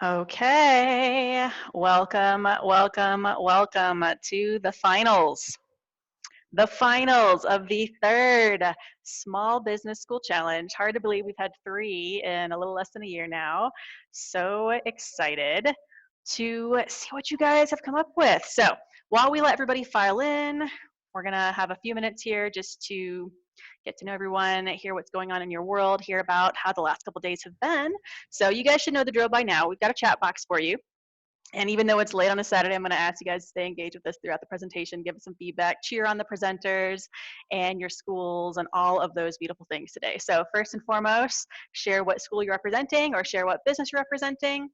Okay, welcome to the finals. The finals of the third Small Business School Challenge. Hard to believe we've had 3 in a little less than a year now. So excited to see what you guys have come up with. So while we let everybody file in, we're gonna have a few minutes here just to get to know everyone, hear what's going on in your world, hear about how the last couple days have been. So you guys should know the drill by now. We've got a chat box for you. And even though it's late on a Saturday, I'm going to ask you guys to stay engaged with us throughout the presentation, give us some feedback, cheer on the presenters and your schools and all of those beautiful things today. So first and foremost, share what school you're representing or share what business you're representing.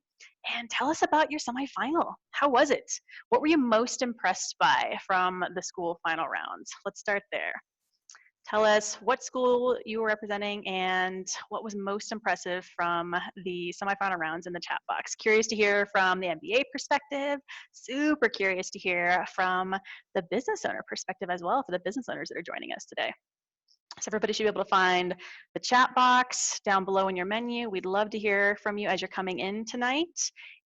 And tell us about your semifinal. How was it? What were you most impressed by from the school final rounds? Let's start there. Tell us what school you were representing and what was most impressive from the semifinal rounds in the chat box. Curious to hear from the MBA perspective, super curious to hear from the business owner perspective as well for the business owners that are joining us today. So everybody should be able to find the chat box down below in your menu. We'd love to hear from you as you're coming in tonight,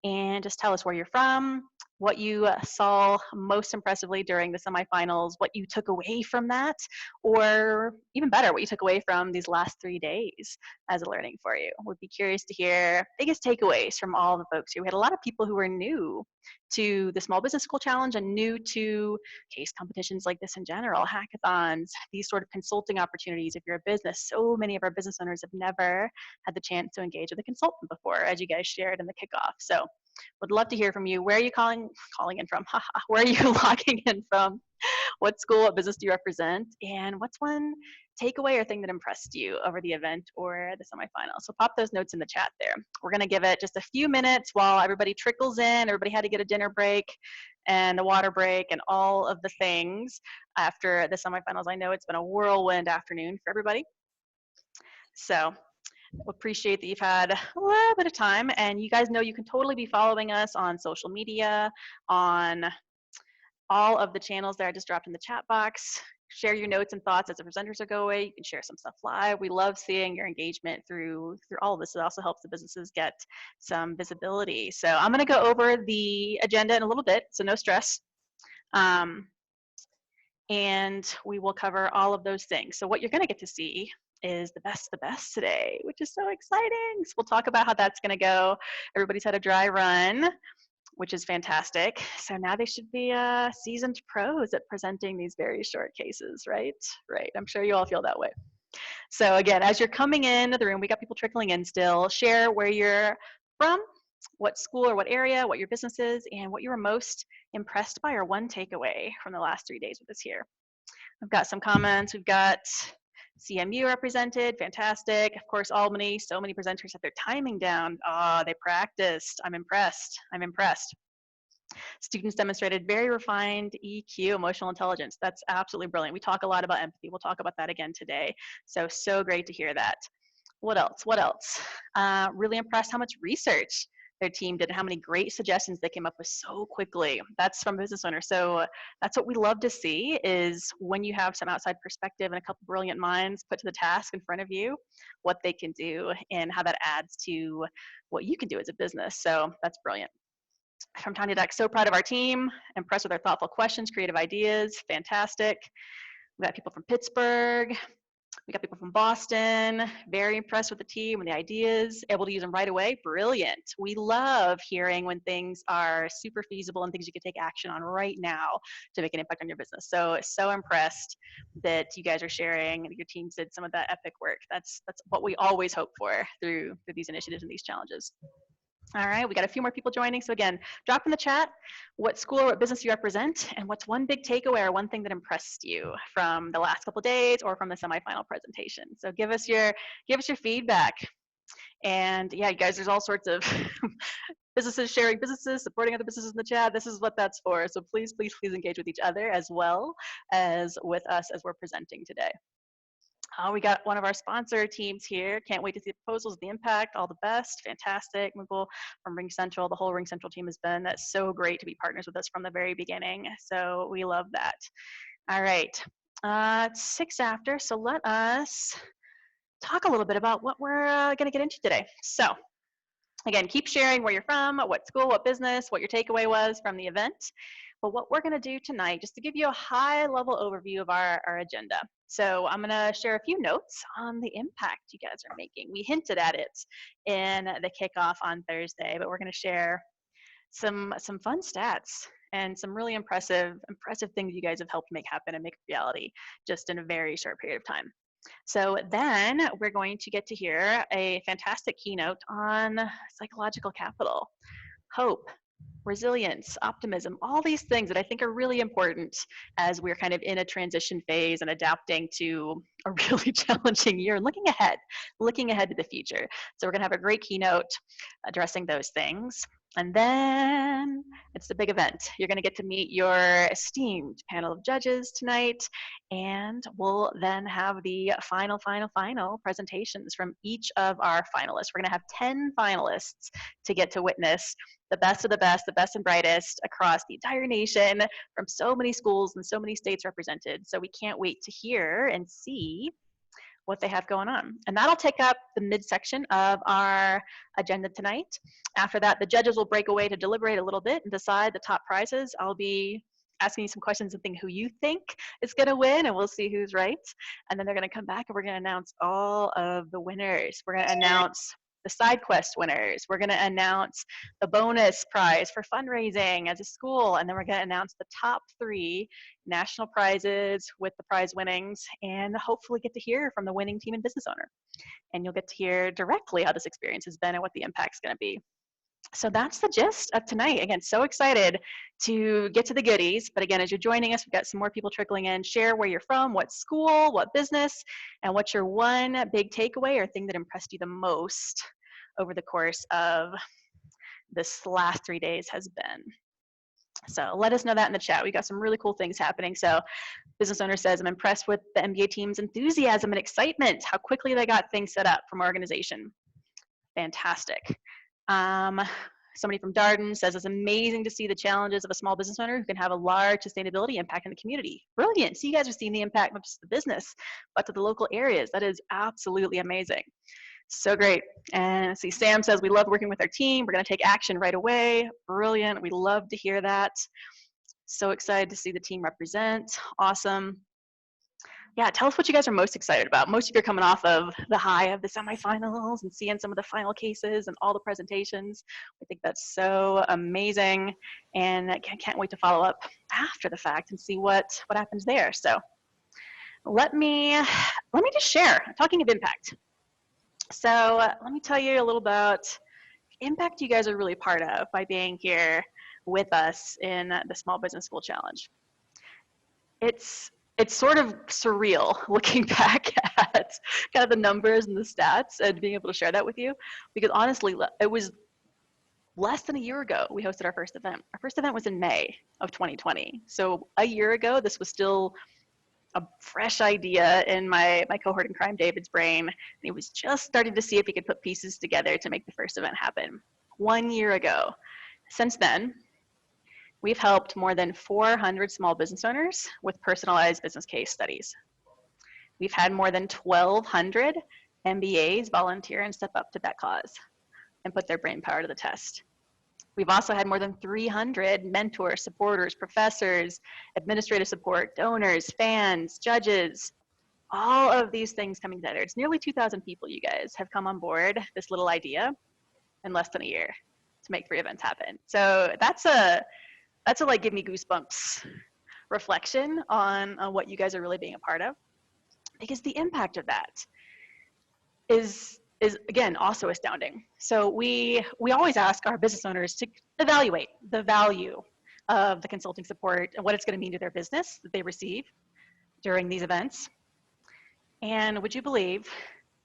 and just tell us where you're from, what you saw most impressively during the semifinals, what you took away from that, or even better, what you took away from these last 3 days as a learning for you. Would be curious to hear biggest takeaways from all the folks here. We had a lot of people who were new to the Small Business School Challenge and new to case competitions like this in general, hackathons, these sort of consulting opportunities if you're a business. So many of our business owners have never had the chance to engage with a consultant before, as you guys shared in the kickoff. So would love to hear from you. Where are you calling in from? Where are you logging in from? What school, what business do you represent? And what's one takeaway or thing that impressed you over the event or the semifinal? So pop those notes in the chat there. We're gonna give it just a few minutes while everybody trickles in. Everybody had to get a dinner break and a water break and all of the things after the semifinals. I know it's been a whirlwind afternoon for everybody. So appreciate that you've had a little bit of time, and you guys know you can totally be following us on social media, on all of the channels that I just dropped in the chat box. Share your notes and thoughts as the presenters are going. You can share some stuff live. We love seeing your engagement through all of this. It also helps the businesses get some visibility. So I'm going to go over the agenda in a little bit, so no stress. And we will cover all of those things. So what you're going to get to see is the best today, which is so exciting. So we'll talk about how that's going to go. Everybody's had a dry run, which is fantastic. So now they should be seasoned pros at presenting these very short cases, right? Right. I'm sure you all feel that way. So again, as you're coming into the room, we got people trickling in still. Share where you're from, what school or what area, what your business is, and what you were most impressed by or one takeaway from the last 3 days with us here. We've got some comments. We've got CMU represented, fantastic. Of course, Albany, so many presenters had their timing down. They practiced. I'm impressed. Students demonstrated very refined EQ, emotional intelligence. That's absolutely brilliant. We talk a lot about empathy. We'll talk about that again today. So great to hear that. What else? Really impressed how much research their team did and how many great suggestions they came up with so quickly. That's from business owners. So that's what we love to see, is when you have some outside perspective and a couple brilliant minds put to the task in front of you, what they can do and how that adds to what you can do as a business. So that's brilliant. From Tanya Deck, so proud of our team, impressed with our thoughtful questions, creative ideas, fantastic. We got people from Pittsburgh, we got people from Boston, very impressed with the team and the ideas, able to use them right away, brilliant. We love hearing when things are super feasible and things you can take action on right now to make an impact on your business. So impressed that you guys are sharing and your teams did some of that epic work. That's what we always hope for through these initiatives and these challenges. All right, we got a few more people joining. So again, drop in the chat what school or what business you represent and what's one big takeaway or one thing that impressed you from the last couple of days or from the semifinal presentation. So give us your feedback. And yeah, you guys, there's all sorts of businesses sharing businesses, supporting other businesses in the chat. This is what that's for. So please engage with each other as well as with us as we're presenting today. We got one of our sponsor teams here. Can't wait to see the proposals, the impact, all the best. Fantastic. Mugul from Ring Central, the whole Ring Central team has been so great to be partners with us from the very beginning. So we love that. All right, it's 6 after, so let us talk a little bit about what we're gonna get into today. So Again, keep sharing where you're from, what school, what business, what your takeaway was from the event. But what we're going to do tonight, just to give you a high-level overview of our agenda. So I'm going to share a few notes on the impact you guys are making. We hinted at it in the kickoff on Thursday, but we're going to share some fun stats and some really impressive things you guys have helped make happen and make reality just in a very short period of time. So then we're going to get to hear a fantastic keynote on psychological capital, hope, resilience, optimism, all these things that I think are really important as we're kind of in a transition phase and adapting to a really challenging year and looking ahead to the future. So we're going to have a great keynote addressing those things. And then it's the big event. You're going to get to meet your esteemed panel of judges tonight, and we'll then have the final presentations from each of our finalists. We're going to have 10 finalists to get to witness the best of the best and brightest across the entire nation from so many schools and so many states represented. So we can't wait to hear and see what they have going on. And that'll take up the midsection of our agenda tonight. After that, the judges will break away to deliberate a little bit and decide the top prizes. I'll be asking you some questions and think who you think is going to win, and we'll see who's right. And then they're going to come back and we're going to announce all of the winners. We're going to announce the side quest winners. We're going to announce the bonus prize for fundraising as a school, and then we're going to announce the top 3 national prizes with the prize winnings, and hopefully get to hear from the winning team and business owner. And you'll get to hear directly how this experience has been and what the impact's going to be. So that's the gist of tonight. Again, so excited to get to the goodies. But again, as you're joining us, we've got some more people trickling in. Share where you're from, what school, what business, and what's your one big takeaway or thing that impressed you the most over the course of this last 3 days has been. So let us know that in the chat. We got some really cool things happening. So business owner says, I'm impressed with the MBA team's enthusiasm and excitement, how quickly they got things set up from our organization. Fantastic. Somebody from Darden says, it's amazing to see the challenges of a small business owner who can have a large sustainability impact in the community. Brilliant. So you guys are seeing the impact, not just the business, but to the local areas. That is absolutely amazing. So great. And see, Sam says, we love working with our team. We're going to take action right away. Brilliant. We love to hear that. So excited to see the team represent. Awesome. Yeah, tell us what you guys are most excited about. Most of you are coming off of the high of the semifinals and seeing some of the final cases and all the presentations. I think that's so amazing, and I can't wait to follow up after the fact and see what happens there. So let me just share, talking of impact. So let me tell you a little about the impact you guys are really part of by being here with us in the Small Business School Challenge. It's sort of surreal looking back at kind of the numbers and the stats and being able to share that with you, because honestly, it was less than a year ago we hosted our first event. Our first event was in May of 2020. So a year ago, this was still a fresh idea in my cohort in crime, David's brain. And he was just starting to see if he could put pieces together to make the first event happen. 1 year ago. Since then, we've helped more than 400 small business owners with personalized business case studies. We've had more than 1,200 MBAs volunteer and step up to that cause and put their brain power to the test. We've also had more than 300 mentors, supporters, professors, administrative support, donors, fans, judges, all of these things coming together. It's nearly 2,000 people, you guys, have come on board this little idea in less than a year to make 3 events happen. So that's a like give me goosebumps reflection on what you guys are really being a part of, because the impact of that is again also astounding. So we always ask our business owners to evaluate the value of the consulting support and what it's going to mean to their business that they receive during these events. And would you believe,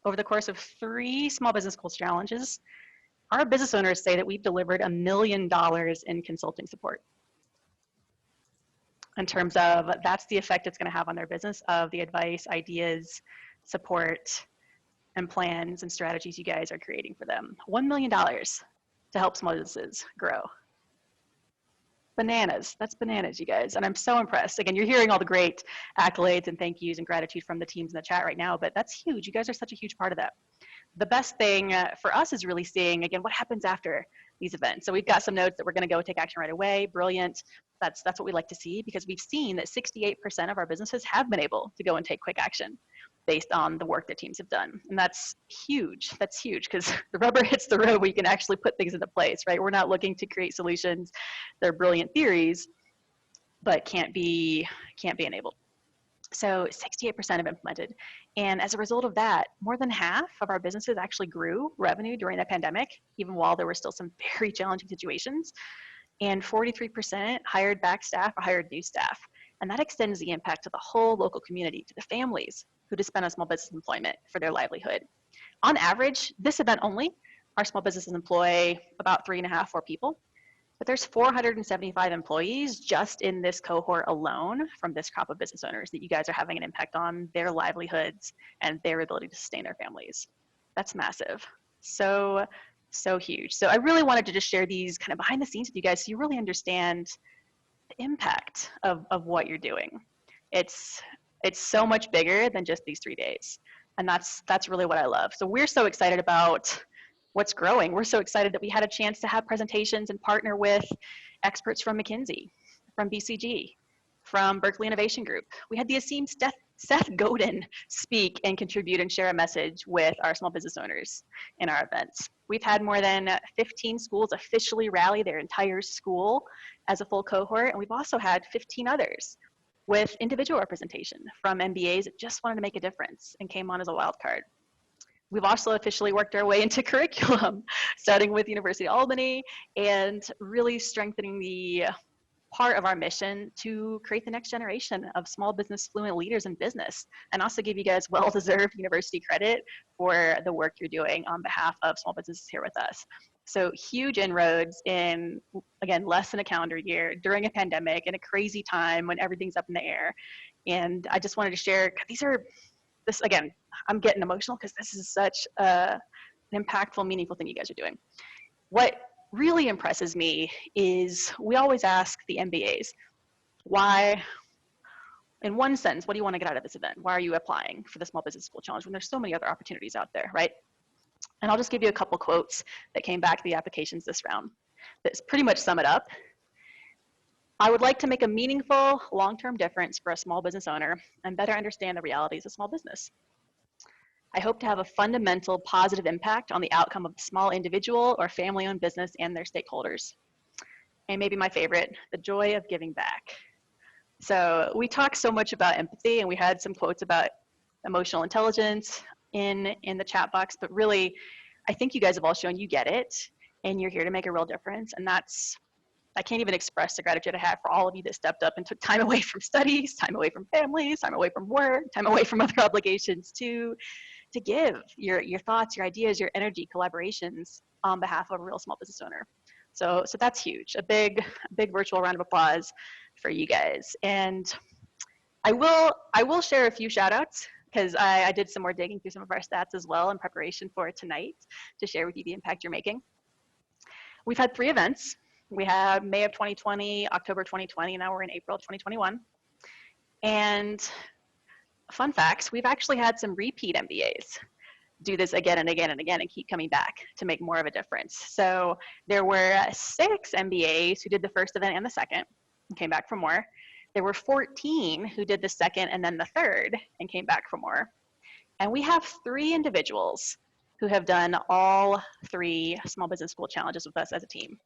over the course of 3 small business school challenges, our business owners say that we've delivered $1 million in consulting support. In terms of that's the effect it's going to have on their business of the advice, ideas, support, and plans and strategies you guys are creating for them. $1 million to help small businesses grow. Bananas. That's bananas, you guys. And I'm so impressed. Again, you're hearing all the great accolades and thank yous and gratitude from the teams in the chat right now, but that's huge. You guys are such a huge part of that. the best thing for us is really seeing, again, what happens after these events. So we've got some notes that we're going to go take action right away. Brilliant. That's what we like to see, because we've seen that 68% of our businesses have been able to go and take quick action based on the work that teams have done. And that's huge. That's huge, because the rubber hits the road where you can actually put things into place, right? We're not looking to create solutions. They're brilliant theories, but can't be enabled. So 68% have implemented. And as a result of that, more than half of our businesses actually grew revenue during the pandemic, even while there were still some very challenging situations. And 43% hired back staff or hired new staff. And that extends the impact to the whole local community, to the families who depend on small business employment for their livelihood. On average, this event only, our small businesses employ about 3.5, 4 people. But there's 475 employees just in this cohort alone from this crop of business owners that you guys are having an impact on their livelihoods and their ability to sustain their families. That's massive. So huge. So I really wanted to just share these kind of behind the scenes with you guys so you really understand the impact of what you're doing. It's so much bigger than just these 3 days. And that's really what I love. So we're so excited about what's growing. We're so excited that we had a chance to have presentations and partner with experts from McKinsey, from BCG, from Berkeley Innovation Group. We had the esteemed Seth Godin speak and contribute and share a message with our small business owners in our events. We've had more than 15 schools officially rally their entire school as a full cohort, and we've also had 15 others with individual representation from MBAs that just wanted to make a difference and came on as a wild card. We've also officially worked our way into curriculum, starting with University of Albany and really strengthening the part of our mission to create the next generation of small business fluent leaders in business, and also give you guys well-deserved university credit for the work you're doing on behalf of small businesses here with us. So huge inroads in, again, less than a calendar year during a pandemic in a crazy time when everything's up in the air. And I just wanted to share, this, again, I'm getting emotional because this is such an impactful, meaningful thing you guys are doing. What really impresses me is we always ask the MBAs, why, in one sentence, what do you want to get out of this event? Why are you applying for the Small Business School Challenge when there's so many other opportunities out there, right? And I'll just give you a couple quotes that came back to the applications this round that pretty much sum it up. I would like to make a meaningful long-term difference for a small business owner and better understand the realities of small business. I hope to have a fundamental positive impact on the outcome of the small individual or family-owned business and their stakeholders. And maybe my favorite, the joy of giving back. So we talk so much about empathy, and we had some quotes about emotional intelligence in the chat box, but really, I think you guys have all shown you get it, and you're here to make a real difference. And I can't even express the gratitude I have for all of you that stepped up and took time away from studies, time away from families, time away from work, time away from other obligations to give your thoughts, your ideas, your energy, collaborations on behalf of a real small business owner. So that's huge. A big virtual round of applause for you guys. And I will share a few shout outs because I did some more digging through some of our stats as well in preparation for tonight to share with you the impact you're making. We've had 3 events. We had May of 2020, October 2020, now we're in April of 2021. And fun facts, we've actually had some repeat MBAs do this again and again and again and keep coming back to make more of a difference. So there were 6 MBAs who did the first event and the second and came back for more. There were 14 who did the second and then the third and came back for more. And we have 3 individuals who have done all 3 Small Business School Challenges with us as a team.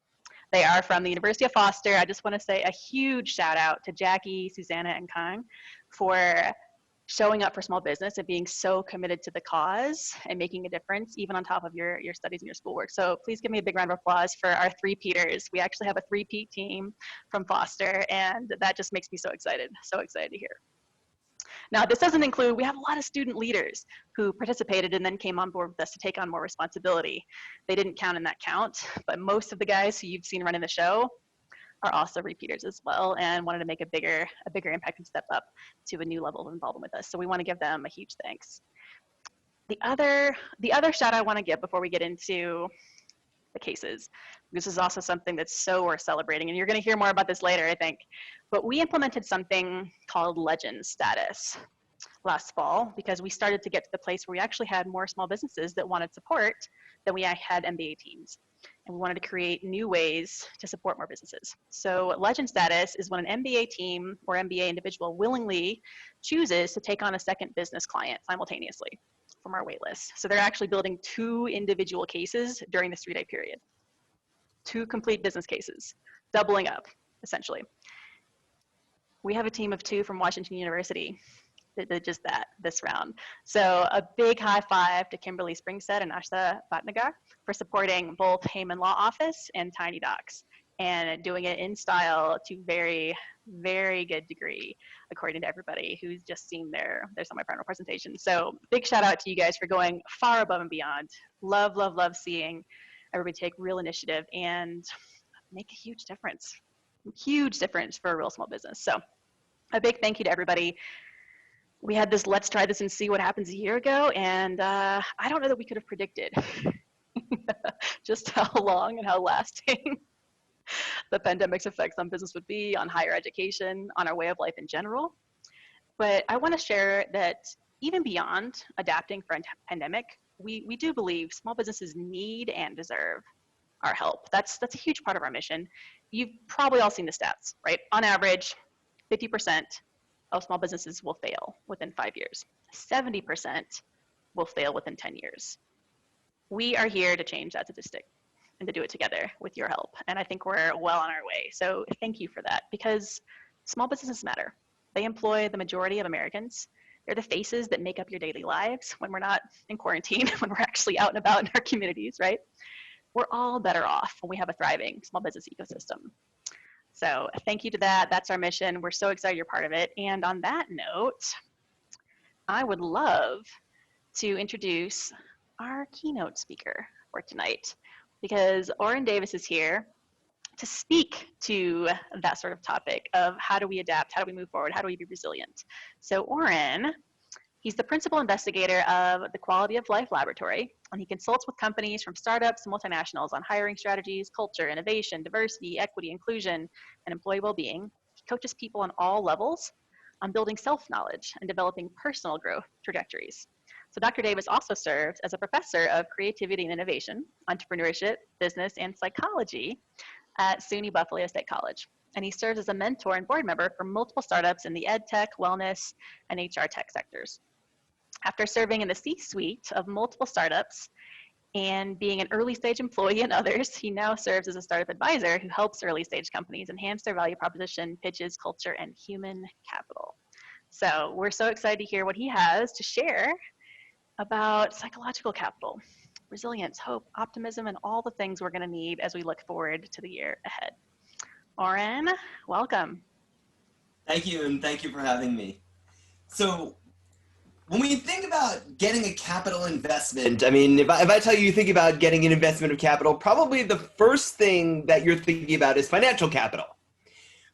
They are from the University of Foster. I just want to say a huge shout out to Jackie, Susanna, and Kang for showing up for small business and being so committed to the cause and making a difference even on top of your studies and your schoolwork. So please give me a big round of applause for our 3-peaters. We actually have a 3-peat team from Foster, and that just makes me so excited to hear. Now, this doesn't include, we have a lot of student leaders who participated and then came on board with us to take on more responsibility. They didn't count in that count, but most of the guys who you've seen running the show are also repeaters as well and wanted to make a bigger impact and step up to a new level of involvement with us. So we want to give them a huge thanks. The other shout I want to give before we get into the cases, this is also something that's so worth celebrating, and you're going to hear more about this later, I think, but we implemented something called legend status. last fall because we started to get to the place where we actually had more small businesses that wanted support than we had MBA teams. And we wanted to create new ways to support more businesses. So legend status is when an MBA team or MBA individual willingly chooses to take on a second business client simultaneously from our waitlist. So they're actually building 2 individual cases during this 3-day period. 2 complete business cases, doubling up, essentially. We have a team of 2 from Washington University that did just that this round. So a big high five to Kimberly Springstead and Ashta Bhatnagar for supporting both Heyman Law Office and Tiny Docs and doing it in style to very, very good degree, according to everybody who's just seen their semi-final presentation. So big shout out to you guys for going far above and beyond. Love, love, love seeing everybody take real initiative and make a huge difference for a real small business. So a big thank you to everybody. We had this let's try this and see what happens a year ago, and I don't know that we could have predicted just how long and how lasting the pandemic's effects on business would be, on higher education, on our way of life in general. But I want to share that even beyond adapting for a pandemic, we do believe small businesses need and deserve our help. That's a huge part of our mission. You've probably all seen the stats, right? On average, 50% of small businesses will fail within 5 years. 70% will fail within 10 years. We are here to change that statistic and to do it together with your help. And I think we're well on our way. So thank you for that, because small businesses matter. They employ the majority of Americans. They're the faces that make up your daily lives when we're not in quarantine, when we're actually out and about in our communities, right? We're all better off when we have a thriving small business ecosystem. So thank you to that. That's our mission. We're so excited you're part of it. And on that note, I would love to introduce our keynote speaker for tonight, because Oren Davis is here to speak to that sort of topic of how do we adapt, how do we move forward, how do we be resilient. So Oren, he's the principal investigator of the Quality of Life Laboratory, and he consults with companies from startups to multinationals on hiring strategies, culture, innovation, diversity, equity, inclusion, and employee well-being. He coaches people on all levels on building self-knowledge and developing personal growth trajectories. So Dr. Davis also serves as a professor of creativity and innovation, entrepreneurship, business, and psychology at SUNY Buffalo State College. And he serves as a mentor and board member for multiple startups in the ed tech, wellness, and HR tech sectors. After serving in the C-suite of multiple startups and being an early stage employee in others, he now serves as a startup advisor who helps early stage companies enhance their value proposition, pitches, culture, and human capital. So we're so excited to hear what he has to share about psychological capital, resilience, hope, optimism, and all the things we're going to need as we look forward to the year ahead. Oren, welcome. Thank you, and thank you for having me. So when we think about getting a capital investment, I mean, if I tell you think about getting an investment of capital, probably the first thing that you're thinking about is financial capital.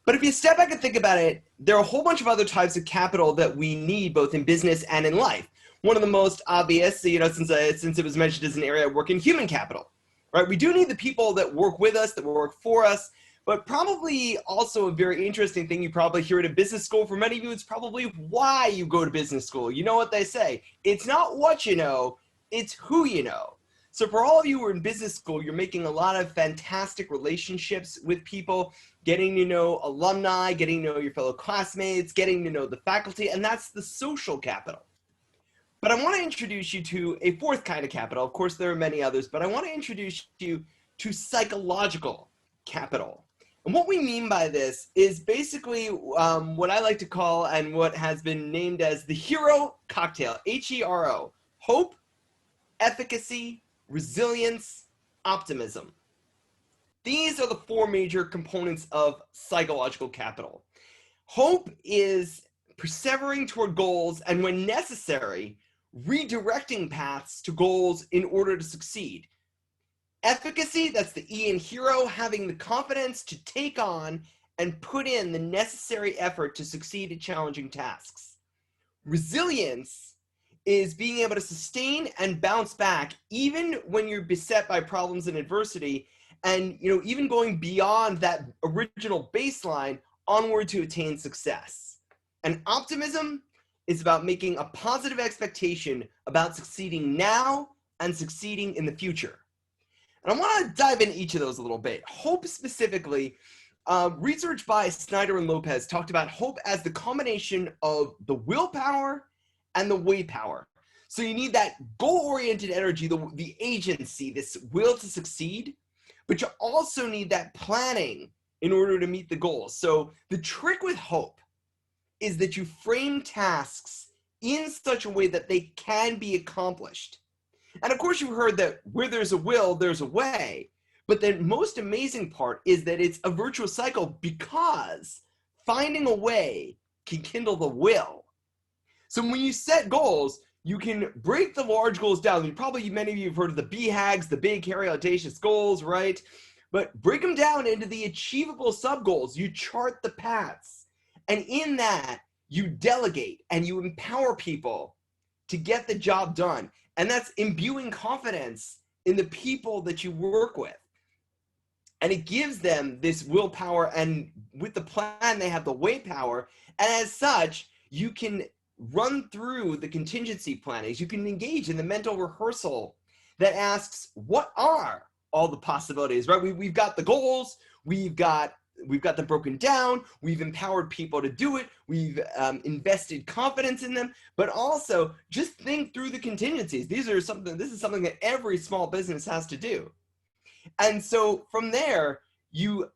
But if you step back and think about it, there are a whole bunch of other types of capital that we need both in business and in life. One of the most obvious, since it was mentioned as an area I work in, human capital, right? We do need the people that work with us, that work for us, but probably also a very interesting thing you probably hear at a business school for many of you is probably why you go to business school. You know what they say. It's not what you know, it's who you know. So for all of you who are in business school, you're making a lot of fantastic relationships with people, getting to know alumni, getting to know your fellow classmates, getting to know the faculty, and that's the social capital. But I want to introduce you to a fourth kind of capital. Of course, there are many others, but I want to introduce you to psychological capital. And what we mean by this is basically what I like to call and what has been named as the hero cocktail, H-E-R-O, hope, efficacy, resilience, optimism. These are the 4 major components of psychological capital. Hope is persevering toward goals and, when necessary, redirecting paths to goals in order to succeed. Efficacy, that's the E in hero, having the confidence to take on and put in the necessary effort to succeed at challenging tasks. Resilience is being able to sustain and bounce back even when you're beset by problems and adversity, and even going beyond that original baseline onward to attain success. And optimism is about making a positive expectation about succeeding now and succeeding in the future. And I want to dive into each of those a little bit. Hope specifically, research by Snyder and Lopez talked about hope as the combination of the willpower and the way power. So you need that goal-oriented energy, the agency, this will to succeed, but you also need that planning in order to meet the goals. So the trick with hope is that you frame tasks in such a way that they can be accomplished. And of course, you've heard that where there's a will, there's a way. But the most amazing part is that it's a virtuous cycle because finding a way can kindle the will. So when you set goals, you can break the large goals down. Many of you have heard of the BHAGs, the big, hairy, audacious goals, right? But break them down into the achievable sub-goals. You chart the paths. And in that, you delegate and you empower people to get the job done. And that's imbuing confidence in the people that you work with. And it gives them this willpower, and with the plan, they have the way power. And as such, you can run through the contingency plannings. You can engage in the mental rehearsal that asks, what are all the possibilities, right? We've got the goals, we've got them broken down, we've empowered people to do it, we've invested confidence in them, but also just think through the contingencies. This is something that every small business has to do. And so from there, you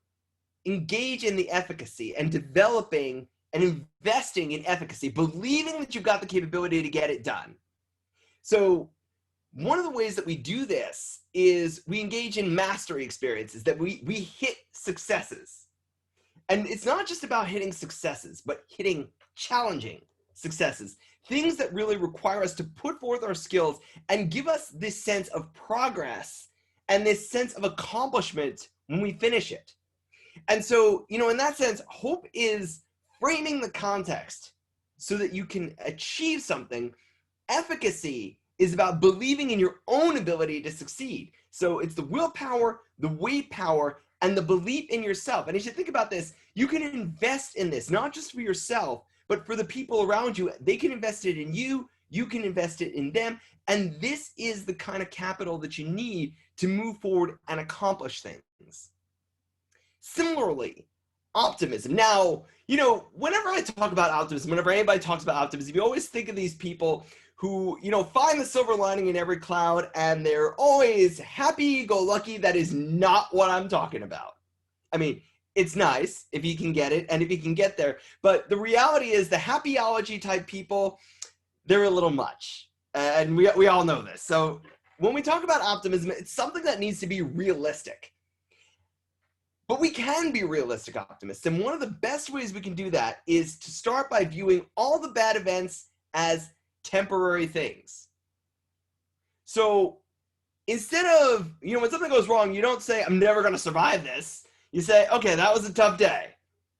engage in the efficacy and developing and investing in efficacy, believing that you've got the capability to get it done. So one of the ways that we do this is we engage in mastery experiences, that we hit successes. And it's not just about hitting successes, but hitting challenging successes, things that really require us to put forth our skills and give us this sense of progress and this sense of accomplishment when we finish it. And so, in that sense, hope is framing the context so that you can achieve something. Efficacy is about believing in your own ability to succeed. So it's the willpower, the way power, and the belief in yourself. And as you think about this, you can invest in this, not just for yourself, but for the people around you. They can invest it in you, you can invest it in them. And this is the kind of capital that you need to move forward and accomplish things. Similarly, optimism. Now, whenever I talk about optimism, whenever anybody talks about optimism, you always think of these people who, find the silver lining in every cloud, and they're always happy-go-lucky. That is not what I'm talking about. I mean, it's nice if you can get it and if you can get there, but the reality is the happyology type people, they're a little much, and we all know this. So when we talk about optimism, it's something that needs to be realistic. But we can be realistic optimists, and one of the best ways we can do that is to start by viewing all the bad events as temporary things. So instead of, when something goes wrong, you don't say, I'm never going to survive this. You say, okay, that was a tough day.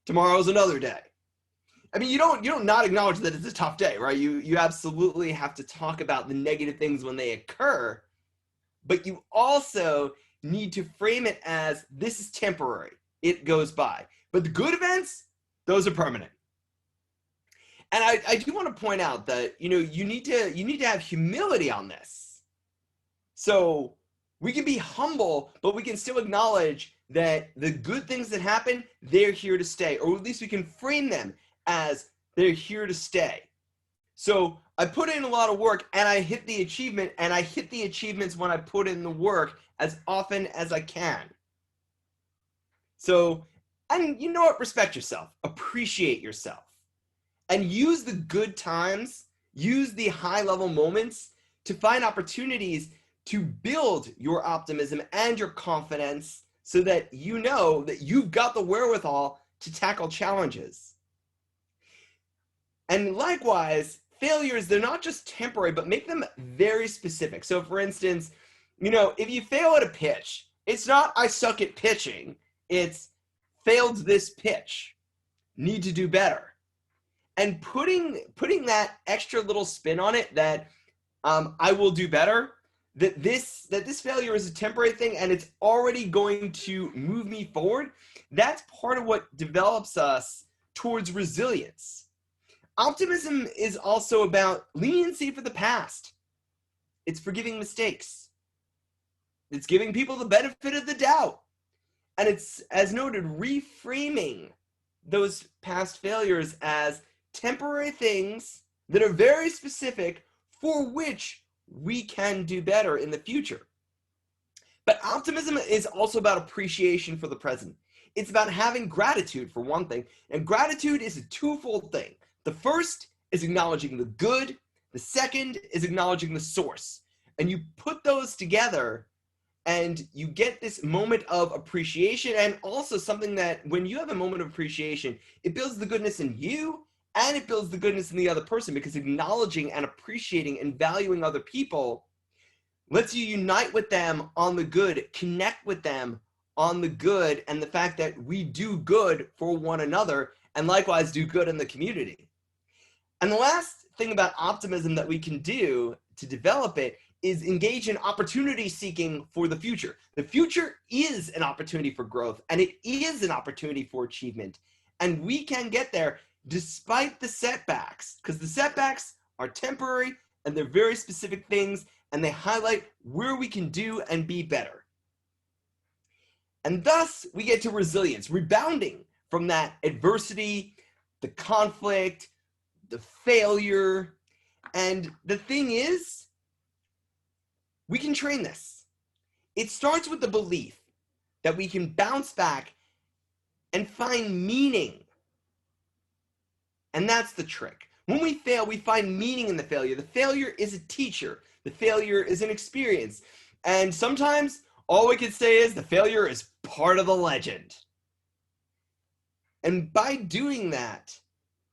Tomorrow's another day. I mean, you don't not acknowledge that it's a tough day, right? You absolutely have to talk about the negative things when they occur, but you also need to frame it as this is temporary. It goes by. But the good events, those are permanent. And I do want to point out that, you need to have humility on this. So we can be humble, but we can still acknowledge that the good things that happen, they're here to stay, or at least we can frame them as they're here to stay. So I put in a lot of work and I hit the achievement, and I hit the achievements when I put in the work as often as I can. So, and you know what? Respect yourself, appreciate yourself, and use the good times, use the high-level moments to find opportunities to build your optimism and your confidence so that you know that you've got the wherewithal to tackle challenges. And likewise, failures, they're not just temporary, but make them very specific. So for instance, if you fail at a pitch, it's not I suck at pitching, it's failed this pitch, need to do better. And putting that extra little spin on it that I will do better, that this failure is a temporary thing and it's already going to move me forward, that's part of what develops us towards resilience. Optimism is also about leniency for the past. It's forgiving mistakes. It's giving people the benefit of the doubt. And it's, as noted, reframing those past failures as temporary things that are very specific for which we can do better in the future. But optimism is also about appreciation for the present. It's about having gratitude for one thing, and gratitude is a twofold thing. The first is acknowledging the good, the second is acknowledging the source. And you put those together and you get this moment of appreciation, and also something that when you have a moment of appreciation, it builds the goodness in you and it builds the goodness in the other person, because acknowledging and appreciating and valuing other people lets you unite with them on the good, connect with them on the good, and the fact that we do good for one another and likewise do good in the community. And the last thing about optimism that we can do to develop it is engage in opportunity seeking for the future. The future is an opportunity for growth, and it is an opportunity for achievement. And we can get there despite the setbacks, because the setbacks are temporary and they're very specific things, and they highlight where we can do and be better. And thus we get to resilience, rebounding from that adversity, the conflict, the failure. And the thing is, we can train this. It starts with the belief that we can bounce back and find meaning. And that's the trick. When we fail, we find meaning in the failure. The failure is a teacher. The failure is an experience. And sometimes all we can say is the failure is part of the legend. And by doing that,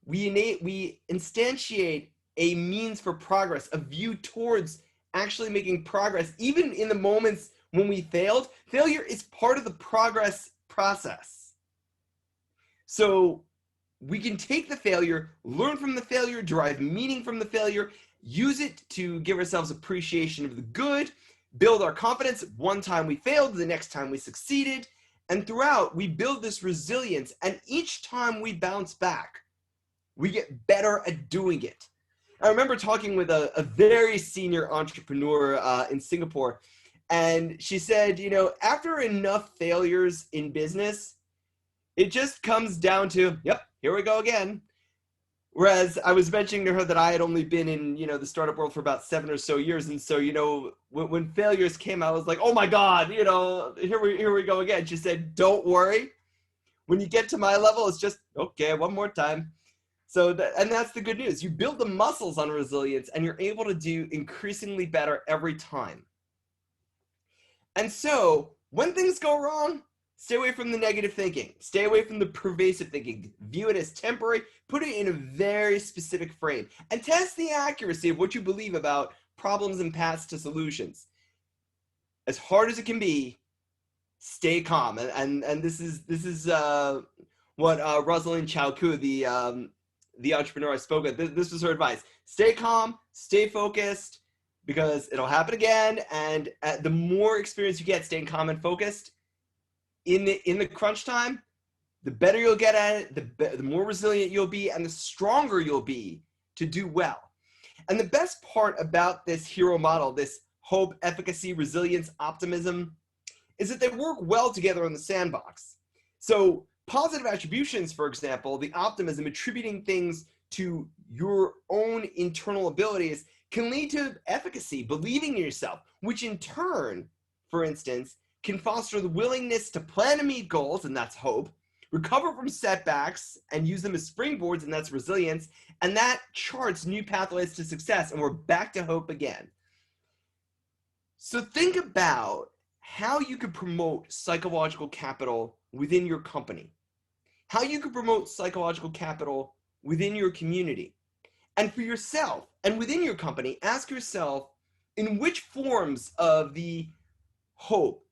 we instantiate a means for progress, a view towards actually making progress, even in the moments when we failed. Failure is part of the progress process. So we can take the failure, learn from the failure, derive meaning from the failure, use it to give ourselves appreciation of the good, build our confidence. One time we failed, the next time we succeeded, and throughout we build this resilience, and each time we bounce back, we get better at doing it. I remember talking with a very senior entrepreneur in Singapore, and she said, you know, after enough failures in business, it just comes down to, yep, here we go again. Whereas I was mentioning to her that I had only been in, you know, the startup world for about 7 or so years. And so, you know, when failures came, I was like, oh my God, you know, here we go again. She said, don't worry. When you get to my level, it's just, okay, one more time. So, and that's the good news. You build the muscles on resilience and you're able to do increasingly better every time. And so when things go wrong, stay away from the negative thinking. Stay away from the pervasive thinking. View it as temporary. Put it in a very specific frame. And test the accuracy of what you believe about problems and paths to solutions. As hard as it can be, stay calm. And this is what Rosalind Chowku, the entrepreneur I spoke with, this was her advice. Stay calm, stay focused, because it'll happen again. And the more experience you get staying calm and focused, in the crunch time, the better you'll get at it, the more resilient you'll be, and the stronger you'll be to do well. And the best part about this hero model, this hope, efficacy, resilience, optimism, is that they work well together in the sandbox. So positive attributions, for example, the optimism, attributing things to your own internal abilities, can lead to efficacy, believing in yourself, which in turn, for instance, can foster the willingness to plan and meet goals, and that's hope, recover from setbacks and use them as springboards, and that's resilience, and that charts new pathways to success, and we're back to hope again. So think about how you could promote psychological capital within your company, how you could promote psychological capital within your community. And for yourself and within your company, ask yourself, in which forms of the hope,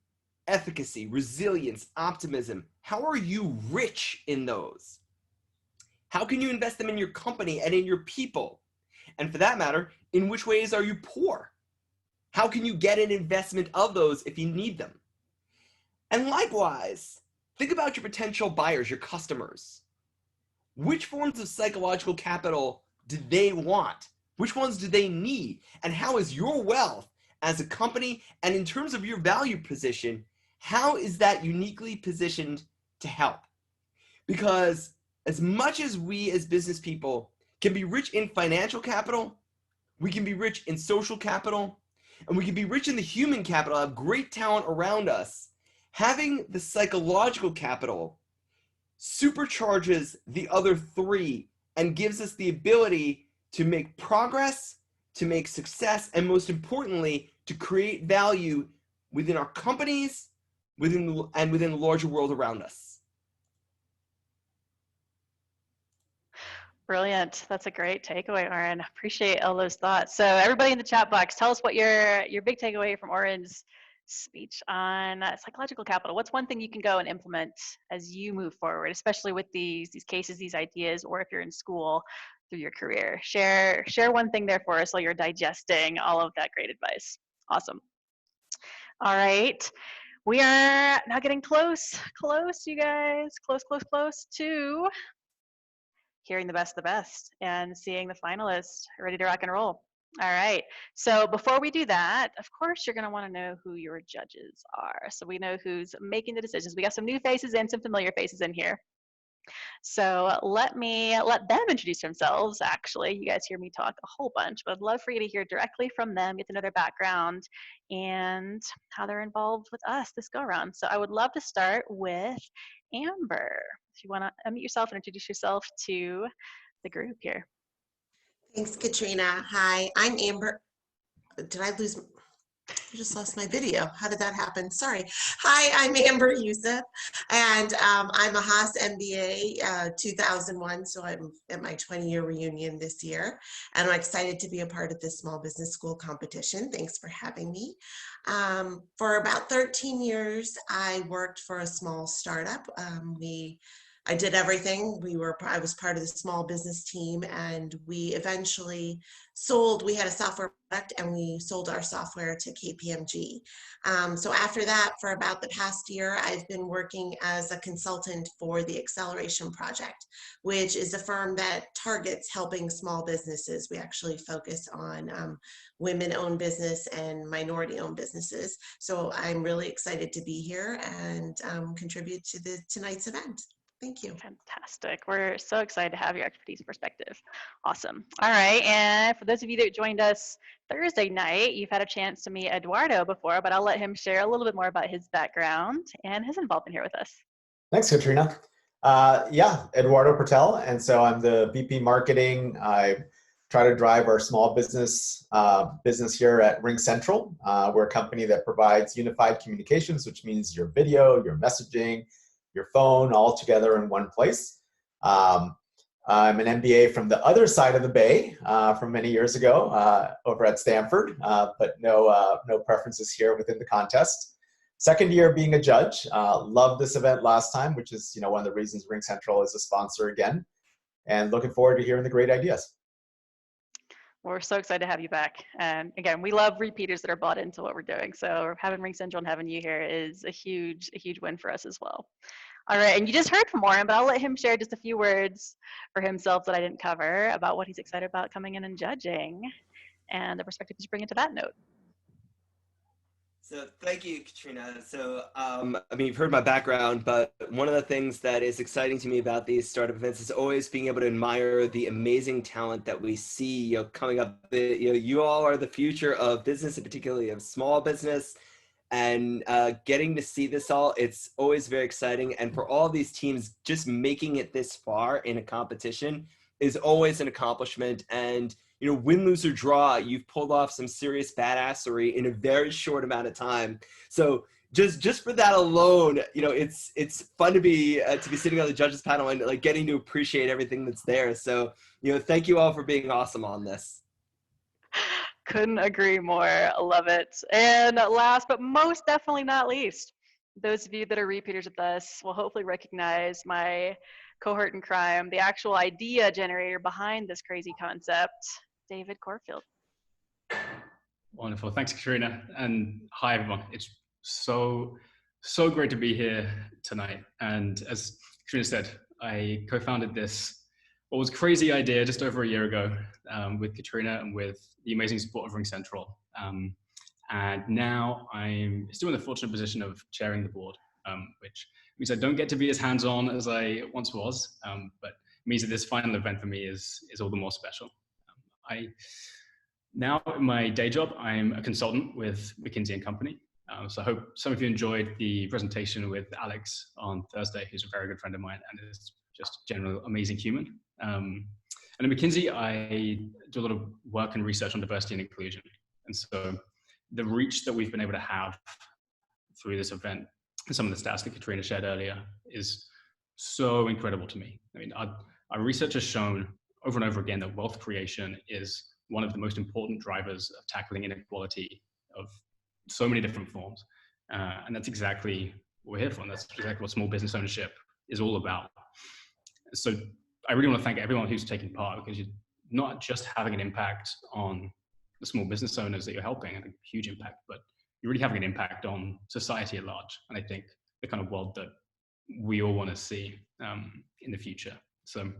efficacy, resilience, optimism, how are you rich in those? How can you invest them in your company and in your people? And for that matter, in which ways are you poor? How can you get an investment of those if you need them? And likewise, think about your potential buyers, your customers. which forms of psychological capital do they want? Which ones do they need? And how is your wealth as a company, and in terms of your value position, how is that uniquely positioned to help? Because as much as we as business people can be rich in financial capital, we can be rich in social capital, and we can be rich in the human capital, have great talent around us. Having the psychological capital supercharges the other three and gives us the ability to make progress, to make success, and most importantly, to create value within our companies, within the larger world around us. Brilliant. That's a great takeaway, Oren. Appreciate all those thoughts. So everybody in the chat box, tell us what your big takeaway from Oren's speech on psychological capital. What's one thing you can go and implement as you move forward, especially with these cases, these ideas, or if you're in school through your career? Share one thing there for us while you're digesting all of that great advice. Awesome. All right. We are now getting close, you guys. Close to hearing the best and seeing the finalists ready to rock and roll. All right, so before we do that, of course, you're gonna wanna know who your judges are. So we know who's making the decisions. We got some new faces and some familiar faces in here. So let them introduce themselves, actually. You guys hear me talk a whole bunch, but I'd love for you to hear directly from them, get to know their background and how they're involved with us this go around. So I would love to start with Amber. If you wanna unmute yourself and introduce yourself to the group here. Thanks, Katrina. Hi, I'm Amber. Did I lose? I just lost my video. How did that happen? Sorry. Hi, I'm Amber Youssef, and I'm a Haas MBA 2001, so I'm at my 20-year reunion this year, and I'm excited to be a part of this small business school competition. Thanks for having me. For about 13 years, I worked for a small startup. I did everything. I was part of the small business team, and we eventually sold. We had a software product, and we sold our software to KPMG. So after that, for about the past year, I've been working as a consultant for the Acceleration Project, which is a firm that targets helping small businesses. We actually focus on women-owned business and minority-owned businesses. So I'm really excited to be here and contribute to tonight's event. Thank you. Fantastic. We're so excited to have your expertise and perspective. Awesome. All right. And for those of you that joined us Thursday night, you've had a chance to meet Eduardo before, but I'll let him share a little bit more about his background and his involvement here with us. Thanks, Katrina. Yeah, Eduardo Patel. And so I'm the VP Marketing. I try to drive our small business here at RingCentral. We're a company that provides unified communications, which means your video, your messaging, your phone, all together in one place. I'm an MBA from the other side of the Bay from many years ago over at Stanford, but no preferences here within the contest. Second year being a judge. Loved this event last time, which is one of the reasons RingCentral is a sponsor again, and looking forward to hearing the great ideas. We're so excited to have you back. And again, we love repeaters that are bought into what we're doing. So having RingCentral and having you here is a huge win for us as well. All right, and you just heard from Oren, but I'll let him share just a few words for himself that I didn't cover about what he's excited about coming in and judging and the perspective he's bringing to that note. So thank you, Katrina. So, I mean, you've heard my background, but one of the things that is exciting to me about these startup events is always being able to admire the amazing talent that we see, coming up. You all are the future of business, and particularly of small business, and getting to see this all, it's always very exciting. And for all these teams, just making it this far in a competition is always an accomplishment. And win, lose, or draw, you've pulled off some serious badassery in a very short amount of time. So just for that alone, it's fun to be sitting on the judges panel and like getting to appreciate everything that's there. So thank you all for being awesome on this. Couldn't agree more. I love it. And last but most definitely not least, those of you that are repeaters with us will hopefully recognize my cohort in crime, the actual idea generator behind this crazy concept, David Corfield. Wonderful. Thanks, Katrina. And hi, everyone. It's so great to be here tonight. And as Katrina said, I co-founded this what was a crazy idea just over a year ago with Katrina and with the amazing support of Ring Central. And now I'm still in the fortunate position of chairing the board, which means I don't get to be as hands-on as I once was, but means that this final event for me is all the more special. Now in my day job, I'm a consultant with McKinsey & Company. So I hope some of you enjoyed the presentation with Alex on Thursday, who's a very good friend of mine and is just a general amazing human. And at McKinsey, I do a lot of work and research on diversity and inclusion. And so the reach that we've been able to have through this event, and some of the stats that Katrina shared earlier, is so incredible to me. I mean, our research has shown over and over again that wealth creation is one of the most important drivers of tackling inequality of so many different forms. And that's exactly what we're here for. And that's exactly what small business ownership is all about. So I really want to thank everyone who's taking part, because you're not just having an impact on the small business owners that you're helping, and a huge impact, but you're really having an impact on society at large. And I think the kind of world that we all want to see in the future. So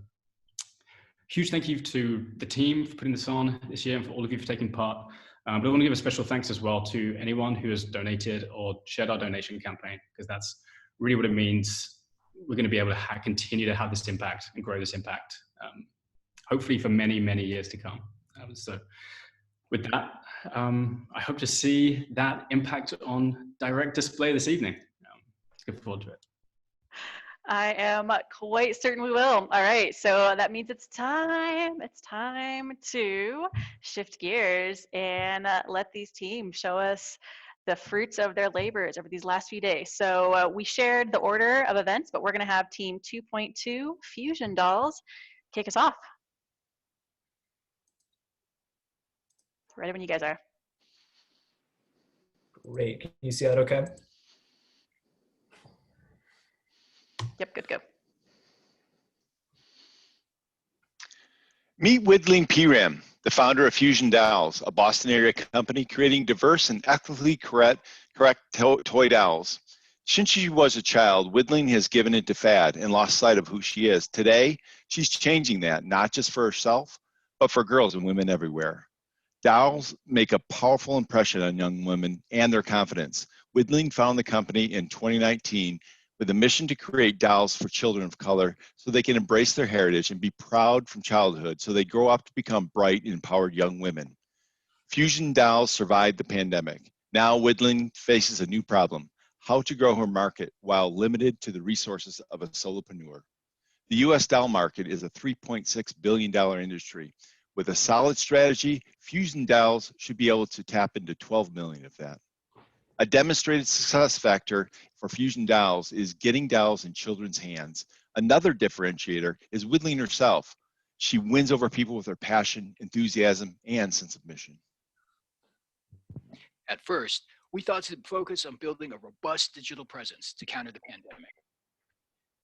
huge thank you to the team for putting this on this year, and for all of you for taking part. But I want to give a special thanks as well to anyone who has donated or shared our donation campaign, because that's really what it means. We're going to be able to continue to have this impact and grow this impact, hopefully for many, many years to come. So with that, I hope to see that impact on direct display this evening. Look forward to it. I am quite certain we will. All right, so that means it's time. It's time to shift gears and let these teams show us the fruits of their labors over these last few days. So we shared the order of events, but we're going to have Team 2.2 Fusion Dolls kick us off. Ready when you guys are. Great. Can you see that okay? Yep, good, go. Meet Widling Piram, the founder of Fusion Dolls, a Boston area company creating diverse and ethically correct toy dolls. Since she was a child, Widling has given into fad and lost sight of who she is. Today, she's changing that, not just for herself, but for girls and women everywhere. Dolls make a powerful impression on young women and their confidence. Widling founded the company in 2019 with a mission to create dolls for children of color so they can embrace their heritage and be proud from childhood so they grow up to become bright and empowered young women. Fusion Dolls survived the pandemic. Now Widling faces a new problem: how to grow her market while limited to the resources of a solopreneur. The US doll market is a $3.6 billion industry. With a solid strategy, Fusion Dolls should be able to tap into 12 million of that. A demonstrated success factor for Fusion Dolls is getting dolls in children's hands. Another differentiator is Widling herself. She wins over people with her passion, enthusiasm, and sense of mission. At first, we thought to focus on building a robust digital presence to counter the pandemic.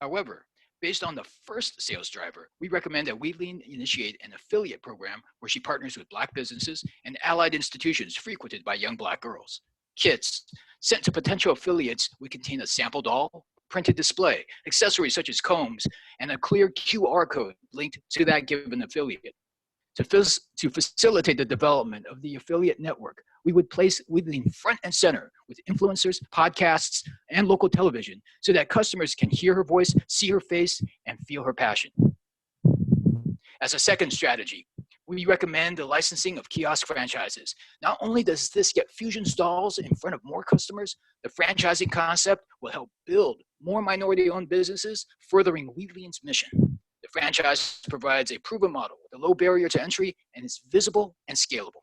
However, based on the first sales driver, we recommend that Widling initiate an affiliate program where she partners with Black businesses and allied institutions frequented by young Black girls. Kits sent to potential affiliates would contain a sample doll, printed display, accessories such as combs, and a clear QR code linked to that given affiliate. To facilitate the development of the affiliate network, we would place Widling front and center with influencers, podcasts, and local television so that customers can hear her voice, see her face, and feel her passion. As a second strategy, we recommend the licensing of Kiosk Franchises. Not only does this get Fusion Dolls in front of more customers, the franchising concept will help build more minority-owned businesses, furthering Widling's mission. The franchise provides a proven model with a low barrier to entry and is visible and scalable.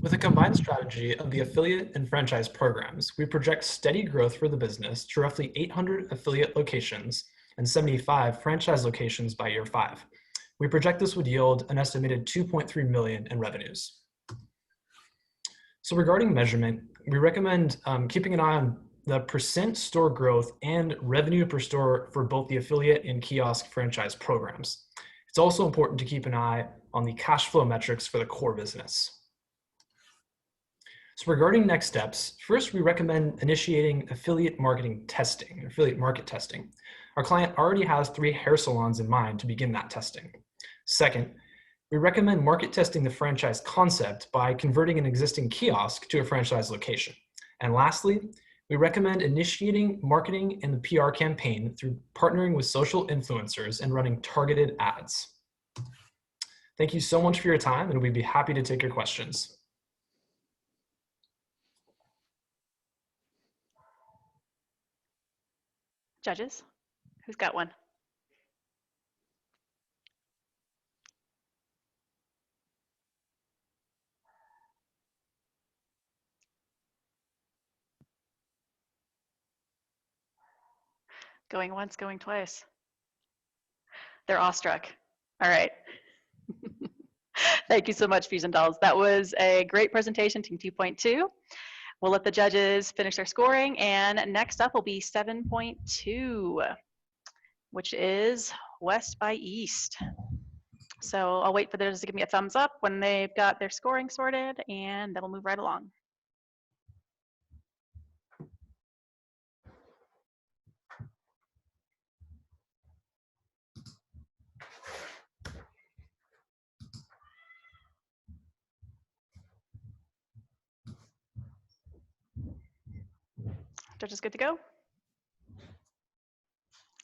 With a combined strategy of the affiliate and franchise programs, we project steady growth for the business to roughly 800 affiliate locations and 75 franchise locations by year 5. We project this would yield an estimated 2.3 million in revenues. So regarding measurement, we recommend keeping an eye on the % store growth and revenue per store for both the affiliate and kiosk franchise programs. It's also important to keep an eye on the cash flow metrics for the core business. So regarding next steps, first we recommend initiating affiliate market testing. Our client already has 3 hair salons in mind to begin that testing. Second, we recommend market testing the franchise concept by converting an existing kiosk to a franchise location. And lastly, we recommend initiating marketing and the PR campaign through partnering with social influencers and running targeted ads. Thank you so much for your time, and we'd be happy to take your questions. Judges, who's got one? Going once, going twice. They're awestruck. All right. Thank you so much, Fusion Dolls. That was a great presentation, Team 2.2. We'll let the judges finish their scoring, and next up will be 7.2, which is West by East. So I'll wait for those to give me a thumbs up when they've got their scoring sorted, and then we'll move right along. Judges good to go?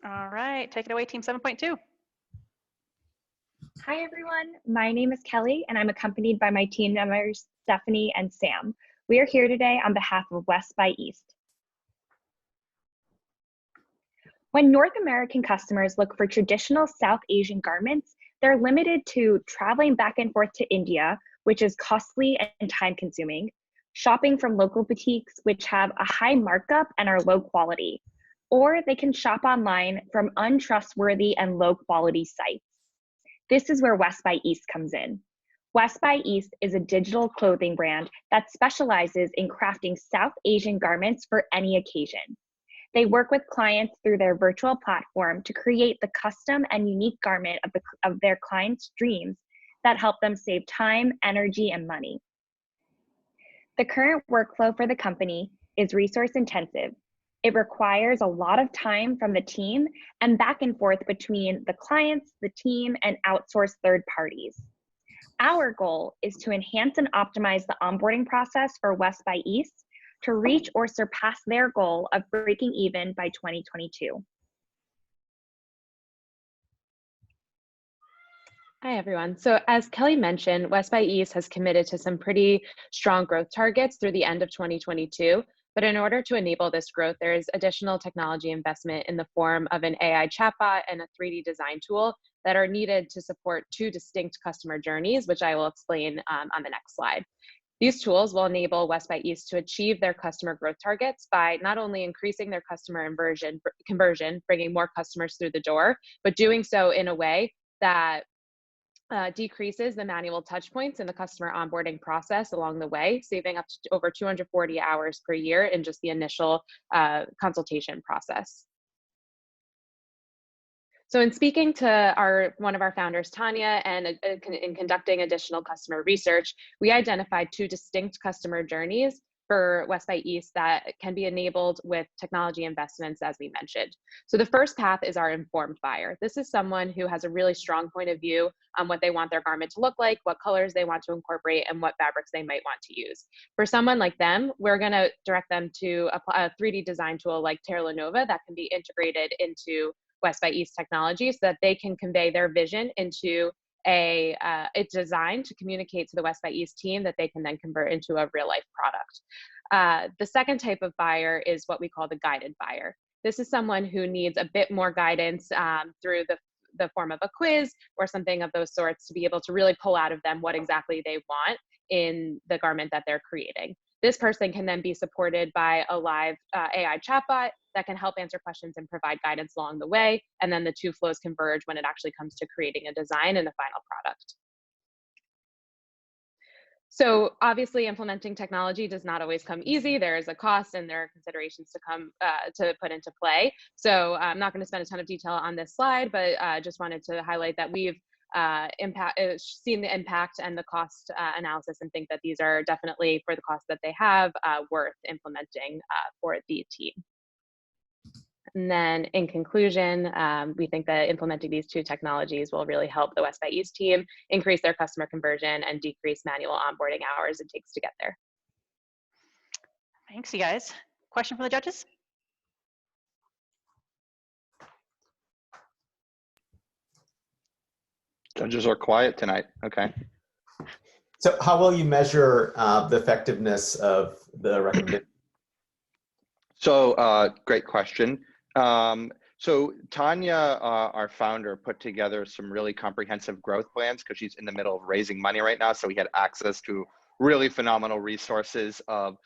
All right, take it away, Team 7.2. Hi, everyone. My name is Kelly, and I'm accompanied by my team members, Stephanie and Sam. We are here today on behalf of West by East. When North American customers look for traditional South Asian garments, they're limited to traveling back and forth to India, which is costly and time-consuming, shopping from local boutiques, which have a high markup and are low quality, or they can shop online from untrustworthy and low-quality sites. This is where West by East comes in. West by East is a digital clothing brand that specializes in crafting South Asian garments for any occasion. They work with clients through their virtual platform to create the custom and unique garment of their clients' dreams that help them save time, energy, and money. The current workflow for the company is resource intensive. It requires a lot of time from the team and back and forth between the clients, the team, and outsourced third parties. Our goal is to enhance and optimize the onboarding process for West by East to reach or surpass their goal of breaking even by 2022. Hi, everyone. So as Kelly mentioned, West by East has committed to some pretty strong growth targets through the end of 2022. But in order to enable this growth, there is additional technology investment in the form of an AI chatbot and a 3D design tool that are needed to support 2 distinct customer journeys, which I will explain on the next slide. These tools will enable West by East to achieve their customer growth targets by not only increasing their customer conversion, bringing more customers through the door, but doing so in a way that decreases the manual touch points in the customer onboarding process along the way, saving up to over 240 hours per year in just the initial consultation process. So in speaking to one of our founders, Tanya, and in conducting additional customer research, we identified 2 distinct customer journeys for West by East that can be enabled with technology investments, as we mentioned. So the first path is our informed buyer. This is someone who has a really strong point of view on what they want their garment to look like, what colors they want to incorporate, and what fabrics they might want to use. For someone like them, we're going to direct them to a 3D design tool like Terra Nova that can be integrated into West by East technology so that they can convey their vision into a design to communicate to the West by East team that they can then convert into a real life product. The second type of buyer is what we call the guided buyer. This is someone who needs a bit more guidance through the form of a quiz or something of those sorts to be able to really pull out of them what exactly they want in the garment that they're creating. This person can then be supported by a live AI chatbot that can help answer questions and provide guidance along the way. And then the 2 flows converge when it actually comes to creating a design and the final product. So obviously implementing technology does not always come easy. There is a cost and there are considerations to put into play. So I'm not going to spend a ton of detail on this slide, but just wanted to highlight that we've seen the impact and the cost analysis and think that these are definitely, for the cost that they have, worth implementing for the team. And then in conclusion, we think that implementing these two technologies will really help the West by East team increase their customer conversion and decrease manual onboarding hours it takes to get there. Thanks, you guys. Question from the judges? Judges are quiet tonight. Okay. So how will you measure the effectiveness of the recommendation? So great question. So Tanya, our founder, put together some really comprehensive growth plans because she's in the middle of raising money right now. So we had access to really phenomenal resources of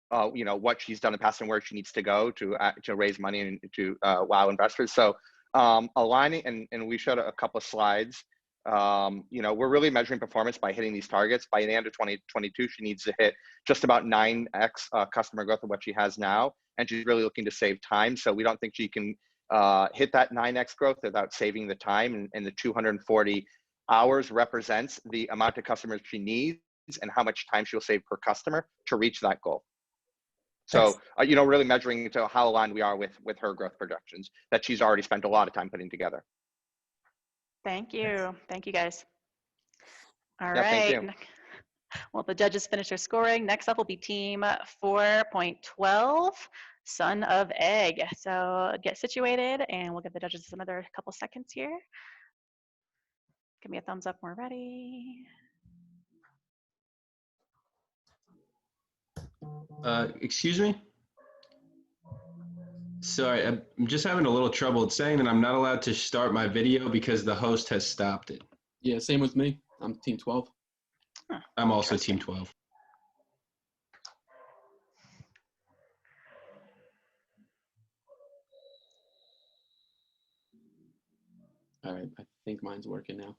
what she's done in the past and where she needs to go to raise money and to wow investors. So aligning, and we showed a couple of slides. We're really measuring performance by hitting these targets. By the end of 2022, she needs to hit just about 9x customer growth of what she has now. And she's really looking to save time. So we don't think she can hit that 9x growth without saving the time. And the 240 hours represents the amount of customers she needs and how much time she'll save per customer to reach that goal. So, really measuring to how aligned we are with her growth projections that she's already spent a lot of time putting together. Thank you. Thank you, guys. All Yeah, right. thank you. Well, the judges finished their scoring. Next up will be team 4.12, Son of Egg. So get situated, and we'll give the judges another couple seconds here. Give me a thumbs up when we're ready. Excuse me? Sorry, I'm just having a little trouble. It's saying that I'm not allowed to start my video because the host has stopped it. Yeah, same with me. I'm team 12. Huh, I'm also team 12. All right, I think mine's working now.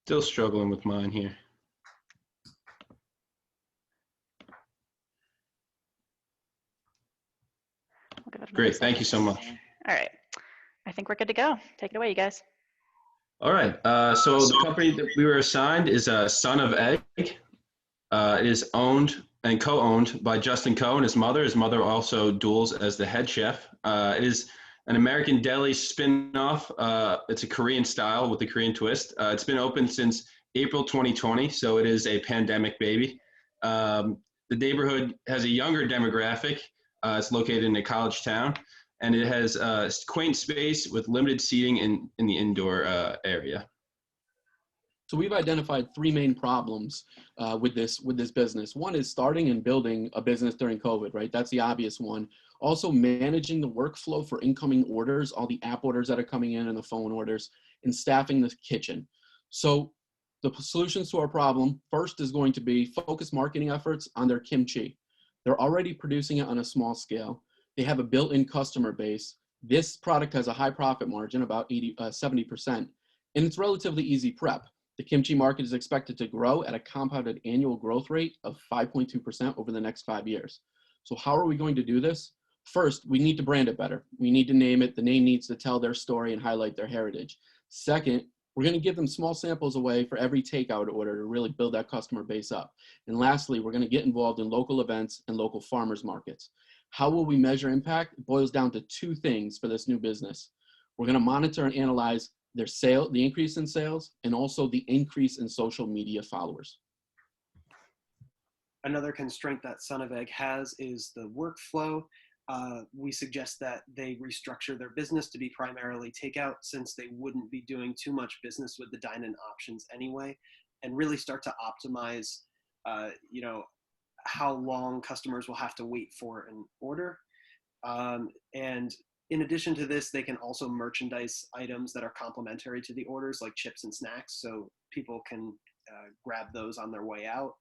Still struggling with mine here. Great, thank you so much. All right. I think we're good to go. Take it away, you guys. All right, so the company that we were assigned is Son of Egg. It is owned and co-owned by Justin Coe and his mother. His mother also duels as the head chef. It is an American deli spin-off. It's a Korean style with a Korean twist. It's been open since April 2020, so it is a pandemic baby. The neighborhood has a younger demographic. It's located in a college town, and it has a quaint space with limited seating in the indoor area. So we've identified three main problems with this business. One is starting and building a business during COVID, right? That's the obvious one. Also managing the workflow for incoming orders, all the app orders that are coming in and the phone orders, and staffing the kitchen. So the solutions to our problem, first is going to be focus marketing efforts on their kimchi. They're already producing it on a small scale. They have a built-in customer base. This product has a high profit margin, about 70%, and it's relatively easy prep. The kimchi market is expected to grow at a compounded annual growth rate of 5.2% over the next 5 years. So how are we going to do this? First, we need to brand it better. We need to name it. The name needs to tell their story and highlight their heritage. Second, we're going to give them small samples away for every takeout order to really build that customer base up. And lastly, we're going to get involved in local events and local farmers markets. How will we measure impact? It boils down to two things for this new business. We're going to monitor and analyze their the increase in sales, and also the increase in social media followers. Another constraint that Son of Egg has is the workflow. We suggest that they restructure their business to be primarily takeout, since they wouldn't be doing too much business with the dine-in options anyway, and really start to optimize, how long customers will have to wait for an order. And in addition to this, they can also merchandise items that are complementary to the orders, like chips and snacks, so people can grab those on their way out.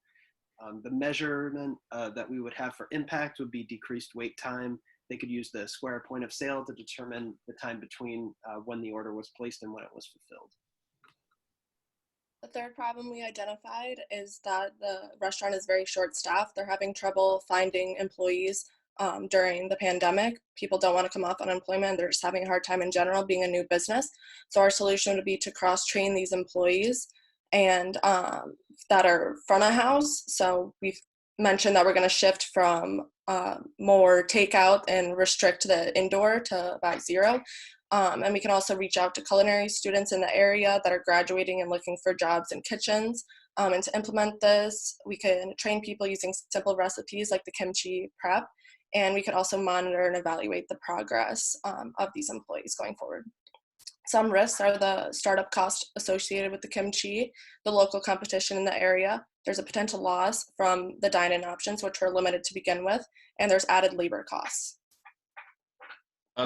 The measurement that we would have for impact would be decreased wait time. They could use the square point of sale to determine the time between when the order was placed and when it was fulfilled. The third problem we identified is that the restaurant is very short-staffed. They're having trouble finding employees during the pandemic. People don't want to come off unemployment. They're just having a hard time in general being a new business. So our solution would be to cross-train these employees and that are front of house. So we've mentioned that we're going to shift from more takeout and restrict the indoor to about 0. And we can also reach out to culinary students in the area that are graduating and looking for jobs in kitchens. And to implement this, we can train people using simple recipes like the kimchi prep. And we could also monitor and evaluate the progress of these employees going forward. Some risks are the startup cost associated with the kimchi, the local competition in the area. There's a potential loss from the dine-in options, which were limited to begin with, and there's added labor costs.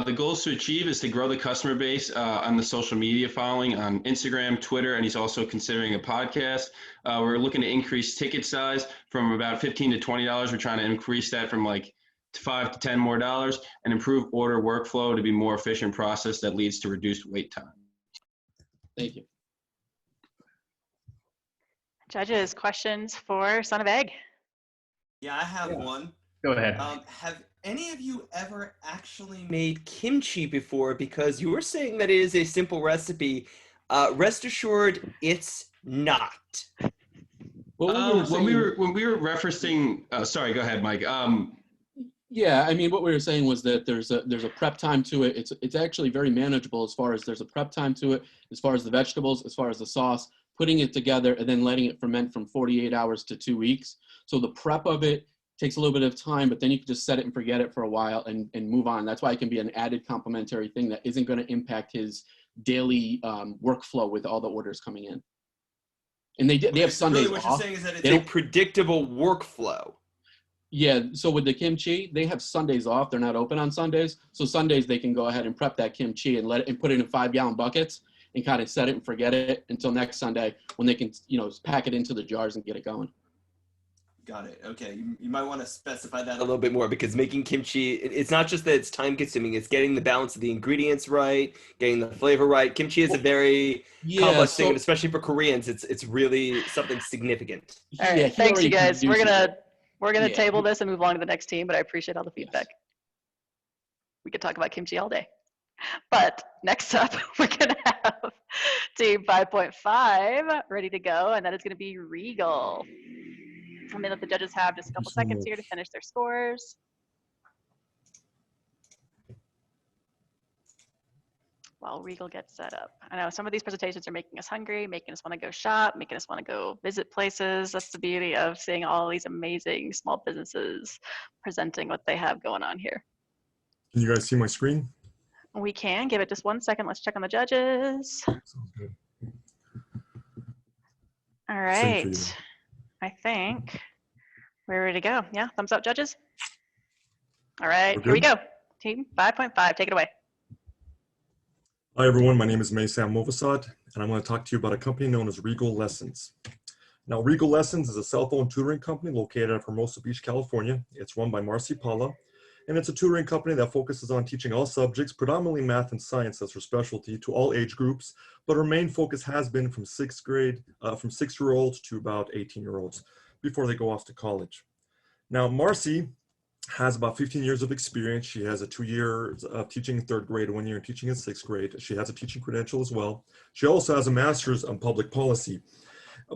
The goals to achieve is to grow the customer base on the social media following on Instagram, Twitter, and he's also considering a podcast. We're looking to increase ticket size from about $15 to $20. We're trying to increase that from like $5 to $10 more and improve order workflow to be more efficient process that leads to reduced wait time. Thank you. Judges, questions for Son of Egg? Yeah, I have one. Go ahead. Have any of you ever actually made kimchi before? Because you were saying that it is a simple recipe. Rest assured, it's not. When we were referencing, sorry, go ahead, Mike. Yeah, I mean, what we were saying was that there's a prep time to it. It's actually very manageable as far as there's a prep time to it, as far as the vegetables, as far as the sauce, putting it together and then letting it ferment from 48 hours to 2 weeks. So the prep of it takes a little bit of time, but then you can just set it and forget it for a while and move on. That's why it can be an added complementary thing that isn't going to impact his daily workflow with all the orders coming in. And they have Sundays really what off. You're saying is that it's a predictable workflow. Yeah, so with the kimchi, they have Sundays off. They're not open on Sundays. So Sundays they can go ahead and prep that kimchi and put it in 5-gallon buckets and kind of set it and forget it until next Sunday when they can, pack it into the jars and get it going. Got it. Okay. You might want to specify that a little bit more, because making kimchi, it's not just that it's time consuming, it's getting the balance of the ingredients right, getting the flavor right. Kimchi is a very complex thing, and especially for Koreans, it's really something significant. All right, thanks you guys. We're gonna table this and move on to the next team, but I appreciate all the feedback. We could talk about kimchi all day. But next up, we're gonna have team 5.5 ready to go, and that is gonna be Regal. I'm gonna let the judges have just a couple seconds here to finish their scores. While Regal gets set up. I know some of these presentations are making us hungry, making us want to go shop, making us want to go visit places. That's the beauty of seeing all these amazing small businesses presenting what they have going on here. Can you guys see my screen? We can. Give it just 1 second. Let's check on the judges. Sounds good. All right. I think we're ready to go. Yeah, thumbs up, judges. All right, here we go. Team 5.5, take it away. Hi everyone, my name is Maysam Movasad, and I'm going to talk to you about a company known as Regal Lessons. Now, Regal Lessons is a cell phone tutoring company located at Hermosa Beach, California. It's run by Marcy Paula, and it's a tutoring company that focuses on teaching all subjects, predominantly math and science as her specialty, to all age groups, but her main focus has been from 6th grade, from 6-year-olds to about 18-year-olds before they go off to college. Now, Marcy has about 15 years of experience. She has a 2 years of teaching in 3rd grade, 1 year in teaching in 6th grade. She has a teaching credential as well. She also has a master's in public policy.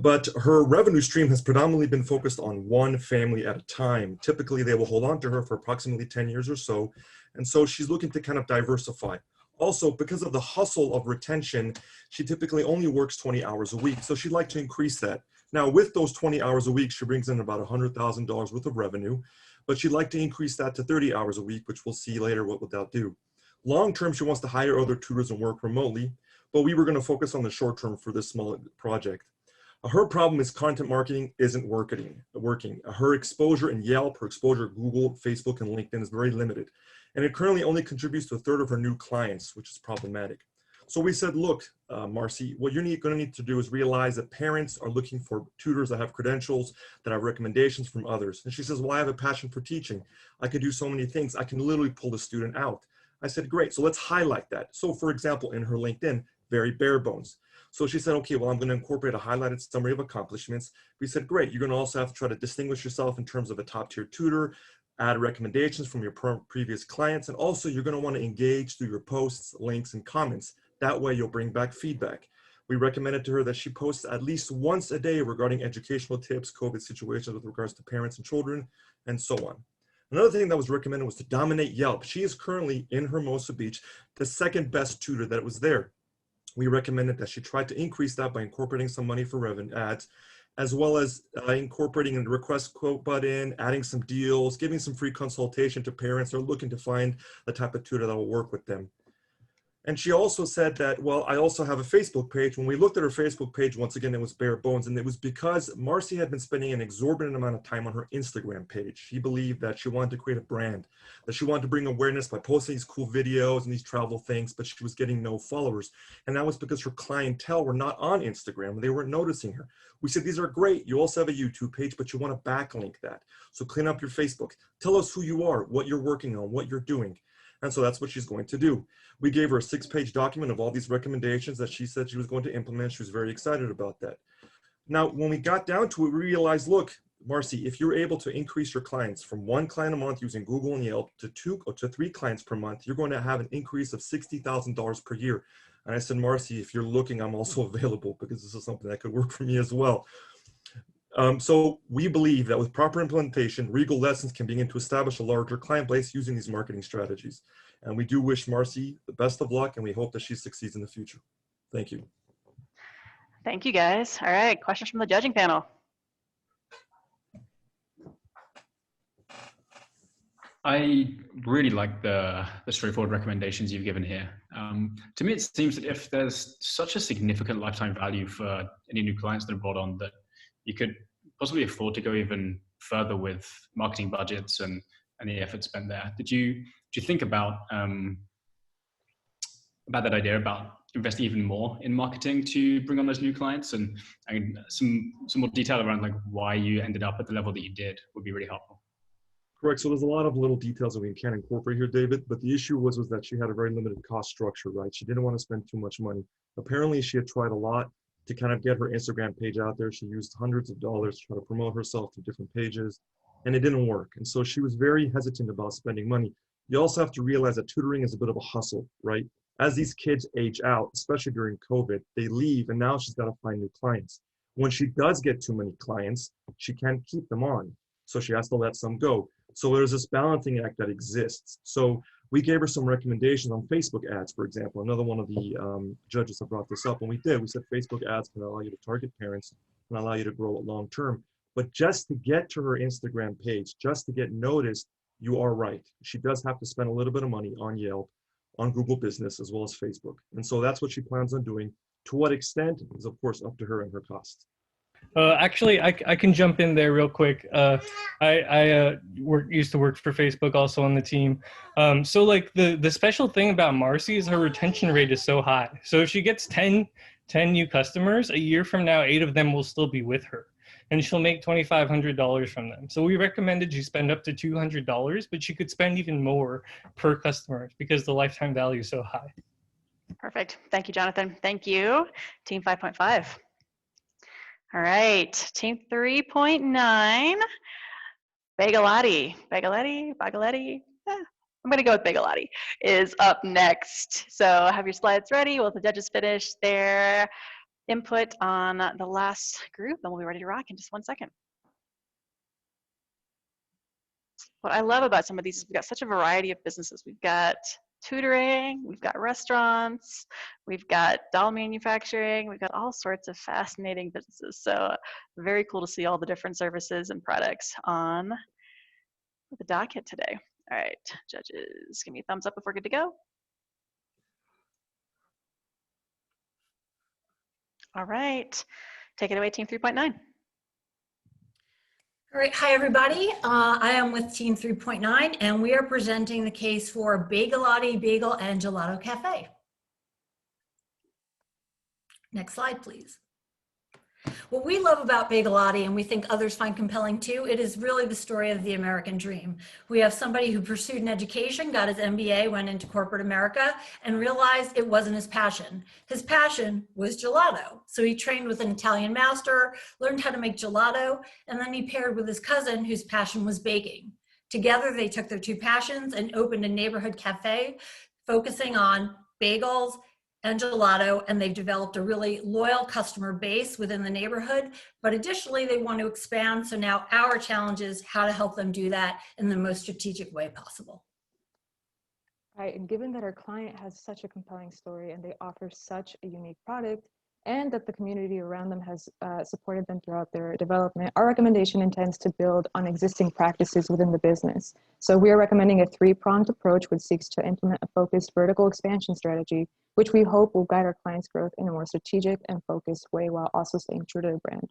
But her revenue stream has predominantly been focused on one family at a time. Typically, they will hold on to her for approximately 10 years or so. And so she's looking to kind of diversify. Also, because of the hustle of retention, she typically only works 20 hours a week. So she'd like to increase that. Now, with those 20 hours a week, she brings in about $100,000 worth of revenue. But she'd like to increase that to 30 hours a week, which we'll see later what will that do. Long term, she wants to hire other tutors and work remotely, but we were going to focus on the short term for this small project. Her problem is content marketing isn't working. Her exposure in Yelp, her exposure at Google, Facebook, and LinkedIn is very limited. And it currently only contributes to 1/3 of her new clients, which is problematic. So we said, look, Marcy, what you're going to need to do is realize that parents are looking for tutors that have credentials, that have recommendations from others. And she says, well, I have a passion for teaching. I can do so many things. I can literally pull the student out. I said, great. So let's highlight that. So for example, in her LinkedIn, very bare bones. So she said, okay, well, I'm going to incorporate a highlighted summary of accomplishments. We said, great. You're going to also have to try to distinguish yourself in terms of a top tier tutor, add recommendations from your previous clients, and also you're going to want to engage through your posts, links, and comments. That way you'll bring back feedback. We recommended to her that she posts at least once a day regarding educational tips, COVID situations with regards to parents and children, and so on. Another thing that was recommended was to dominate Yelp. She is currently in Hermosa Beach, the second best tutor that was there. We recommended that she try to increase that by incorporating some money for revenue ads, as well as incorporating a request quote button, adding some deals, giving some free consultation to parents who are looking to find the type of tutor that will work with them. And she also said that, well, I also have a Facebook page. When we looked at her Facebook page, once again, it was bare bones. And it was because Marcy had been spending an exorbitant amount of time on her Instagram page. She believed that she wanted to create a brand, that she wanted to bring awareness by posting these cool videos and these travel things, but she was getting no followers. And that was because her clientele were not on Instagram and they weren't noticing her. We said, these are great. You also have a YouTube page, but you want to backlink that. So clean up your Facebook. Tell us who you are, what you're working on, what you're doing. And so that's what she's going to do. We gave her a 6-page document of all these recommendations that she said she was going to implement. She was very excited about that. Now, when we got down to it, we realized, look, Marcy, if you're able to increase your clients from 1 client a month using Google and Yelp to 2 or to 3 clients per month, you're going to have an increase of $60,000 per year. And I said, Marcy, if you're looking, I'm also available because this is something that could work for me as well. So we believe that with proper implementation, Regal Lessons can begin to establish a larger client base using these marketing strategies. And we do wish Marcy the best of luck, and we hope that she succeeds in the future. Thank you. Thank you, guys. All right, questions from the judging panel. I really like the straightforward recommendations you've given here. To me, it seems that if there's such a significant lifetime value for any new clients that are brought on, that you could possibly afford to go even further with marketing budgets and the effort spent there. Did you think about that idea about investing even more in marketing to bring on those new clients, and some more detail around like why you ended up at the level that you did would be really helpful. Correct. So there's a lot of little details that we can't incorporate here, David, but the issue was that she had a very limited cost structure, right? She didn't want to spend too much money. Apparently she had tried a lot to kind of get her Instagram page out there. She used hundreds of dollars to try to promote herself to different pages, and it didn't work. And so she was very hesitant about spending money. You also have to realize that tutoring is a bit of a hustle, right? As these kids age out, especially during COVID, they leave, and now she's got to find new clients. When she does get too many clients, she can't keep them on. So she has to let some go. So there's this balancing act that exists. So we gave her some recommendations on Facebook ads, for example. Another one of the judges have brought this up, and we did. We said Facebook ads can allow you to target parents and allow you to grow it long term. But just to get to her Instagram page, just to get noticed, you are right. She does have to spend a little bit of money on Yelp, on Google Business, as well as Facebook. And so that's what she plans on doing. To what extent is, of course, up to her and her costs. Actually, I can jump in there real quick. I used to work for Facebook, also on the team. So like the special thing about Marcy is her retention rate is so high. So if she gets 10 new customers, a year from now, 8 of them will still be with her, and she'll make $2,500 from them. So we recommended she spend up to $200, but she could spend even more per customer because the lifetime value is so high. Perfect. Thank you, Jonathan. Thank you. Team 5.5. All right, team 3.9, Bagalotti. I'm gonna go with Bagalotti, is up next. So have your slides ready. Well, the judges finish their input on the last group, and we'll be ready to rock in just 1 second. What I love about some of these is we've got such a variety of businesses. We've got tutoring, we've got restaurants, we've got doll manufacturing, we've got all sorts of fascinating businesses. So very cool to see all the different services and products on the docket today. All right, judges, give me a thumbs up if we're good to go. All right, take it away, team 3.9. All right, hi everybody. I am with Team 3.9, and we are presenting the case for Bagalotti Bagel and Gelato Cafe. Next slide, please. What we love about Bagalotti, and we think others find compelling too, it is really the story of the American dream. We have somebody who pursued an education, got his MBA, went into corporate America, and realized it wasn't his passion. His passion was gelato. So he trained with an Italian master, learned how to make gelato, and then he paired with his cousin whose passion was baking. Together, they took their two passions and opened a neighborhood cafe focusing on bagels and gelato, and they've developed a really loyal customer base within the neighborhood. But additionally, they want to expand. So now our challenge is how to help them do that in the most strategic way possible. Right, and given that our client has such a compelling story and they offer such a unique product, and that the community around them has supported them throughout their development, our recommendation intends to build on existing practices within the business. So we are recommending a three-pronged approach which seeks to implement a focused vertical expansion strategy, which we hope will guide our clients' growth in a more strategic and focused way while also staying true to their brand.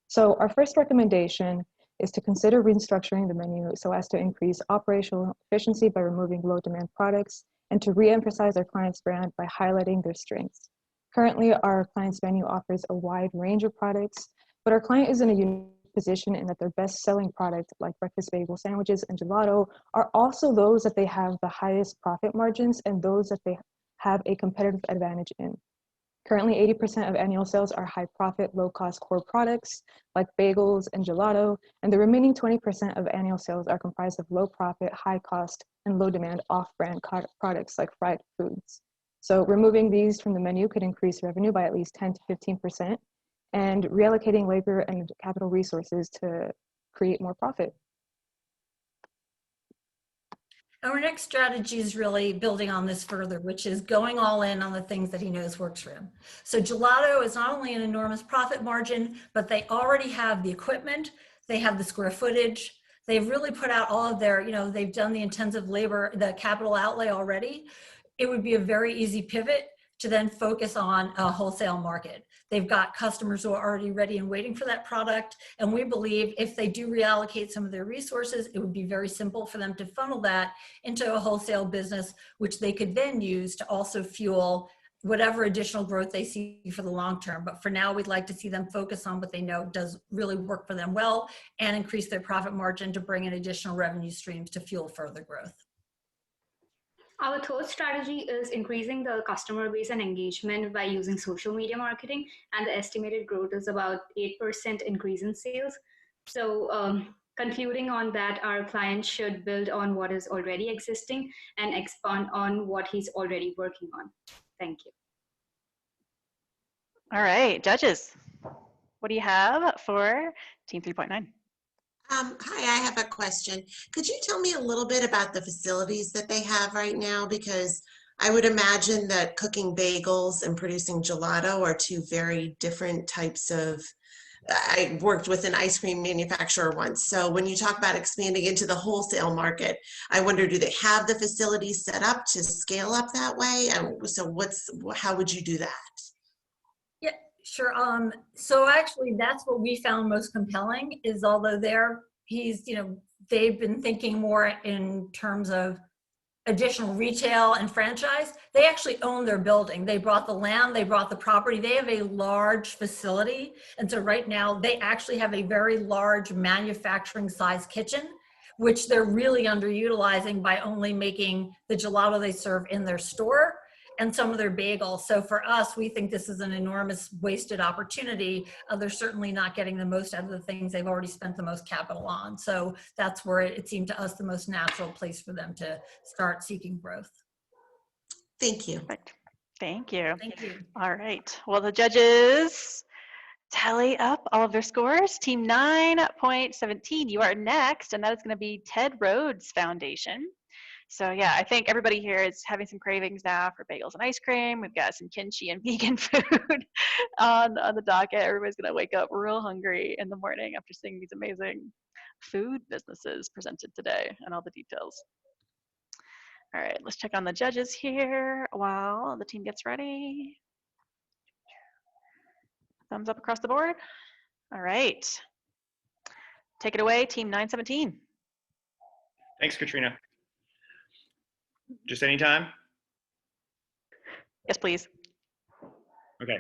So our first recommendation is to consider restructuring the menu so as to increase operational efficiency by removing low-demand products and to re-emphasize our client's brand by highlighting their strengths. Currently, our client's menu offers a wide range of products, but our client is in a unique position in that their best-selling product, like breakfast bagel sandwiches and gelato, are also those that they have the highest profit margins and those that they have a competitive advantage in. Currently, 80% of annual sales are high-profit, low-cost core products like bagels and gelato, and the remaining 20% of annual sales are comprised of low-profit, high-cost, and low-demand off-brand products like fried foods. So removing these from the menu could increase revenue by at least 10 to 15%, and reallocating labor and capital resources to create more profit. Our next strategy is really building on this further, which is going all in on the things that he knows works for him. So gelato is not only an enormous profit margin, but they already have the equipment, they have the square footage, they've really put out all of their, they've done the intensive labor, the capital outlay already. It would be a very easy pivot to then focus on a wholesale market. They've got customers who are already ready and waiting for that product. And we believe if they do reallocate some of their resources, it would be very simple for them to funnel that into a wholesale business, which they could then use to also fuel whatever additional growth they see for the long term. But for now, we'd like to see them focus on what they know does really work for them well and increase their profit margin to bring in additional revenue streams to fuel further growth. Our third strategy is increasing the customer base and engagement by using social media marketing, and the estimated growth is about 8% increase in sales. So concluding on that, our client should build on what is already existing and expand on what he's already working on. Thank you. All right, judges, what do you have for Team 3.9? Hi, I have a question. Could you tell me a little bit about the facilities that they have right now? Because I would imagine that cooking bagels and producing gelato are two very different types of, I worked with an ice cream manufacturer once. So when you talk about expanding into the wholesale market, I wonder, do they have the facilities set up to scale up that way? And so how would you do that? Yeah, sure. So actually that's what we found most compelling is although they've been thinking more in terms of additional retail and franchise, they actually own their building. They bought the land, they bought the property, they have a large facility. And so right now they actually have a very large manufacturing size kitchen, which they're really underutilizing by only making the gelato they serve in their store and some of their bagels. So for us, we think this is an enormous wasted opportunity. They're certainly not getting the most out of the things they've already spent the most capital on. So that's where it seemed to us the most natural place for them to start seeking growth. Thank you. Thank you. Thank you. All right. Well, the judges tally up all of their scores. Team 9.17, you are next, and that is going to be Ted Rhodes Foundation. So yeah, I think everybody here is having some cravings now for bagels and ice cream. We've got some kimchi and vegan food on the docket. Everybody's gonna wake up real hungry in the morning after seeing these amazing food businesses presented today and all the details. All right, let's check on the judges here while the team gets ready. Thumbs up across the board. All right, take it away, Team 917. Thanks, Katrina. Just anytime? Yes, please. Okay.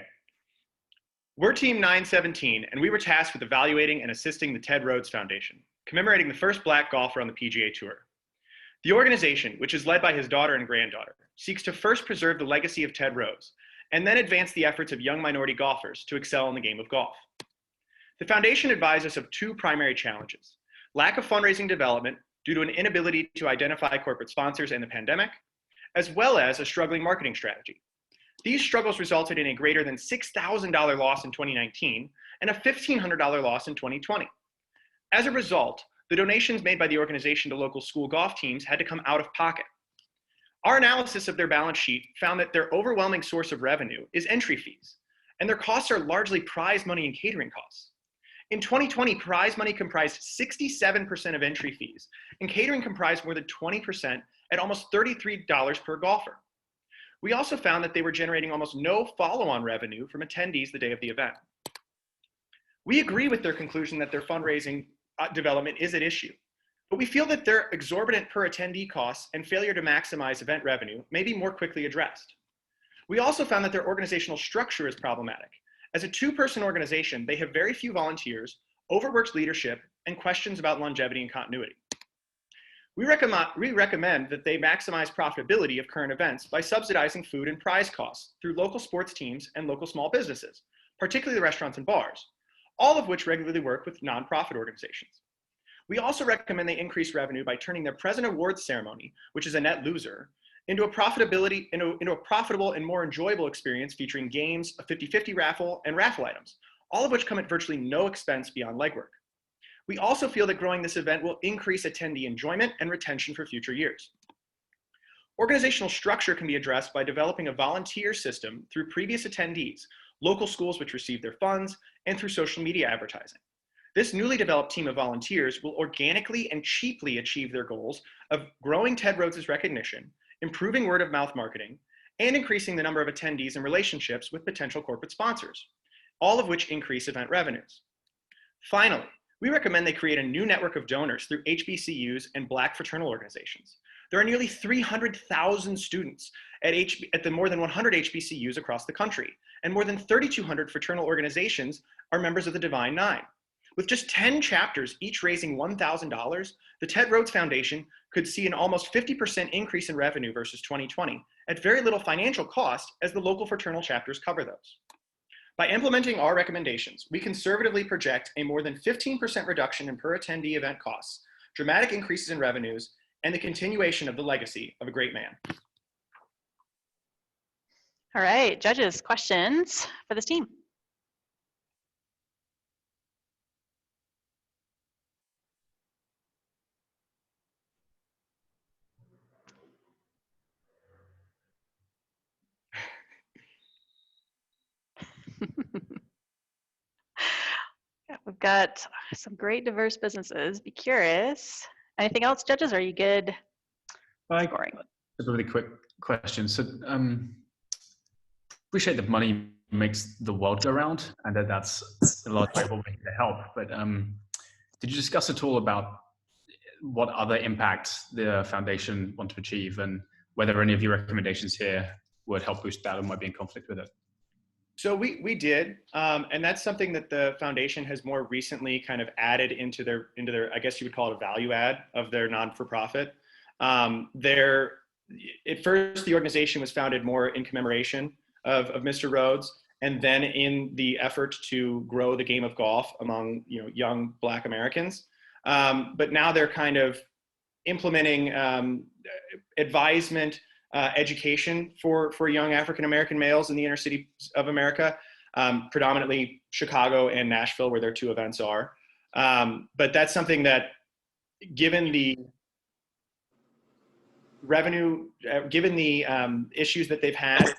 We're Team 917, and we were tasked with evaluating and assisting the Ted Rhodes Foundation, commemorating the first Black golfer on the PGA Tour. The organization, which is led by his daughter and granddaughter, seeks to first preserve the legacy of Ted Rhodes, and then advance the efforts of young minority golfers to excel in the game of golf. The foundation advised us of two primary challenges: lack of fundraising development due to an inability to identify corporate sponsors in the pandemic, as well as a struggling marketing strategy. These struggles resulted in a greater than $6,000 loss in 2019 and a $1,500 loss in 2020. As a result, the donations made by the organization to local school golf teams had to come out of pocket. Our analysis of their balance sheet found that their overwhelming source of revenue is entry fees, and their costs are largely prize money and catering costs. In 2020, prize money comprised 67% of entry fees, and catering comprised more than 20% at almost $33 per golfer. We also found that they were generating almost no follow-on revenue from attendees the day of the event. We agree with their conclusion that their fundraising development is at issue, but we feel that their exorbitant per attendee costs and failure to maximize event revenue may be more quickly addressed. We also found that their organizational structure is problematic. As a two-person organization, they have very few volunteers, overworked leadership, and questions about longevity and continuity. We recommend that they maximize profitability of current events by subsidizing food and prize costs through local sports teams and local small businesses, particularly the restaurants and bars, all of which regularly work with nonprofit organizations. We also recommend they increase revenue by turning their present awards ceremony, which is a net loser, into a profitable and more enjoyable experience featuring games, a 50-50 raffle, and raffle items, all of which come at virtually no expense beyond legwork. We also feel that growing this event will increase attendee enjoyment and retention for future years. Organizational structure can be addressed by developing a volunteer system through previous attendees, local schools which receive their funds, and through social media advertising. This newly developed team of volunteers will organically and cheaply achieve their goals of growing Ted Rhodes' recognition, improving word-of-mouth marketing, and increasing the number of attendees and relationships with potential corporate sponsors, all of which increase event revenues. Finally, we recommend they create a new network of donors through HBCUs and Black fraternal organizations. There are nearly 300,000 students at the more than 100 HBCUs across the country, and more than 3,200 fraternal organizations are members of the Divine Nine. With just 10 chapters, each raising $1,000, the Ted Rhodes Foundation could see an almost 50% increase in revenue versus 2020 at very little financial cost as the local fraternal chapters cover those. By implementing our recommendations, we conservatively project a more than 15% reduction in per attendee event costs, dramatic increases in revenues, and the continuation of the legacy of a great man. All right, judges, questions for this team? Yeah, we've got some great diverse businesses. Be curious. Anything else, judges? Are you good? Scoring. Just a really quick question. So, appreciate that money makes the world go round, and that's a lot of people making to help. But did you discuss at all about what other impacts the foundation want to achieve, and whether any of your recommendations here would help boost that or might be in conflict with it? So we did, and that's something that the foundation has more recently kind of added into their, I guess you would call it a value add of their non-for-profit. At first, the organization was founded more in commemoration of Mr. Rhodes, and then in the effort to grow the game of golf among young Black Americans. But now they're kind of implementing advisement, education for young African-American males in the inner cities of America, predominantly Chicago and Nashville, where their two events are. But that's something that, given the revenue, given the issues that they've had,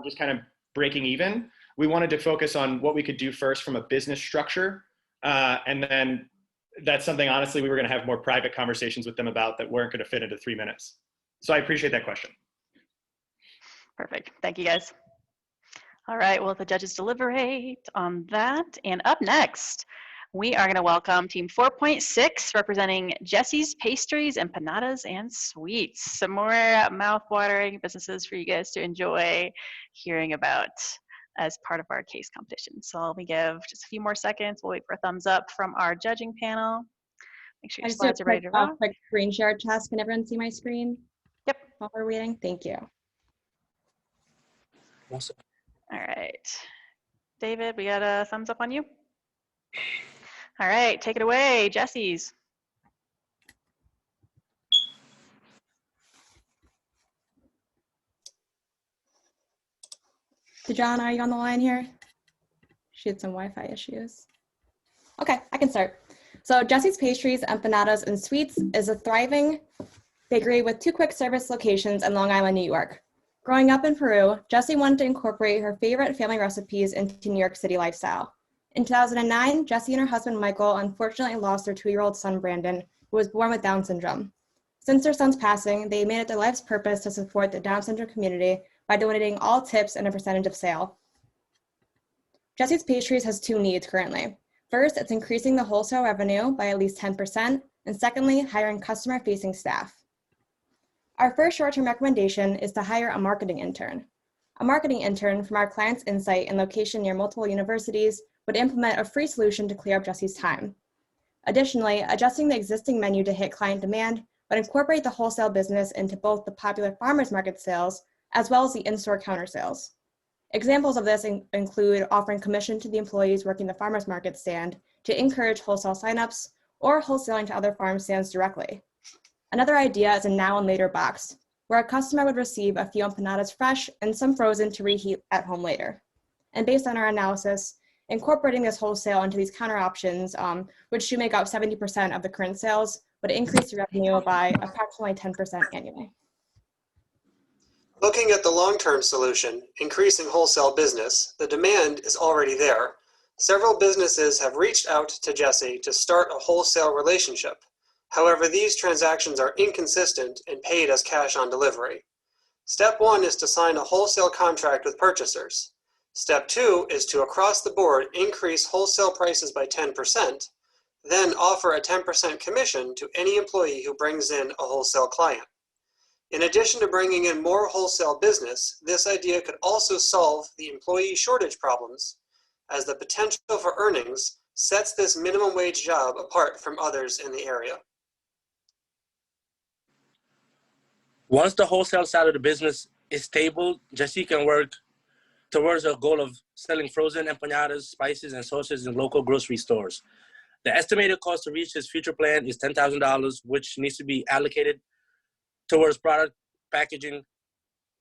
just kind of breaking even, we wanted to focus on what we could do first from a business structure. And then that's something, honestly, we were going to have more private conversations with them about that weren't going to fit into 3 minutes. So I appreciate that question. Perfect. Thank you, guys. All right, well, the judges deliberate on that. And up next, we are going to welcome Team 4.6, representing Jesse's Pastries, Empanadas, and Sweets. Some more mouth-watering businesses for you guys to enjoy hearing about as part of our case competition. So let me give just a few more seconds. We'll wait for a thumbs up from our judging panel. Make sure your slides are ready to roll. Quick screen share task. Can everyone see my screen? Yep. While we're waiting, thank you. Awesome. All right. David, we got a thumbs up on you? All right, take it away, Jesse's. John, are you on the line here? She had some Wi-Fi issues. Okay, I can start. So Jesse's Pastries, Empanadas, and Sweets is a thriving bakery with 2 quick service locations in Long Island, New York. Growing up in Peru, Jessie wanted to incorporate her favorite family recipes into New York City lifestyle. In 2009, Jessie and her husband Michael unfortunately lost their 2-year-old son Brandon, who was born with Down syndrome. Since their son's passing, they made it their life's purpose to support the Down syndrome community by donating all tips and a percentage of sale. Jesse's Pastries has 2 needs currently. First, it's increasing the wholesale revenue by at least 10%, and secondly, hiring customer-facing staff. Our first short-term recommendation is to hire a marketing intern. A marketing intern from our client's insight and location near multiple universities would implement a free solution to clear up Jesse's time. Additionally, adjusting the existing menu to hit client demand would incorporate the wholesale business into both the popular farmers market sales as well as the in-store counter sales. Examples of this include offering commission to the employees working the farmers market stand to encourage wholesale signups or wholesaling to other farm stands directly. Another idea is a now and later box, where a customer would receive a few empanadas fresh and some frozen to reheat at home later. And based on our analysis, incorporating this wholesale into these counter options, which should make up 70% of the current sales, would increase the revenue by approximately 10% annually. Looking at the long-term solution, increasing wholesale business, the demand is already there. Several businesses have reached out to Jessie to start a wholesale relationship. However, these transactions are inconsistent and paid as cash on delivery. Step 1 is to sign a wholesale contract with purchasers. Step 2 is to, across the board, increase wholesale prices by 10%, then offer a 10% commission to any employee who brings in a wholesale client. In addition to bringing in more wholesale business, this idea could also solve the employee shortage problems, as the potential for earnings sets this minimum wage job apart from others in the area. Once the wholesale side of the business is stable, Jessie can work towards a goal of selling frozen empanadas, spices, and sauces in local grocery stores. The estimated cost to reach this future plan is $10,000, which needs to be allocated towards product packaging,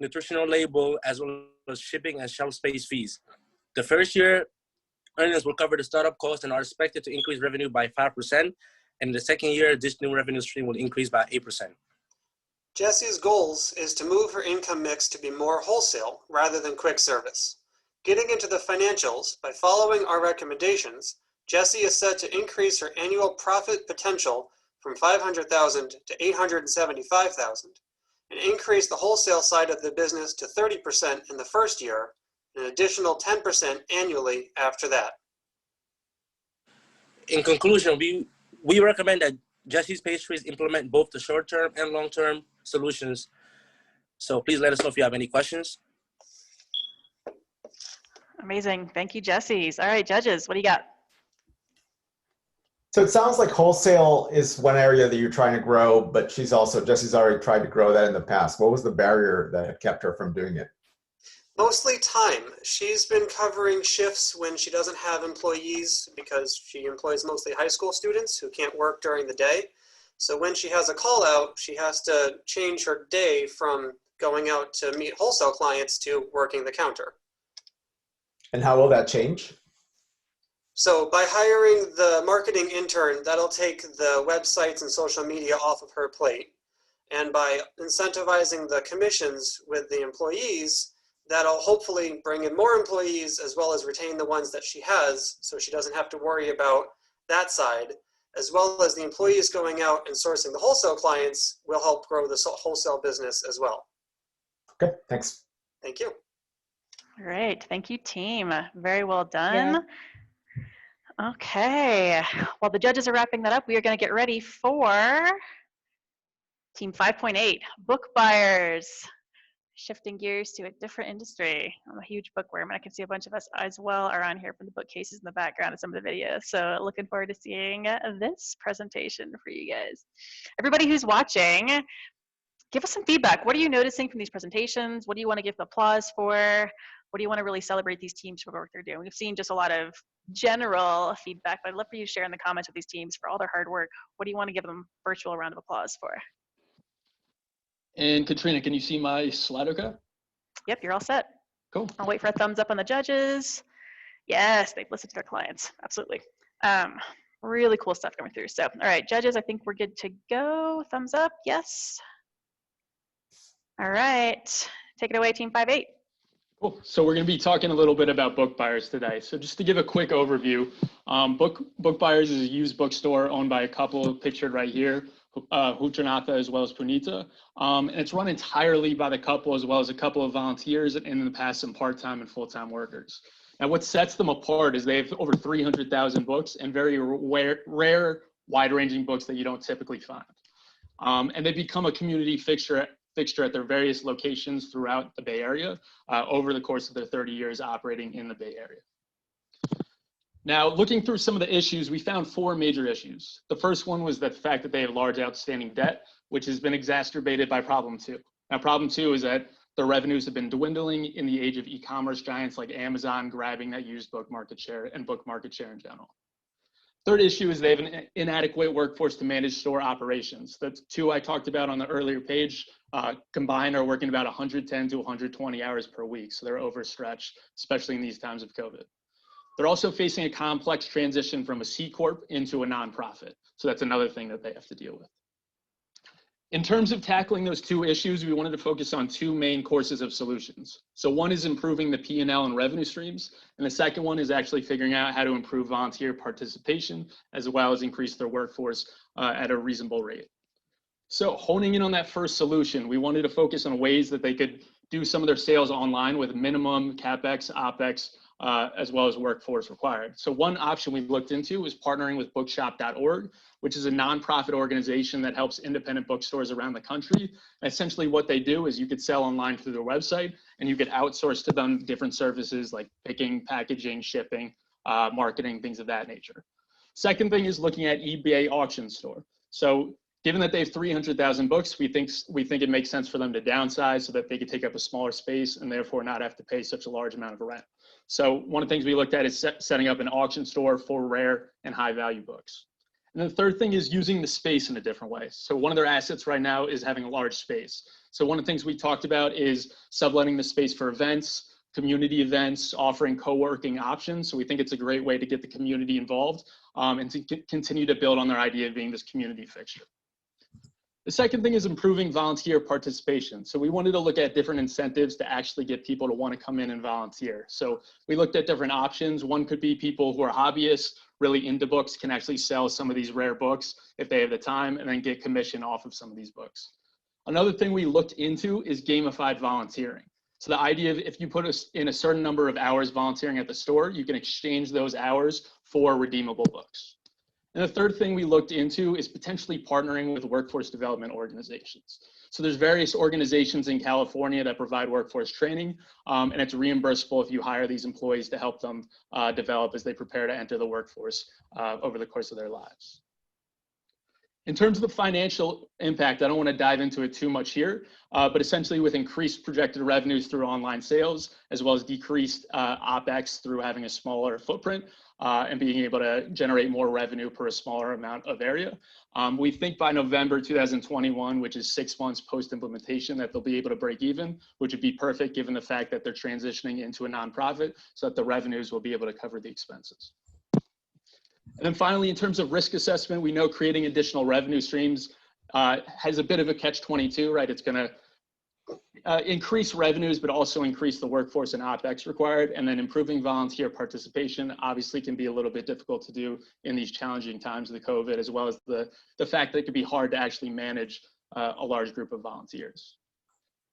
nutritional label, as well as shipping and shelf space fees. The first year earnings will cover the startup costs and are expected to increase revenue by 5%. And the second year, this new revenue stream will increase by 8%. Jessie's goals is to move her income mix to be more wholesale rather than quick service. Getting into the financials, by following our recommendations, Jessie is set to increase her annual profit potential from $500,000 to $875,000, and increase the wholesale side of the business to 30% in the first year, and an additional 10% annually after that. In conclusion, we recommend that Jesse's Pastries implement both the short-term and long-term solutions. So please let us know if you have any questions. Amazing. Thank you, Jesse's. All right, judges, what do you got? So it sounds like wholesale is one area that you're trying to grow, but Jesse's already tried to grow that in the past. What was the barrier that had kept her from doing it? Mostly time. She's been covering shifts when she doesn't have employees because she employs mostly high school students who can't work during the day. So when she has a call out, she has to change her day from going out to meet wholesale clients to working the counter. And how will that change? So by hiring the marketing intern, that'll take the websites and social media off of her plate. And by incentivizing the commissions with the employees, that'll hopefully bring in more employees as well as retain the ones that she has, so she doesn't have to worry about that side, as well as the employees going out and sourcing the wholesale clients will help grow the wholesale business as well. Okay, thanks. Thank you. All right, thank you, team. Very well done. Yeah. Okay, while the judges are wrapping that up, we are going to get ready for team 5.8, book buyers. Shifting gears to a different industry. I'm a huge bookworm, and I can see a bunch of us as well are on here from the bookcases in the background of some of the videos. So looking forward to seeing this presentation for you guys. Everybody who's watching, give us some feedback. What are you noticing from these presentations? What do you want to give applause for? What do you want to really celebrate these teams for the work they're doing? We've seen just a lot of general feedback, but I'd love for you to share in the comments with these teams for all their hard work. What do you want to give them a virtual round of applause for? And Katrina, can you see my slide okay? Yep, you're all set. Cool. I'll wait for a thumbs up on the judges. Yes, they've listened to their clients. Absolutely. Really cool stuff coming through. So, all right, judges, I think we're good to go. Thumbs up. Yes. All right. Take it away, Team 5-8. Cool. So we're going to be talking a little bit about Book Buyers today. So just to give a quick overview, Book Buyers is a used bookstore owned by a couple pictured right here, Hutranatha as well as Punita. And it's run entirely by the couple as well as a couple of volunteers and in the past some part-time and full-time workers. Now what sets them apart is they have over 300,000 books and very rare wide-ranging books that you don't typically find. And they become a community fixture at their various locations throughout the Bay Area over the course of their 30 years operating in the Bay Area. Now, looking through some of the issues, we found 4 major issues. The first one was the fact that they have large outstanding debt, which has been exacerbated by problem 2. Now, problem 2 is that their revenues have been dwindling in the age of e-commerce giants like Amazon grabbing that used book market share and book market share in general. Third issue is they have an inadequate workforce to manage store operations. The 2 I talked about on the earlier page combined are working about 110 to 120 hours per week. So they're overstretched, especially in these times of COVID. They're also facing a complex transition from a C Corp into a nonprofit. So that's another thing that they have to deal with. In terms of tackling those 2 issues, we wanted to focus on 2 main courses of solutions. So one is improving the P&L and revenue streams, and the second one is actually figuring out how to improve volunteer participation as well as increase their workforce at a reasonable rate. So honing in on that first solution, we wanted to focus on ways that they could do some of their sales online with minimum CapEx, OpEx, as well as workforce required. So one option we looked into was partnering with bookshop.org, which is a nonprofit organization that helps independent bookstores around the country. And essentially what they do is you could sell online through their website and you could outsource to them different services like picking, packaging, shipping, marketing, things of that nature. Second thing is looking at eBay auction store. So given that they have 300,000 books, we think it makes sense for them to downsize so that they could take up a smaller space and therefore not have to pay such a large amount of rent. So one of the things we looked at is setting up an auction store for rare and high value books. And the third thing is using the space in a different way. So one of their assets right now is having a large space. So one of the things we talked about is subletting the space for events, community events, offering co-working options. So we think it's a great way to get the community involved and to continue to build on their idea of being this community fixture. The second thing is improving volunteer participation. So we wanted to look at different incentives to actually get people to want to come in and volunteer. So we looked at different options. One could be people who are hobbyists, really into books, can actually sell some of these rare books if they have the time and then get commission off of some of these books. Another thing we looked into is gamified volunteering. So the idea of if you put us in a certain number of hours volunteering at the store, you can exchange those hours for redeemable books. And the third thing we looked into is potentially partnering with workforce development organizations. So there's various organizations in California that provide workforce training, and it's reimbursable if you hire these employees to help them develop as they prepare to enter the workforce over the course of their lives. In terms of the financial impact, I don't want to dive into it too much here, but essentially with increased projected revenues through online sales, as well as decreased OpEx through having a smaller footprint, and being able to generate more revenue per a smaller amount of area. We think by November 2021, which is 6 months post-implementation, that they'll be able to break even, which would be perfect given the fact that they're transitioning into a nonprofit so that the revenues will be able to cover the expenses. And then finally, in terms of risk assessment, we know creating additional revenue streams has a bit of a catch-22, right? It's gonna increase revenues, but also increase the workforce and OpEx required. And then improving volunteer participation obviously can be a little bit difficult to do in these challenging times of the COVID, as well as the fact that it could be hard to actually manage a large group of volunteers.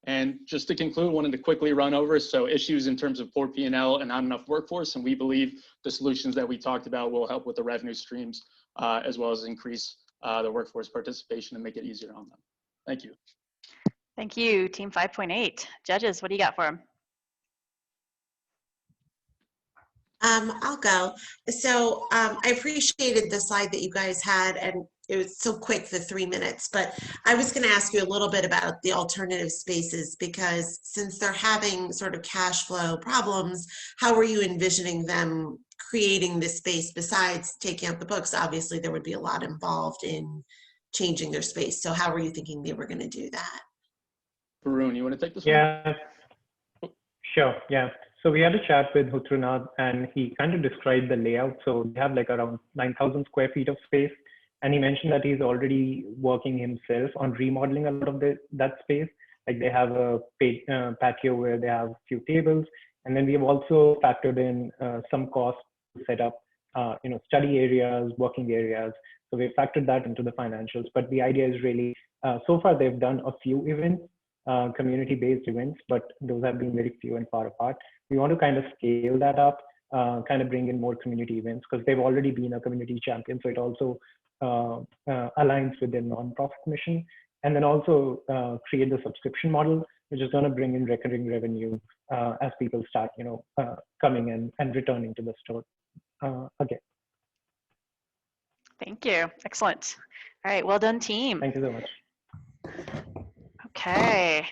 And just to conclude, wanted to quickly run over. So issues in terms of poor P&L and not enough workforce. And we believe the solutions that we talked about will help with the revenue streams, as well as increase the workforce participation and make it easier on them. Thank you. Thank you, Team 5.8. Judges, what do you got for them? I'll go. So I appreciated the slide that you guys had, and it was so quick, the 3 minutes, but I was going to ask you a little bit about the alternative spaces, because since they're having sort of cash flow problems, how are you envisioning them creating this space besides taking out the books? Obviously, there would be a lot involved in changing their space. So how were you thinking they were going to do that? Varun, you want to take this one? Yeah, Sure, yeah. So we had a chat with Hutranath and he kind of described the layout. So they have like around 9,000 square feet of space. And he mentioned that he's already working himself on remodeling a lot of that space. Like they have a patio where they have a few tables. And then we have also factored in some costs to set up, study areas, working areas. So we've factored that into the financials. But the idea is really, so far they've done a few events, community-based events, but those have been very few and far apart. We want to kind of scale that up, kind of bring in more community events because they've already been a community champion. So it also aligns with their nonprofit mission. And then also create the subscription model, which is going to bring in recurring revenue as people start, coming in and returning to the store again. Thank you. Excellent. All right. Well done, team. Thank you so much. Okay.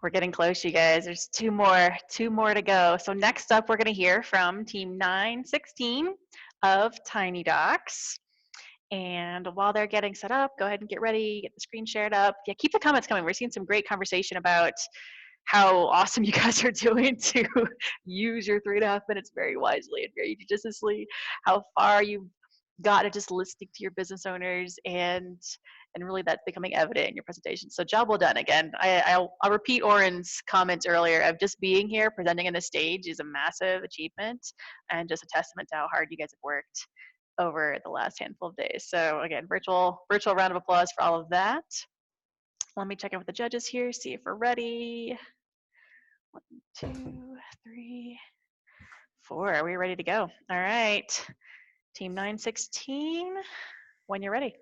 We're getting close, you guys. There's two more to go. So next up, we're going to hear from team 916 of Tiny Docs. And while they're getting set up, go ahead and get ready, get the screen shared up. Yeah, keep the comments coming. We're seeing some great conversation about how awesome you guys are doing to use your 3.5 minutes very wisely and very judiciously, how far you've got to just listening to your business owners and really that's becoming evident in your presentation. So job well done. Again, I'll repeat Oren's comments earlier of just being here, presenting on the stage is a massive achievement and just a testament to how hard you guys have worked over the last handful of days. So again, virtual round of applause for all of that. Let me check in with the judges here, see if we're ready. 1, 2, 3, 4. Are we ready to go? All right. Team 916, when you're ready.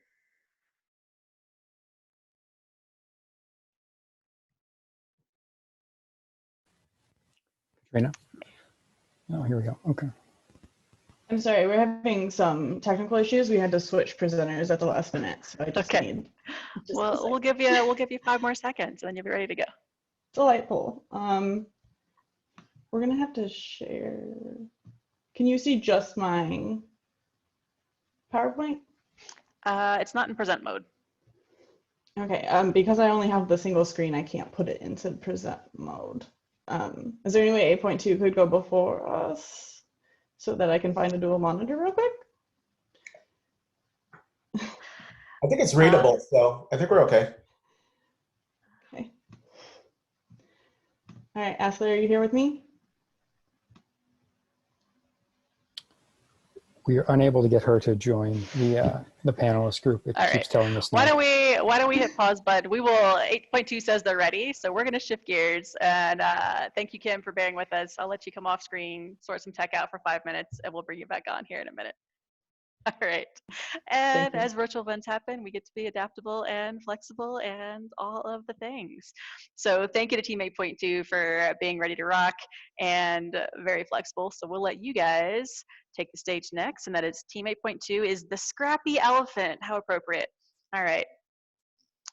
Katrina? Oh, here we go. Okay. I'm sorry, we're having some technical issues. We had to switch presenters at the last minute, so I just need. Well, we'll give you 5 more seconds, and then you'll be ready to go. Delightful. We're gonna have to share. Can you see just my PowerPoint? It's not in present mode. Okay, because I only have the single screen, I can't put it into present mode. Is there any way 8.2 could go before us so that I can find a dual monitor real quick? I think it's readable, so I think we're okay. Okay. All right, Ashley, are you here with me? We are unable to get her to join the panelist group. It All keeps right. telling us no. Why don't we hit pause, bud? We will. 8.2 says they're ready, so we're going to shift gears. And thank you, Kim, for bearing with us. I'll let you come off screen, sort some tech out for 5 minutes, and we'll bring you back on here in a minute. All right. And as virtual events happen, we get to be adaptable and flexible and all of the things. So thank you to Team 8.2 for being ready to rock and very flexible. So we'll let you guys take the stage next, and that is Team 8.2 is the scrappy elephant. How appropriate. All right.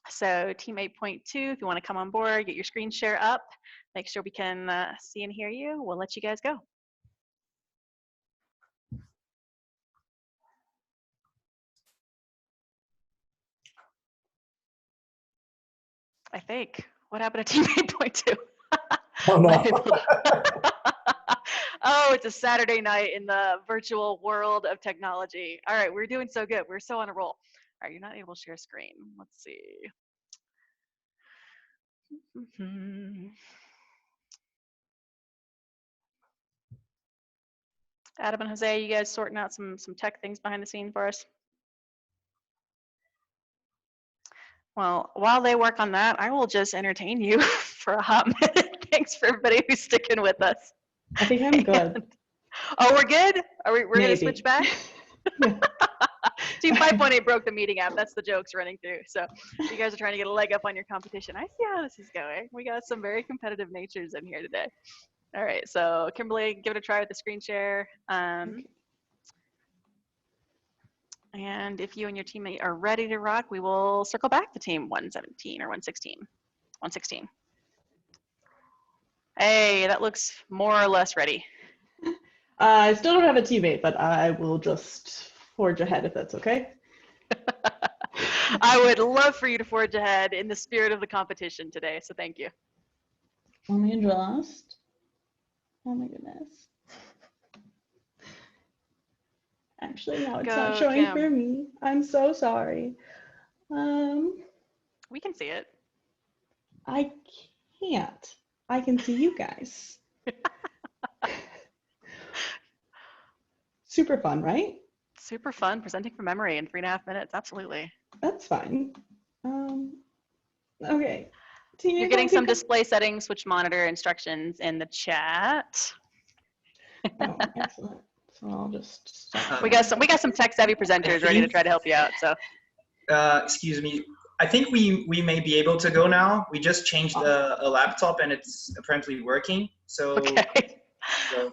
So Team 8.2, if you want to come on board, get your screen share up, make sure we can see and hear you. We'll let you guys go. I think. What happened to Team 8.2? Oh, no. Oh, it's a Saturday night in the virtual world of technology. All right, we're doing so good. We're so on a roll. All right, you're not able to share screen. Let's see. Adam and Jose, you guys sorting out some tech things behind the scenes for us? Well, while they work on that, I will just entertain you for a hot minute. Thanks for everybody who's sticking with us. I think I'm good. Oh, we're good? We're going to switch back? Team 5.8 broke the meeting app. That's the jokes running through. So you guys are trying to get a leg up on your competition. I see how this is going. We got some very competitive natures in here today. All right, so Kimberly, give it a try with the screen share. And if you and your teammate are ready to rock, we will circle back to team 117 or 116. 116. Hey, that looks more or less ready. I still don't have a teammate, but I will just forge ahead if that's okay. I would love for you to forge ahead in the spirit of the competition today, so thank you. Let me adjust. Oh my goodness. Actually, now it's Go, not showing Kim. for me. I'm so sorry. We can see it. I can't. I can see you guys. Super fun, right? Super fun, presenting from memory in 3.5 minutes. Absolutely. That's fine. Okay. You're getting some display settings, switch monitor instructions in the chat. Oh, excellent. So I'll just stop. We got some tech savvy presenters ready to try to help you out. So Excuse me. I think we may be able to go now. We just changed a laptop and it's apparently working. So, okay. So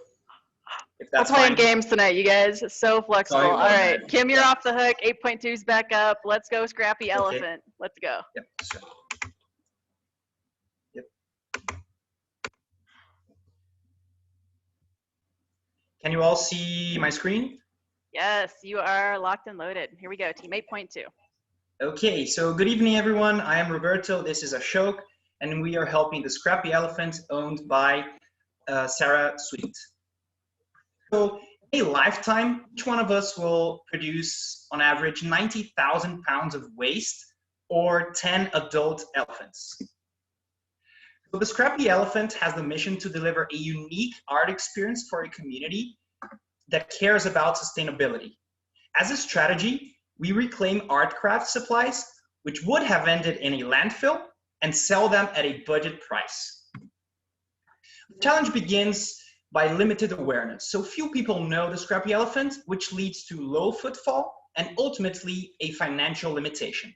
if We're that's playing fine. games tonight, you guys. It's so flexible. Sorry All about right, that. Kim, you're off the hook. 8.2 is back up. Let's go, Scrappy Elephant. Let's go. Yep. Sure. Yep. Can you all see my screen? Yes, you are locked and loaded. Here we go, team 8.2. Okay, so good evening, everyone. I am Roberto. This is Ashok, and we are helping the Scrappy Elephant owned by Sarah Sweet. So in a lifetime, each one of us will produce on average 90,000 pounds of waste or 10 adult elephants. So the Scrappy Elephant has the mission to deliver a unique art experience for a community that cares about sustainability. As a strategy, we reclaim art craft supplies, which would have ended in a landfill, and sell them at a budget price. The challenge begins by limited awareness. So few people know the Scrappy Elephant, which leads to low footfall and ultimately a financial limitation.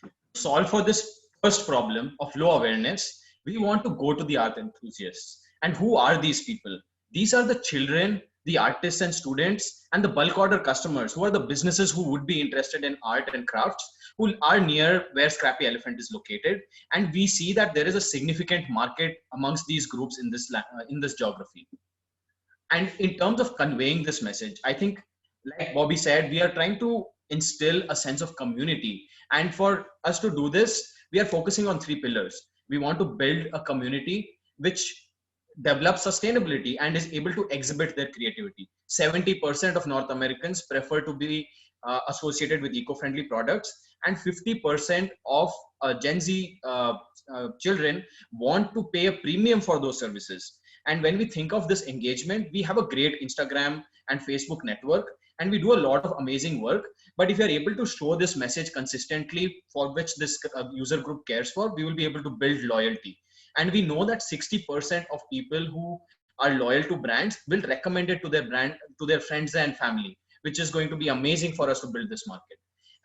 To solve for this first problem of low awareness, we want to go to the art enthusiasts. And who are these people? These are the children, the artists and students, and the bulk order customers who are the businesses who would be interested in art and crafts, who are near where Scrappy Elephant is located. And we see that there is a significant market amongst these groups in this geography. And in terms of conveying this message, I think, like Bobby said, we are trying to instill a sense of community. And for us to do this, we are focusing on 3 pillars. We want to build a community which develops sustainability and is able to exhibit their creativity. 70% of North Americans prefer to be associated with eco-friendly products, and 50% of Gen Z children want to pay a premium for those services. And when we think of this engagement, we have a great Instagram and Facebook network, and we do a lot of amazing work. But if you're able to show this message consistently, for which this user group cares for, we will be able to build loyalty. And we know that 60% of people who are loyal to brands will recommend it to their brand, to their friends and family, which is going to be amazing for us to build this market.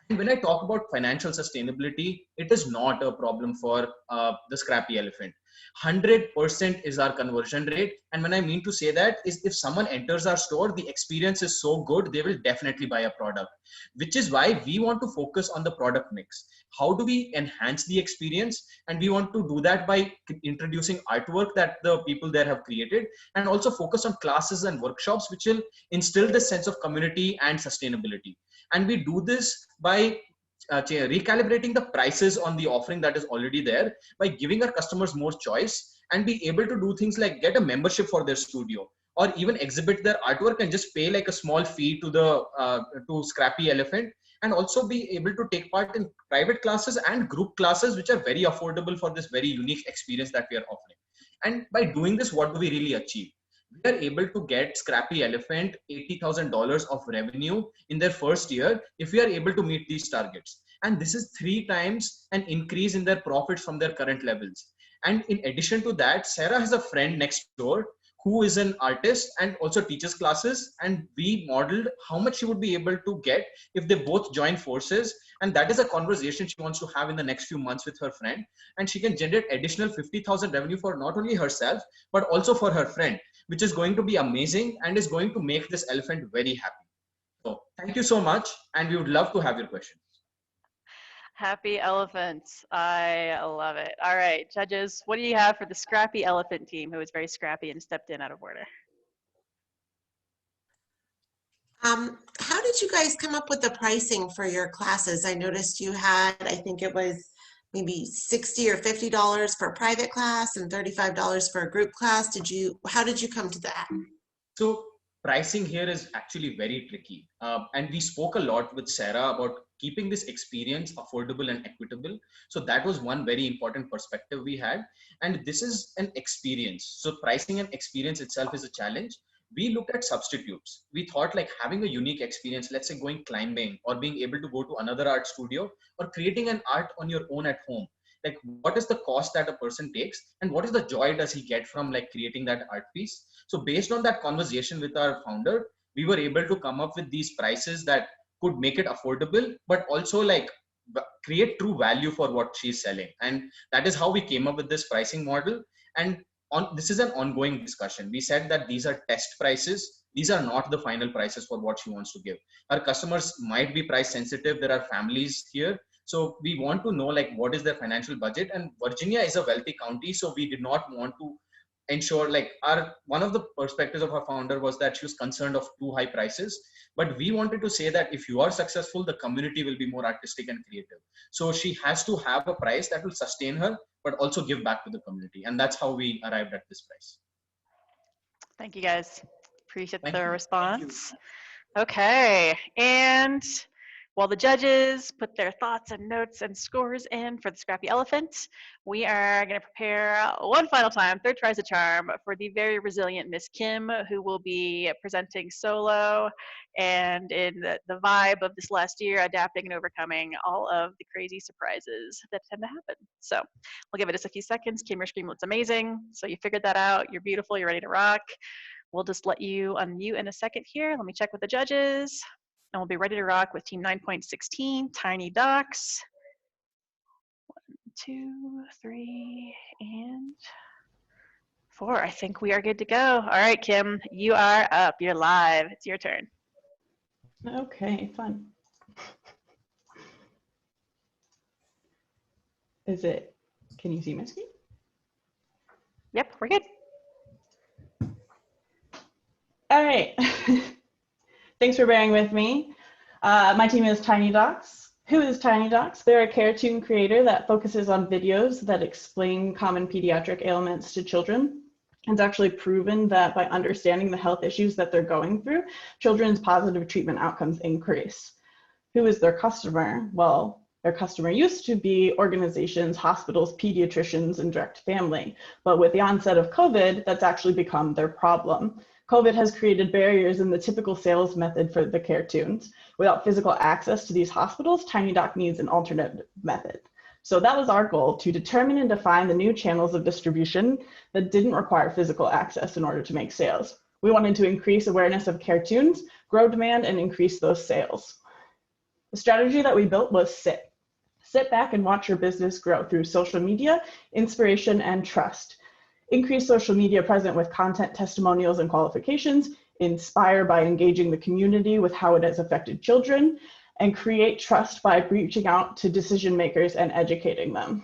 And when I talk about financial sustainability, it is not a problem for the Scrappy Elephant. 100% is our conversion rate. And when I mean to say that is, if someone enters our store, the experience is so good, they will definitely buy a product, which is why we want to focus on the product mix. How do we enhance the experience? And we want to do that by introducing artwork that the people there have created, and also focus on classes and workshops, which will instill this sense of community and sustainability. And we do this by recalibrating the prices on the offering that is already there, by giving our customers more choice, and be able to do things like get a membership for their studio, or even exhibit their artwork and just pay like a small fee to the to Scrappy Elephant, and also be able to take part in private classes and group classes, which are very affordable for this very unique experience that we are offering. And by doing this, what do we really achieve? We are able to get Scrappy Elephant $80,000 of revenue in their first year if we are able to meet these targets. And this is 3 times an increase in their profits from their current levels. And in addition to that, Sarah has a friend next door who is an artist and also teaches classes. And we modeled how much she would be able to get if they both join forces. And that is a conversation she wants to have in the next few months with her friend. And she can generate additional 50,000 revenue for not only herself, but also for her friend, which is going to be amazing and is going to make this elephant very happy. So thank you so much. And we would love to have your questions. Happy elephants. I love it. All right, judges, what do you have for the Scrappy Elephant team, who was very scrappy and stepped in out of order? How did you guys come up with the pricing for your classes? I noticed you had, I think it was maybe $60 or $50 for a private class and $35 for a group class. How did you come to that? So pricing here is actually very tricky. And we spoke a lot with Sarah about keeping this experience affordable and equitable. So that was one very important perspective we had. And this is an experience. So pricing and experience itself is a challenge. We looked at substitutes. We thought like having a unique experience, let's say going climbing or being able to go to another art studio or creating an art on your own at home. Like what is the cost that a person takes and what is the joy does he get from like creating that art piece? So based on that conversation with our founder, we were able to come up with these prices that could make it affordable, but also like create true value for what she's selling. And that is how we came up with this pricing model. And this is an ongoing discussion. We said that these are test prices. These are not the final prices for what she wants to give. Our customers might be price sensitive. There are families here. So we want to know like what is their financial budget, and Virginia is a wealthy county. So we did not want to ensure like one of the perspectives of our founder was that she was concerned of too high prices, but we wanted to say that if you are successful, the community will be more artistic and creative. So she has to have a price that will sustain her, but also give back to the community. And that's how we arrived at this price. Thank you guys. Appreciate the response. Okay, and while the judges put their thoughts and notes and scores in for the Scrappy Elephant, we are going to prepare one final time, third tries a charm, for the very resilient Miss Kim, who will be presenting solo and in the vibe of this last year, adapting and overcoming all of the crazy surprises that tend to happen. So we'll give it just a few seconds. Kim, your screen looks amazing. So you figured that out. You're beautiful. You're ready to rock. We'll just let you unmute in a second here. Let me check with the judges. And we'll be ready to rock with team 9.16, Tiny Docs. 1, 2, 3, and 4. I think we are good to go. All right, Kim, you are up. You're live. It's your turn. Okay, fun. Can you see my screen? Yep, we're good. All right. Thanks for bearing with me. My team is Tiny Docs. Who is Tiny Docs? They're a cartoon creator that focuses on videos that explain common pediatric ailments to children. It's actually proven that by understanding the health issues that they're going through, children's positive treatment outcomes increase. Who is their customer? Well, their customer used to be organizations, hospitals, pediatricians, and direct family. But with the onset of COVID, that's actually become their problem. COVID has created barriers in the typical sales method for the cartoons. Without physical access to these hospitals, Tiny Doc needs an alternate method. So that was our goal, to determine and define the new channels of distribution that didn't require physical access in order to make sales. We wanted to increase awareness of cartoons, grow demand, and increase those sales. The strategy that we built was SIT. Sit back and watch your business grow through social media, inspiration, and trust. Increase social media present with content, testimonials, and qualifications. Inspire by engaging the community with how it has affected children. And create trust by reaching out to decision makers and educating them.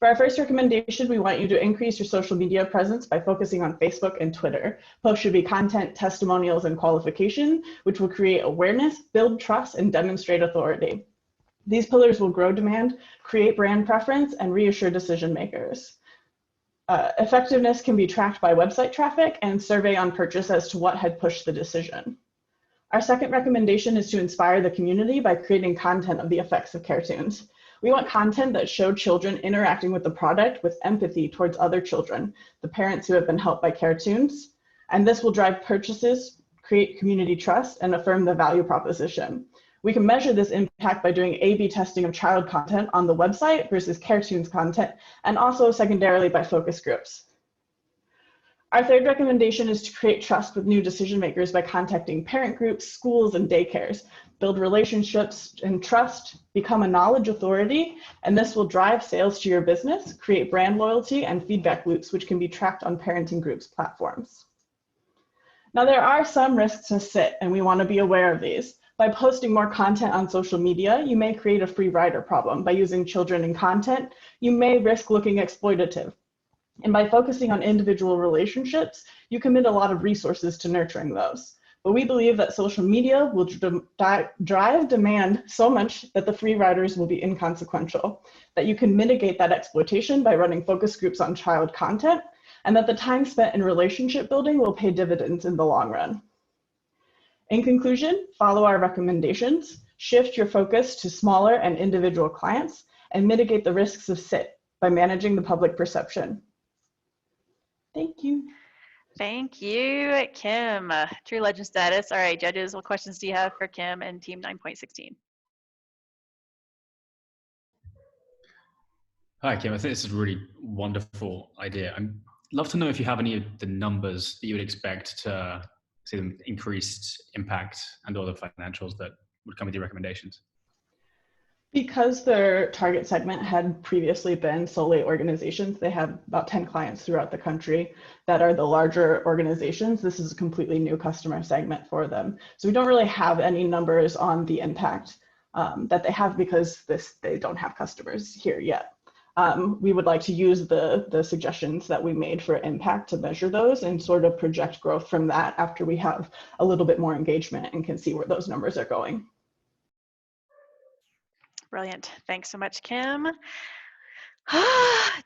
For our first recommendation, we want you to increase your social media presence by focusing on Facebook and Twitter. Posts should be content, testimonials, and qualification, which will create awareness, build trust, and demonstrate authority. These pillars will grow demand, create brand preference, and reassure decision makers. Effectiveness can be tracked by website traffic and survey on purchase as to what had pushed the decision. Our second recommendation is to inspire the community by creating content of the effects of cartoons. We want content that show children interacting with the product with empathy towards other children, the parents who have been helped by cartoons, and this will drive purchases, create community trust, and affirm the value proposition. We can measure this impact by doing A/B testing of child content on the website versus cartoons content, and also secondarily by focus groups. Our third recommendation is to create trust with new decision makers by contacting parent groups, schools, and daycares. Build relationships and trust, become a knowledge authority, and this will drive sales to your business, create brand loyalty, and feedback loops, which can be tracked on parenting groups platforms. Now, there are some risks to SIT, and we want to be aware of these. By posting more content on social media, you may create a free rider problem. By using children in content, you may risk looking exploitative. And by focusing on individual relationships, you commit a lot of resources to nurturing those. but we believe that social media will drive demand so much that the free riders will be inconsequential, that you can mitigate that exploitation by running focus groups on child content, and that the time spent in relationship building will pay dividends in the long run. In conclusion, follow our recommendations, shift your focus to smaller and individual clients, and mitigate the risks of SIT by managing the public perception. Thank you. Thank you, Kim. True legend status. All right, judges, what questions do you have for Kim and team 9.16? Hi, Kim. I think this is a really wonderful idea. I'd love to know if you have any of the numbers that you would expect to see them increased impact and all the financials that would come with your recommendations. Because their target segment had previously been solely organizations, they have about 10 clients throughout the country that are the larger organizations. This is a completely new customer segment for them. So we don't really have any numbers on the impact that they have because they don't have customers here yet. We would like to use the suggestions that we made for impact to measure those and sort of project growth from that after we have a little bit more engagement and can see where those numbers are going. Brilliant. Thanks so much, Kim.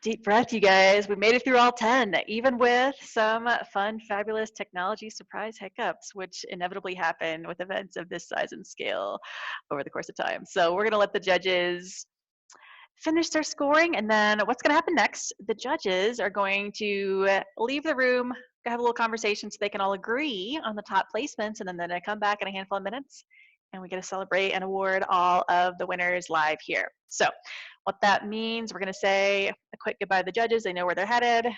Deep breath, you guys. We made it through all 10, even with some fun, fabulous technology surprise hiccups, which inevitably happen with events of this size and scale over the course of time. So we're going to let the judges finish their scoring, and then what's going to happen next, the judges are going to leave the room, have a little conversation so they can all agree on the top placements, and then they're going to come back in a handful of minutes and we get to celebrate and award all of the winners live here. So what that means, we're going to say a quick goodbye to the judges. They know where they're headed,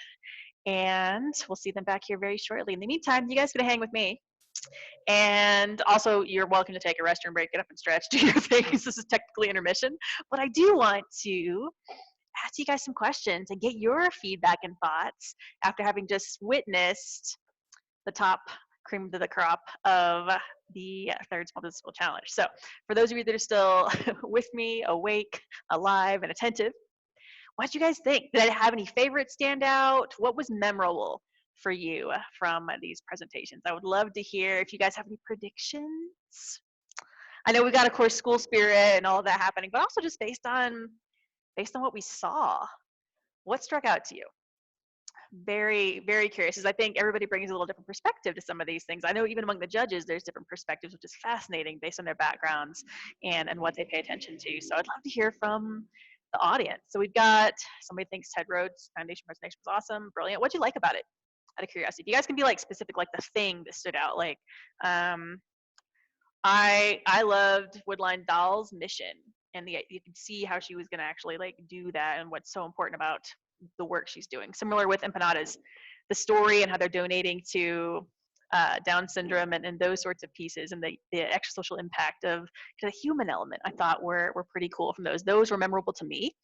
and we'll see them back here very shortly. In the meantime, you guys are going to hang with me. And also, you're welcome to take a restroom break, get up and stretch, do your things. This is technically intermission. But I do want to ask you guys some questions and get your feedback and thoughts after having just witnessed the top cream of the crop of the third Small Business School Challenge. So for those of you that are still with me, awake, alive, and attentive, what did you guys think? Did I have any favorites stand out? What was memorable for you from these presentations? I would love to hear if you guys have any predictions. I know we got, of course, school spirit and all of that happening, but also just based on what we saw, what struck out to you? Very, very curious, because I think everybody brings a little different perspective to some of these things. I know even among the judges, there's different perspectives, which is fascinating based on their backgrounds and what they pay attention to. So I'd love to hear from the audience. So we've got somebody thinks Ted Rhodes Foundation presentation was awesome, brilliant. What'd you like about it? Out of curiosity, if you guys can be like specific, like the thing that stood out. Like, I loved Woodline Dahl's mission, and you can see how she was going to actually like do that, and what's so important about the work she's doing. Similar with Empanadas, the story and how they're donating to Down syndrome and those sorts of pieces, and the extra social impact of the human element, I thought were pretty cool from those. Those were memorable to me,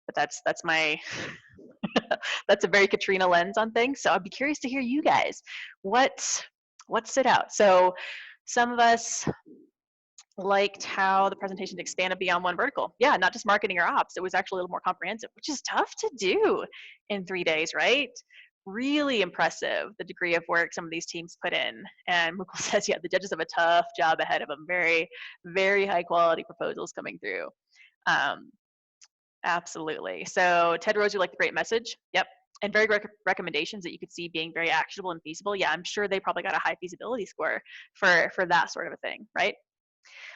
but that's my that's a very Katrina lens on things. So I'd be curious to hear you guys. What stood out? So some of us liked how the presentation expanded beyond one vertical. Yeah, not just marketing or ops. It was actually a little more comprehensive, which is tough to do in 3 days, right? Really impressive, the degree of work some of these teams put in. And Mukul says, yeah, the judges have a tough job ahead of them. Very, very high quality proposals coming through. Absolutely. So Ted Rhodes, you like the great message. Yep. And very recommendations that you could see being very actionable and feasible. Yeah, I'm sure they probably got a high feasibility score for that sort of a thing, right?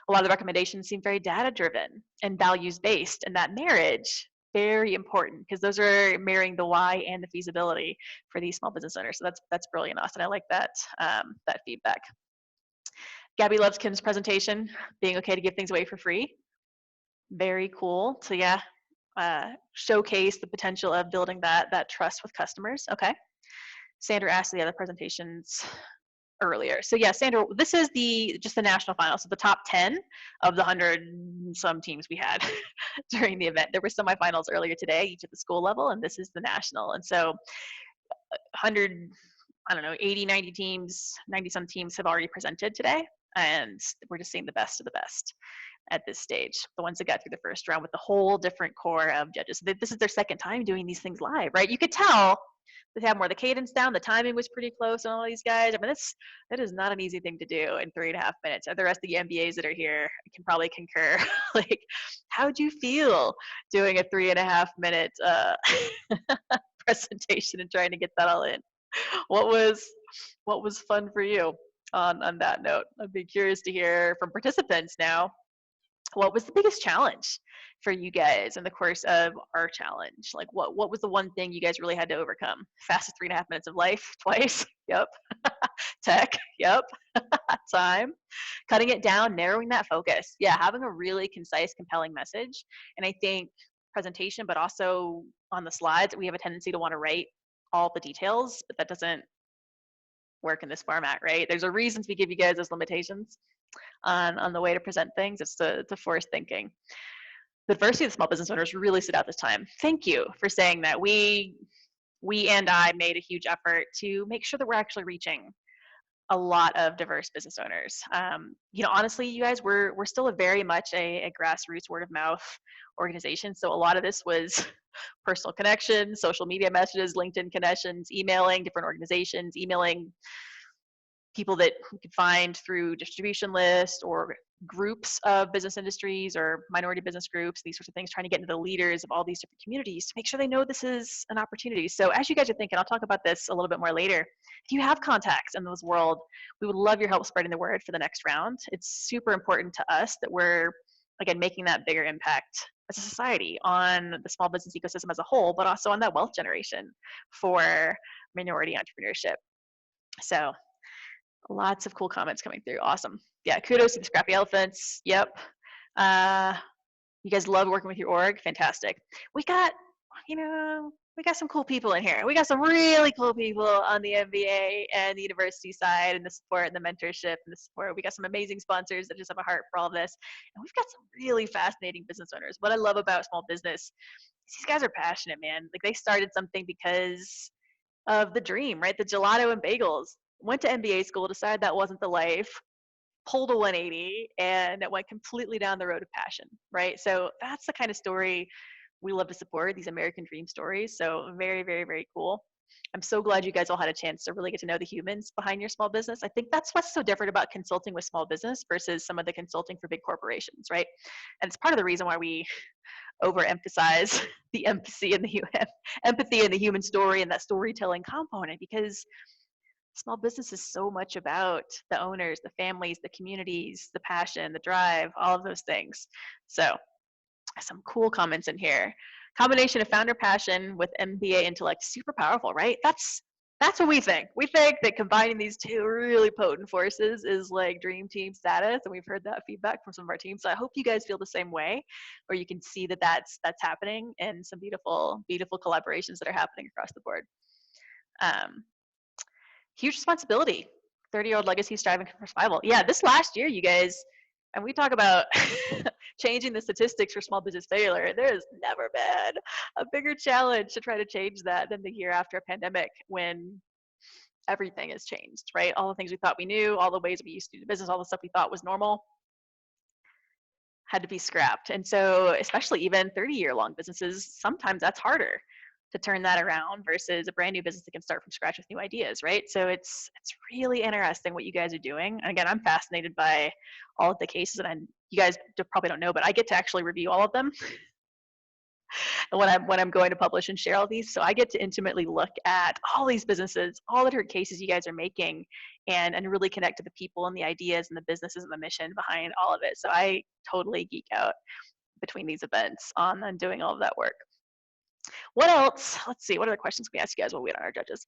A lot of the recommendations seem very data driven and values based, and that marriage, very important, because those are marrying the why and the feasibility for these small business owners. So that's brilliant, Austin. I like that that feedback. Gabby loves Kim's presentation, being okay to give things away for free. Very cool. So yeah, showcase the potential of building that trust with customers. Okay. Sandra asked the other presentations earlier. So yeah, Sandra, this is just the national final. So the top 10 of the 100 some teams we had during the event. There were semifinals earlier today, each at the school level, and this is the national. And so 100, I don't know, 80, 90 teams, 90 some teams have already presented today. And we're just seeing the best of the best at this stage. The ones that got through the first round with the whole different core of judges. This is their second time doing these things live, right? You could tell they have more of the cadence down. The timing was pretty close on all these guys. I mean, that is not an easy thing to do in 3.5 minutes. And the rest of the MBAs that are here can probably concur. Like, how'd you feel doing a 3.5 minute presentation and trying to get that all in? What was fun for you on that note? I'd be curious to hear from participants now. What was the biggest challenge for you guys in the course of our challenge? Like, what was the one thing you guys really had to overcome? Fastest 3.5 minutes of life twice? Yep. Tech? Yep. Time. Cutting it down, narrowing that focus. Yeah, having a really concise, compelling message. And I think presentation, but also on the slides, we have a tendency to want to write all the details, but that doesn't work in this format, right? There's a reason we give you guys those limitations on the way to present things. It's to force thinking. The diversity of the small business owners really stood out this time. Thank you for saying that. We and I made a huge effort to make sure that we're actually reaching a lot of diverse business owners. You know, honestly, you guys, we're still a very much a grassroots word of mouth organization. So a lot of this was personal connections, social media messages, LinkedIn connections, emailing different organizations, emailing people that we could find through distribution lists or groups of business industries or minority business groups, these sorts of things, trying to get into the leaders of all these different communities to make sure they know this is an opportunity. So as you guys are thinking, I'll talk about this a little bit more later. If you have contacts in those world, we would love your help spreading the word for the next round. It's super important to us that we're, again, making that bigger impact as a society on the small business ecosystem as a whole, but also on that wealth generation for minority entrepreneurship. So lots of cool comments coming through. Awesome. Yeah, kudos to the Scrappy Elephants. Yep. You guys love working with your org. Fantastic. We got some cool people in here. We got some really cool people on the MBA and the university side and the support and the mentorship and the support. We got some amazing sponsors that just have a heart for all of this. And we've got some really fascinating business owners. What I love about small business is these guys are passionate, man. Like, they started something because of the dream, right? The gelato and bagels. Went to MBA school, decided that wasn't the life, pulled a 180, and it went completely down the road of passion, right? So that's the kind of story we love to support, these American dream stories. So very, very, very cool. I'm so glad you guys all had a chance to really get to know the humans behind your small business. I think that's what's so different about consulting with small business versus some of the consulting for big corporations, right? And it's part of the reason why we overemphasize the empathy and the human story and that storytelling component, because small business is so much about the owners, the families, the communities, the passion, the drive, all of those things. So some cool comments in here. Combination of founder passion with MBA intellect, super powerful, right? That's what we think. We think that combining these two really potent forces is like dream team status, and we've heard that feedback from some of our teams. So I hope you guys feel the same way, or you can see that that's happening, and some beautiful, beautiful collaborations that are happening across the board. Huge responsibility. 30-year-old legacy striving for survival. Yeah, this last year, you guys, and we talk about changing the statistics for small business failure. There has never been a bigger challenge to try to change that than the year after a pandemic, when everything has changed, right? All the things we thought we knew, all the ways we used to do business, all the stuff we thought was normal had to be scrapped. And so especially even 30-year-long businesses, sometimes that's harder to turn that around versus a brand new business that can start from scratch with new ideas, right? So it's really interesting what you guys are doing. And again, I'm fascinated by all of the cases, and you guys probably don't know, but I get to actually review all of them when I'm going to publish and share all these. So I get to intimately look at all these businesses, all the different cases you guys are making, and really connect to the people and the ideas and the businesses and the mission behind all of it. So I totally geek out between these events on doing all of that work. What else? Let's see. What other questions can we ask you guys while we wait on our judges?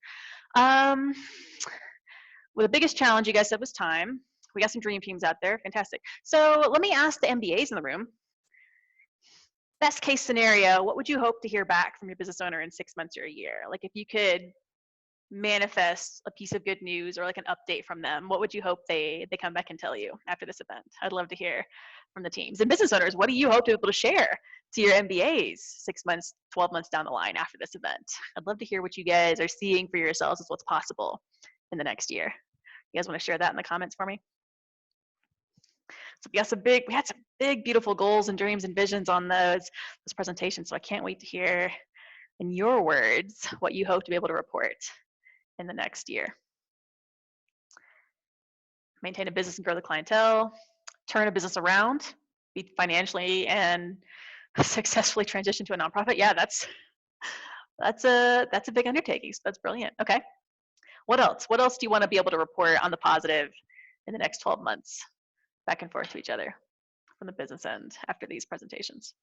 Well, the biggest challenge you guys said was time. We got some dream teams out there. Fantastic. So let me ask the MBAs in the room. Best case scenario, what would you hope to hear back from your business owner in 6 months or a year? Like, if you could manifest a piece of good news or like an update from them, what would you hope they come back and tell you after this event? I'd love to hear from the teams. And business owners, what do you hope to be able to share to your MBAs 6 months, 12 months down the line after this event? I'd love to hear what you guys are seeing for yourselves as what's possible in the next year. You guys want to share that in the comments for me? So we had some big, beautiful goals and dreams and visions on those presentations. So I can't wait to hear in your words what you hope to be able to report in the next year. Maintain a business and grow the clientele, turn a business around, be financially and successfully transition to a nonprofit. Yeah, that's a big undertaking. So that's brilliant. Okay. What else? What else do you want to be able to report on the positive in the next 12 months, back and forth to each other from the business end after these presentations?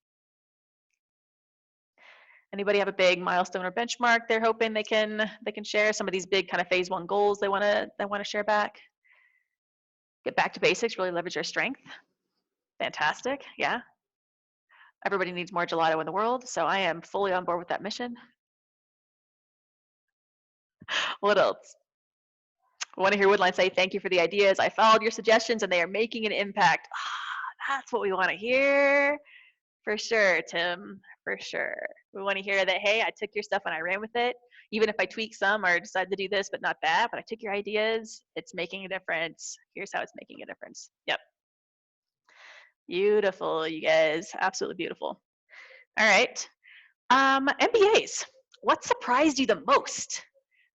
Anybody have a big milestone or benchmark they're hoping they can share? Some of these big kind of phase 1 goals they want to share back. Get back to basics, really leverage your strength. Fantastic. Yeah. Everybody needs more gelato in the world, so I am fully on board with that mission. What else? I want to hear Woodline say, thank you for the ideas. I followed your suggestions and they are making an impact. That's what we want to hear. For sure, Tim, for sure. We want to hear that, hey, I took your stuff and I ran with it. Even if I tweak some or decide to do this, but not that, but I took your ideas. It's making a difference. Here's how it's making a difference. Yep. Beautiful, you guys. Absolutely beautiful. All right. MBAs. What surprised you the most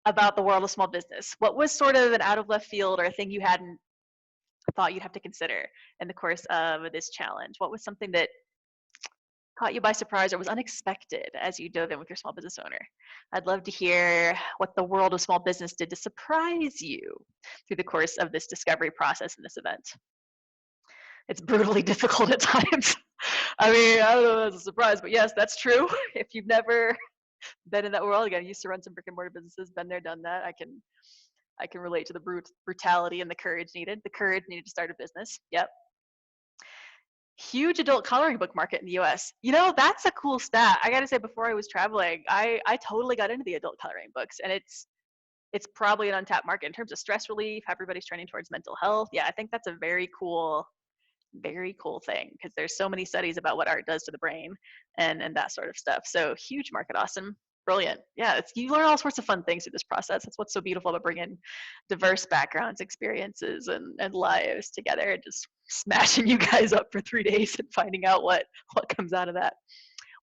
about the world of small business? What was sort of an out of left field or a thing you hadn't thought you'd have to consider in the course of this challenge? What was something that caught you by surprise or was unexpected as you dove in with your small business owner? I'd love to hear what the world of small business did to surprise you through the course of this discovery process in this event. It's brutally difficult at times. I mean, I don't know if that's a surprise, but yes, that's true. If you've never been in that world, again, I used to run some brick and mortar businesses, been there, done that. I can relate to the brutality and the courage needed. The courage needed to start a business. Yep. Huge adult coloring book market in the US. You know, that's a cool stat. I gotta say, before I was traveling, I totally got into the adult coloring books, and it's probably an untapped market in terms of stress relief. Everybody's trending towards mental health. Yeah, I think that's a very cool thing, because there's so many studies about what art does to the brain and that sort of stuff. So huge market. Awesome. Brilliant. Yeah, you learn all sorts of fun things through this process. That's what's so beautiful about bringing diverse backgrounds, experiences, and lives together, and just smashing you guys up for 3 days and finding out what comes out of that.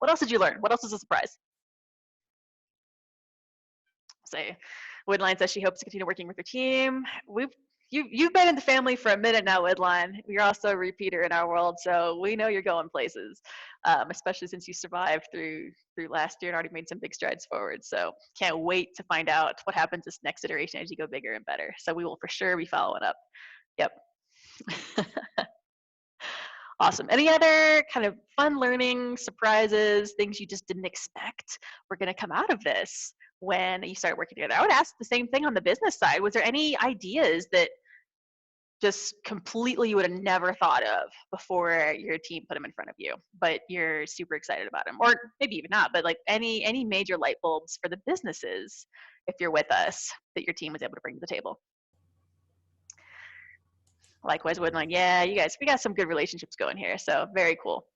What else did you learn? What else is a surprise? Say, Woodline says she hopes to continue working with her team. You've been in the family for a minute now, Woodline. You're also a repeater in our world, so we know you're going places, especially since you survived through last year and already made some big strides forward. So can't wait to find out what happens this next iteration as you go bigger and better. So we will for sure be following up. Yep. Awesome. Any other kind of fun learning, surprises, things you just didn't expect were going to come out of this when you started working together? I would ask the same thing on the business side. Was there any ideas that just completely you would have never thought of before your team put them in front of you, but you're super excited about them? Or maybe even not, but like any major light bulbs for the businesses, if you're with us, that your team was able to bring to the table? Likewise, Woodline. Yeah, you guys, we got some good relationships going here, so very cool.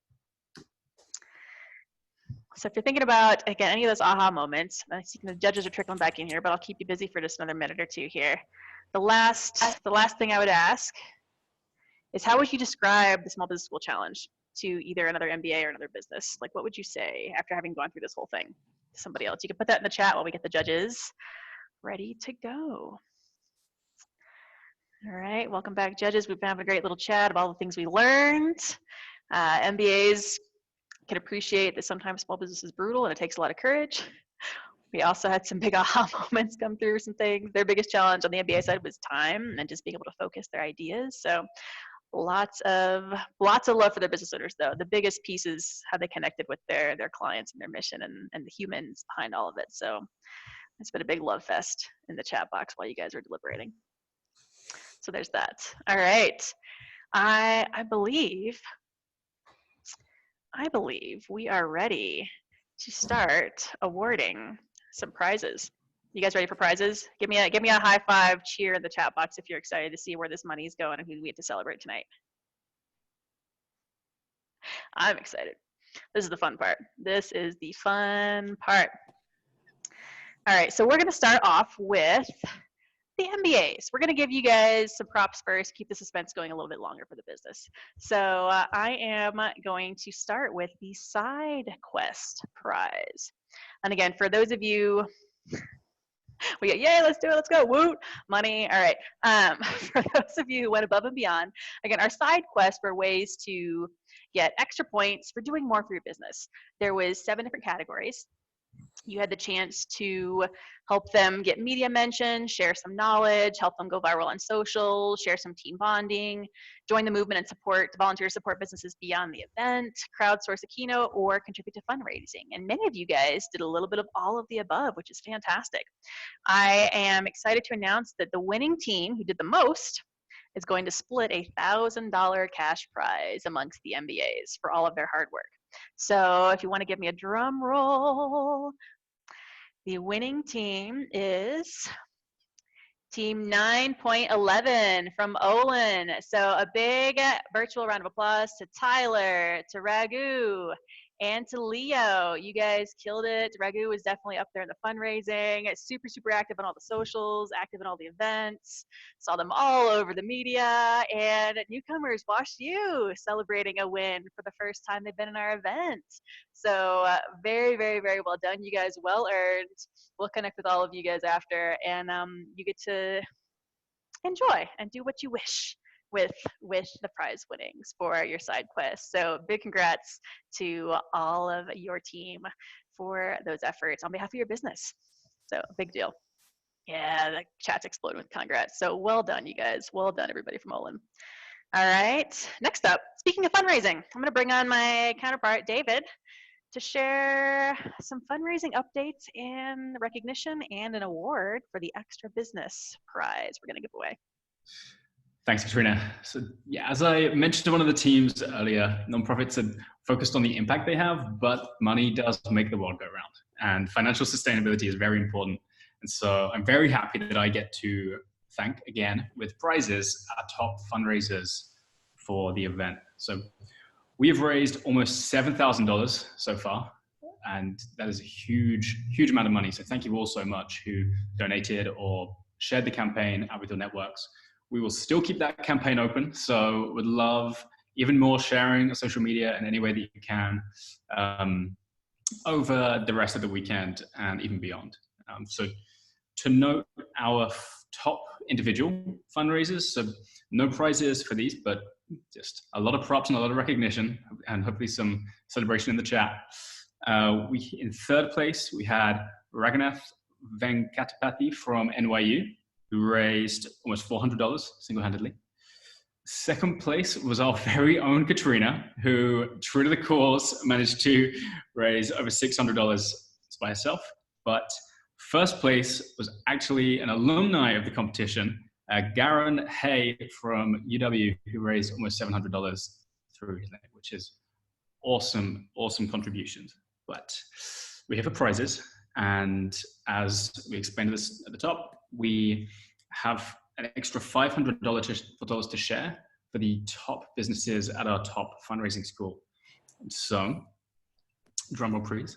So if you're thinking about, again, any of those aha moments, I see the judges are trickling back in here, but I'll keep you busy for just another minute or two here. The last thing I would ask is, how would you describe the Small Business School Challenge to either another MBA or another business? Like, what would you say after having gone through this whole thing to somebody else? You can put that in the chat while we get the judges ready to go. All right, welcome back, judges. We've been having a great little chat about all the things we learned. MBAs can appreciate that sometimes small business is brutal and it takes a lot of courage. We also had some big aha moments come through, some things. Their biggest challenge on the MBA side was time and just being able to focus their ideas. So lots of love for their business owners, though. The biggest piece is how they connected with their clients and their mission and the humans behind all of it. So it's been a big love fest in the chat box while you guys were deliberating. So there's that. All right. I believe we are ready to start awarding some prizes. You guys ready for prizes? Give me a high five cheer in the chat box if you're excited to see where this money is going and who we get to celebrate tonight. I'm excited. This is the fun part. This is the fun part. All right, so we're going to start off with the MBAs. We're going to give you guys some props first, keep the suspense going a little bit longer for the business. So I am going to start with the side quest prize. And again, for those of you, we get, yay, let's do it, let's go, woot, money. All right. For those of you who went above and beyond, again, our side quests were ways to get extra points for doing more for your business. There was 7 different categories. You had the chance to help them get media mention, share some knowledge, help them go viral on social, share some team bonding, join the movement and volunteer support businesses beyond the event, crowdsource a keynote, or contribute to fundraising. And many of you guys did a little bit of all of the above, which is fantastic. I am excited to announce that the winning team who did the most is going to split a $1,000 cash prize amongst the MBAs for all of their hard work. So if you want to give me a drum roll, the winning team is team 9.11 from Olin. So a big virtual round of applause to Tyler, to Raghu, and to Leo. You guys killed it. Raghu was definitely up there in the fundraising. Super, super active on all the socials, active in all the events. Saw them all over the media. And newcomers, watched you celebrating a win for the first time they've been in our event. So very, very, very well done. You guys well earned. We'll connect with all of you guys after. And you get to enjoy and do what you wish with the prize winnings for your side quest. So big congrats to all of your team for those efforts on behalf of your business. So big deal. Yeah, the chat's exploding with congrats. So well done, you guys. Well done, everybody from Olin. All right, next up, speaking of fundraising, I'm gonna bring on my counterpart, David, to share some fundraising updates and recognition and an award for the Extra Business Prize we're gonna give away. Thanks, Katrina. So yeah, as I mentioned to one of the teams earlier, nonprofits are focused on the impact they have, but money does make the world go round. And financial sustainability is very important. And so I'm very happy that I get to thank again with prizes our top fundraisers for the event. So we have raised almost $7,000 so far. And that is a huge, huge amount of money. So thank you all so much who donated or shared the campaign out with your networks. We will still keep that campaign open, so would love even more sharing on social media in any way that you can over the rest of the weekend and even beyond. So to note our top individual fundraisers, so no prizes for these, but just a lot of props and a lot of recognition and hopefully some celebration in the chat. In third place, we had Raghunath Venkatapathy from NYU, who raised almost $400 single-handedly. Second place was our very own Katrina, who, true to the cause, managed to raise over $600 by herself. But first place was actually an alumni of the competition, Garen Hay from UW, who raised almost $700 through his name, which is awesome, awesome contributions. But we have prizes, and as we explained this at the top, we have an extra $500 to share for the top businesses at our top fundraising school. So, drum roll please.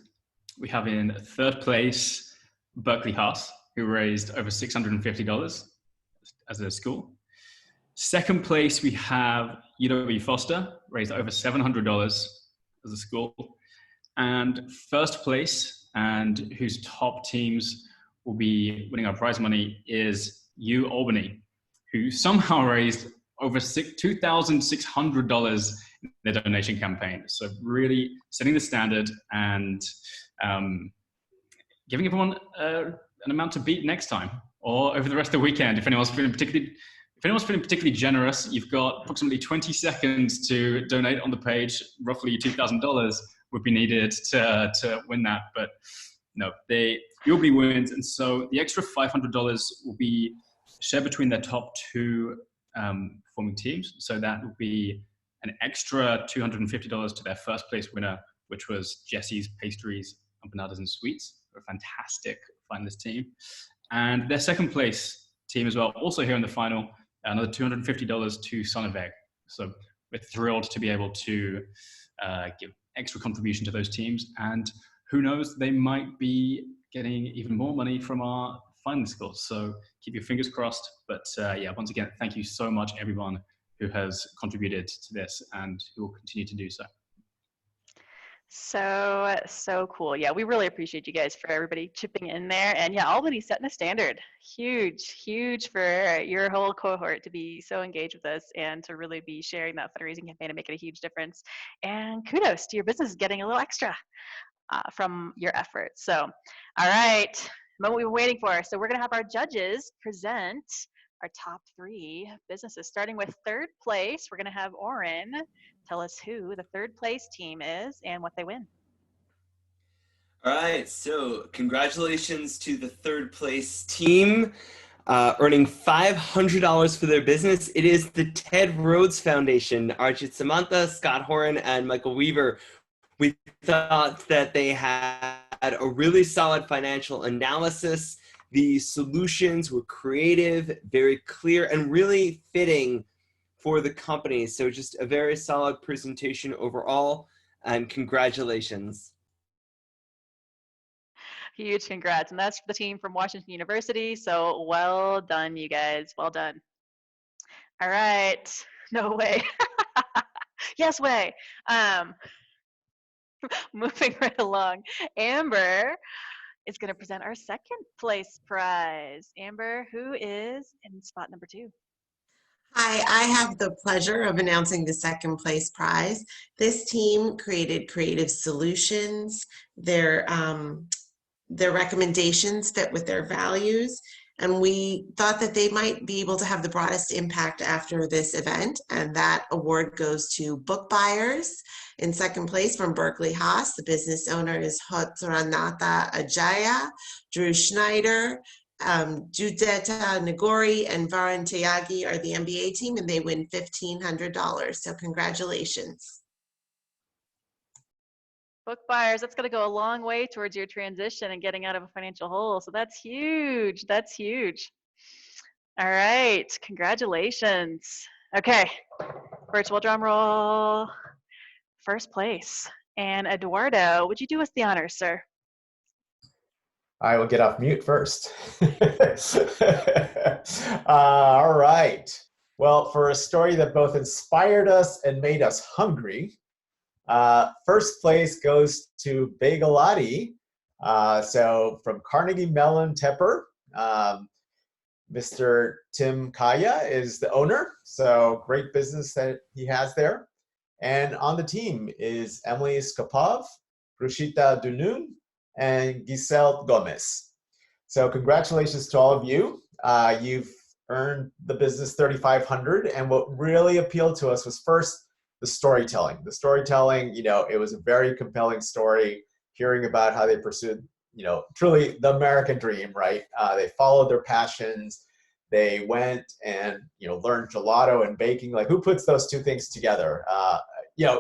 We have in third place, Berkeley Haas, who raised over $650 as a school. Second place, we have UW Foster, raised over $700 as a school. And first place, and whose top teams will be winning our prize money, is U Albany, who somehow raised over $2,600 in their donation campaign. So really setting the standard and giving everyone an amount to beat next time or over the rest of the weekend. If anyone's feeling particularly generous, you've got approximately 20 seconds to donate on the page. Roughly $2,000 would be needed to win that, but no, you'll be wins. And so the extra $500 will be shared between their top two performing teams. So that will be an extra $250 to their first place winner, which was Jesse's Pastries, Empanadas and Sweets, a fantastic finalist team. And their second place team as well, also here in the final, another $250 to Son of Egg. So we're thrilled to be able to give extra contribution to those teams. And who knows, they might be getting even more money from our find the schools. So keep your fingers crossed. But yeah, once again, thank you so much, everyone who has contributed to this and who will continue to do so. So cool. Yeah, we really appreciate you guys for everybody chipping in there. And yeah, Albany setting a standard. Huge for your whole cohort to be so engaged with us and to really be sharing that fundraising campaign and making a huge difference. And kudos to your business getting a little extra from your efforts. So, all right, the moment we've been waiting for. So we're gonna have our judges present our top 3 businesses, starting with third place. We're gonna have Oren tell us who the third place team is and what they win. All right, so congratulations to the third place team, earning $500 for their business. It is the Ted Rhodes Foundation. Archit Samantha, Scott Horan, and Michael Weaver. We thought that they had a really solid financial analysis. The solutions were creative, very clear, and really fitting for the company. So just a very solid presentation overall, and congratulations. Huge congrats. And that's the team from Washington University. So well done, you guys. Well done. All right. No way. Yes way. Moving right along. Amber is going to present our second place prize. Amber, who is in spot number 2? Hi, I have the pleasure of announcing the second place prize. This team created creative solutions. Their recommendations fit with their values, and we thought that they might be able to have the broadest impact after this event, and that award goes to Book Buyers. In second place from Berkeley Haas, the business owner is Hotranatha Ajaya, Drew Schneider, Judeta Nagori, and Varan Tyagi are the MBA team, and they win $1,500. So congratulations. Book Buyers, that's going to go a long way towards your transition and getting out of a financial hole. So that's huge. That's huge. All right. Congratulations. Okay. Virtual drum roll. First place. And Eduardo, would you do us the honors, sir? I will get off mute first. All right. Well, for a story that both inspired us and made us hungry, first place goes to Bagelati. So from Carnegie Mellon Tepper, Mr. Tim Kaya is the owner. So great business that he has there. And on the team is Emily Skopov, Grushita Dunun, and Giselle Gomez. So congratulations to all of you. You've earned the business $3,500. And what really appealed to us was first the storytelling. The storytelling, it was a very compelling story, hearing about how they pursued, truly the American dream, right? They followed their passions. They went and, learned gelato and baking. Like, who puts those two things together?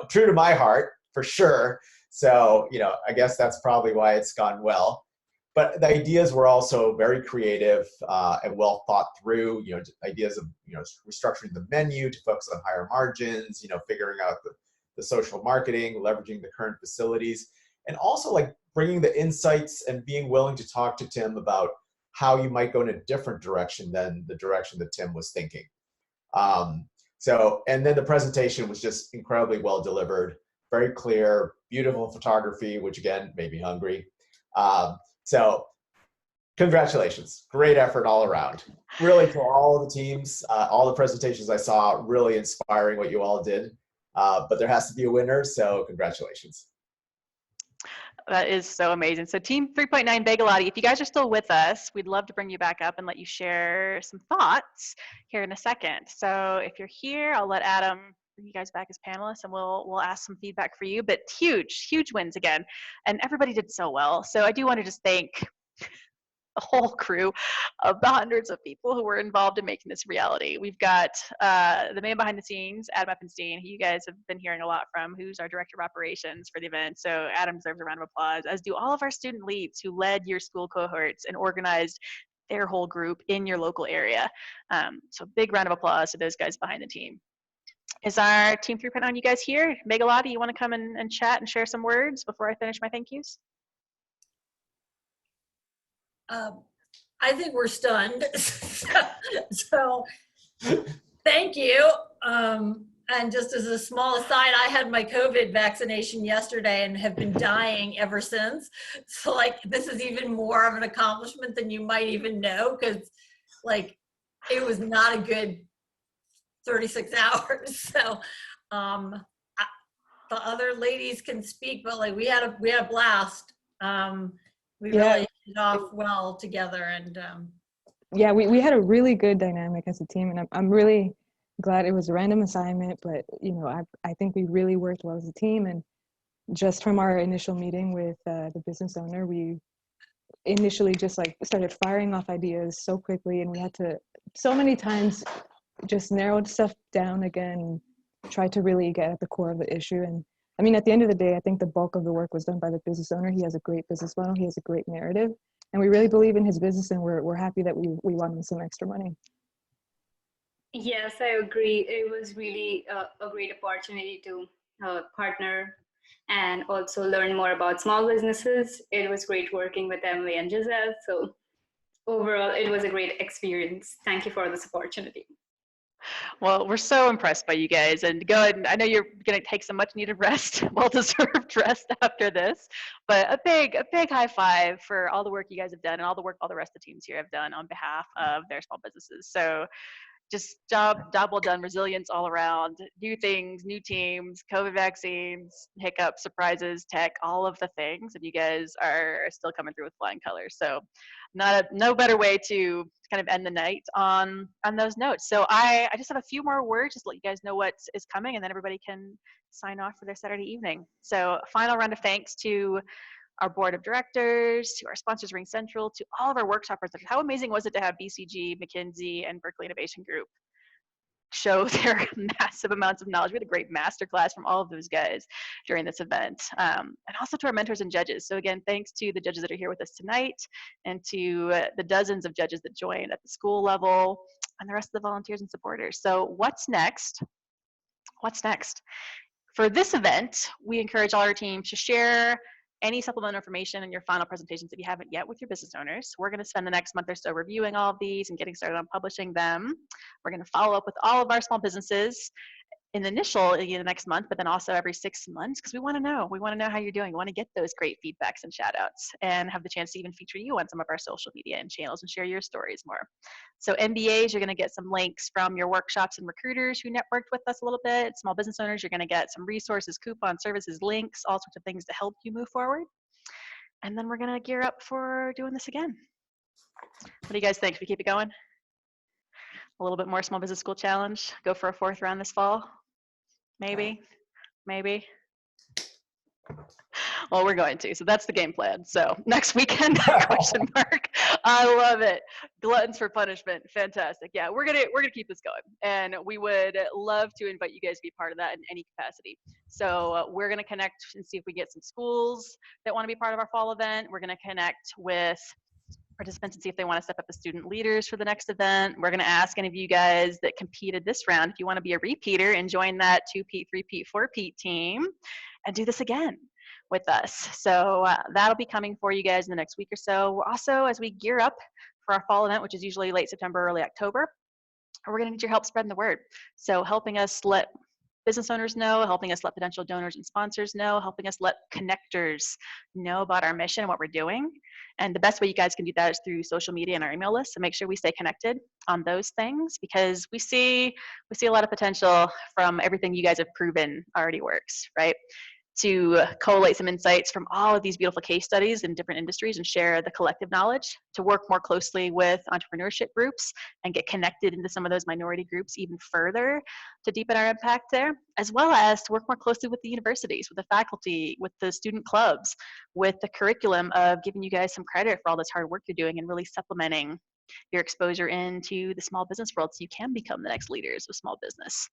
True to my heart, for sure. So, I guess that's probably why it's gone well. But the ideas were also very creative and well thought through, ideas of, restructuring the menu to focus on higher margins, figuring out the social marketing, leveraging the current facilities, and also like bringing the insights and being willing to talk to Tim about how you might go in a different direction than the direction that Tim was thinking. And then the presentation was just incredibly well delivered, very clear, beautiful photography, which again, made me hungry. So congratulations, great effort all around. Really, for all of the teams, all the presentations I saw, really inspiring what you all did. But there has to be a winner, so congratulations. That is so amazing. So Team 3.9 Bagelati, if you guys are still with us, we'd love to bring you back up and let you share some thoughts here in a second. So if you're here, I'll let Adam bring you guys back as panelists, and we'll ask some feedback for you. But huge wins again, and everybody did so well. So I do want to just thank the whole crew of the hundreds of people who were involved in making this reality. We've got the man behind the scenes, Adam Eppenstein, who you guys have been hearing a lot from, who's our director of operations for the event. So Adam deserves a round of applause, as do all of our student leads who led your school cohorts and organized their whole group in your local area. So big round of applause to those guys behind the team. Is our Team 3.9 you guys here? Bagelati, you want to come and chat and share some words before I finish my thank yous? I think we're stunned. So thank you. And just as a small aside, I had my COVID vaccination yesterday and have been dying ever since. So like, this is even more of an accomplishment than you might even know, because like, it was not a good 36 hours. So the other ladies can speak, but like we had a blast. We really hit it off well together, and yeah, we had a really good dynamic as a team, and I'm really glad it was a random assignment, but you know, I think we really worked well as a team. And just from our initial meeting with the business owner, we initially just like started firing off ideas so quickly, and we had to so many times just narrowed stuff down again, try to really get at the core of the issue. And I mean, at the end of the day, I think the bulk of the work was done by the business owner. He has a great business model, he has a great narrative, and we really believe in his business, and we're happy that we won him some extra money. Yes, I agree. It was really a great opportunity to partner and also learn more about small businesses. It was great working with Emily and Giselle. So overall, it was a great experience. Thank you for this opportunity. Well, we're so impressed by you guys, and go ahead. I know you're going to take some much needed rest, well-deserved rest after this, but a big high five for all the work you guys have done and all the work all the rest of the teams here have done on behalf of their small businesses. So just job well done, resilience all around, new things, new teams, COVID vaccines, hiccups, surprises, tech, all of the things, and you guys are still coming through with flying colors. So no better way to kind of end the night on those notes. So I just have a few more words just to let you guys know what is coming, and then everybody can sign off for their Saturday evening. So final round of thanks to our board of directors, to our sponsors, Ring Central, to all of our workshop presenters. How amazing was it to have BCG, McKinsey, and Berkeley Innovation Group show their massive amounts of knowledge? We had a great masterclass from all of those guys during this event. And also to our mentors and judges. So again, thanks to the judges that are here with us tonight, and to the dozens of judges that joined at the school level, and the rest of the volunteers and supporters. So what's next? What's next? For this event, we encourage all our teams to share any supplemental information in your final presentations if you haven't yet with your business owners. We're going to spend the next month or so reviewing all of these and getting started on publishing them. We're going to follow up with all of our small businesses in the next month, but then also every 6 months, because we want to know how you're doing. We want to get those great feedbacks and shout outs, and have the chance to even feature you on some of our social media and channels and share your stories more. So MBAs, you're going to get some links from your workshops and recruiters who networked with us a little bit. Small business owners, you're going to get some resources, coupons, services, links, all sorts of things to help you move forward. And then we're going to gear up for doing this again. What do you guys think? Should we keep it going? A little bit more Small Business School Challenge? Go for a 4th round this fall? Maybe. Well, we're going to. So that's the game plan. So next weekend, question mark. I love it. Gluttons for punishment. Fantastic. Yeah, we're gonna keep this going, and we would love to invite you guys to be part of that in any capacity. So we're gonna connect and see if we get some schools that want to be part of our fall event. We're gonna connect with participants and see if they want to step up as student leaders for the next event. We're going to ask any of you guys that competed this round if you want to be a repeater and join that 2-peat, 3-peat, 4-peat team and do this again with us. So that'll be coming for you guys in the next week or so. We're also, as we gear up for our fall event, which is usually late September, early October, we're going to need your help spreading the word. So helping us let business owners know, helping us let potential donors and sponsors know, helping us let connectors know about our mission and what we're doing. And the best way you guys can do that is through social media and our email list. So make sure we stay connected on those things, because we see a lot of potential from everything you guys have proven already works, right? To collate some insights from all of these beautiful case studies in different industries and share the collective knowledge, to work more closely with entrepreneurship groups and get connected into some of those minority groups even further to deepen our impact there, as well as to work more closely with the universities, with the faculty, with the student clubs, with the curriculum of giving you guys some credit for all this hard work you're doing and really supplementing your exposure into the small business world so you can become the next leaders of small business.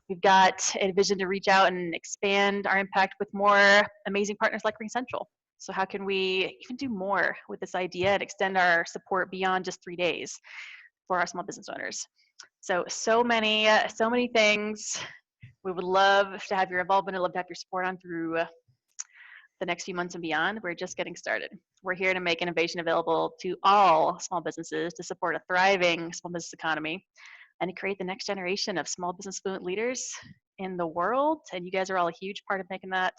We've got a vision to reach out and expand our impact with more amazing partners like Ring Central. So how can we even do more with this idea and extend our support beyond just 3 days for our small business owners? So many things. We would love to have your involvement and love to have your support on through the next few months and beyond, we're just getting started. We're here to make innovation available to all small businesses to support a thriving small business economy and to create the next generation of small business fluent leaders in the world. And you guys are all a huge part of making that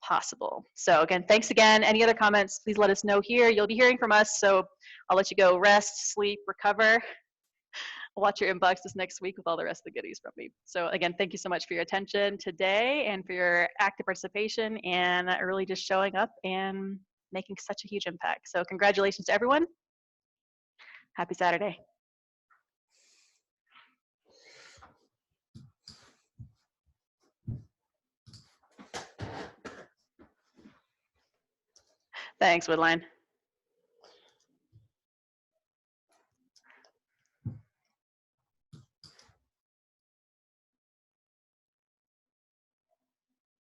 possible. So again, thanks again. Any other comments, please let us know here. You'll be hearing from us, so I'll let you go rest, sleep, recover. Watch your inbox this next week with all the rest of the goodies from me. So again, thank you so much for your attention today and for your active participation and really just showing up and making such a huge impact. So congratulations to everyone. Happy Saturday. Thanks, Woodline.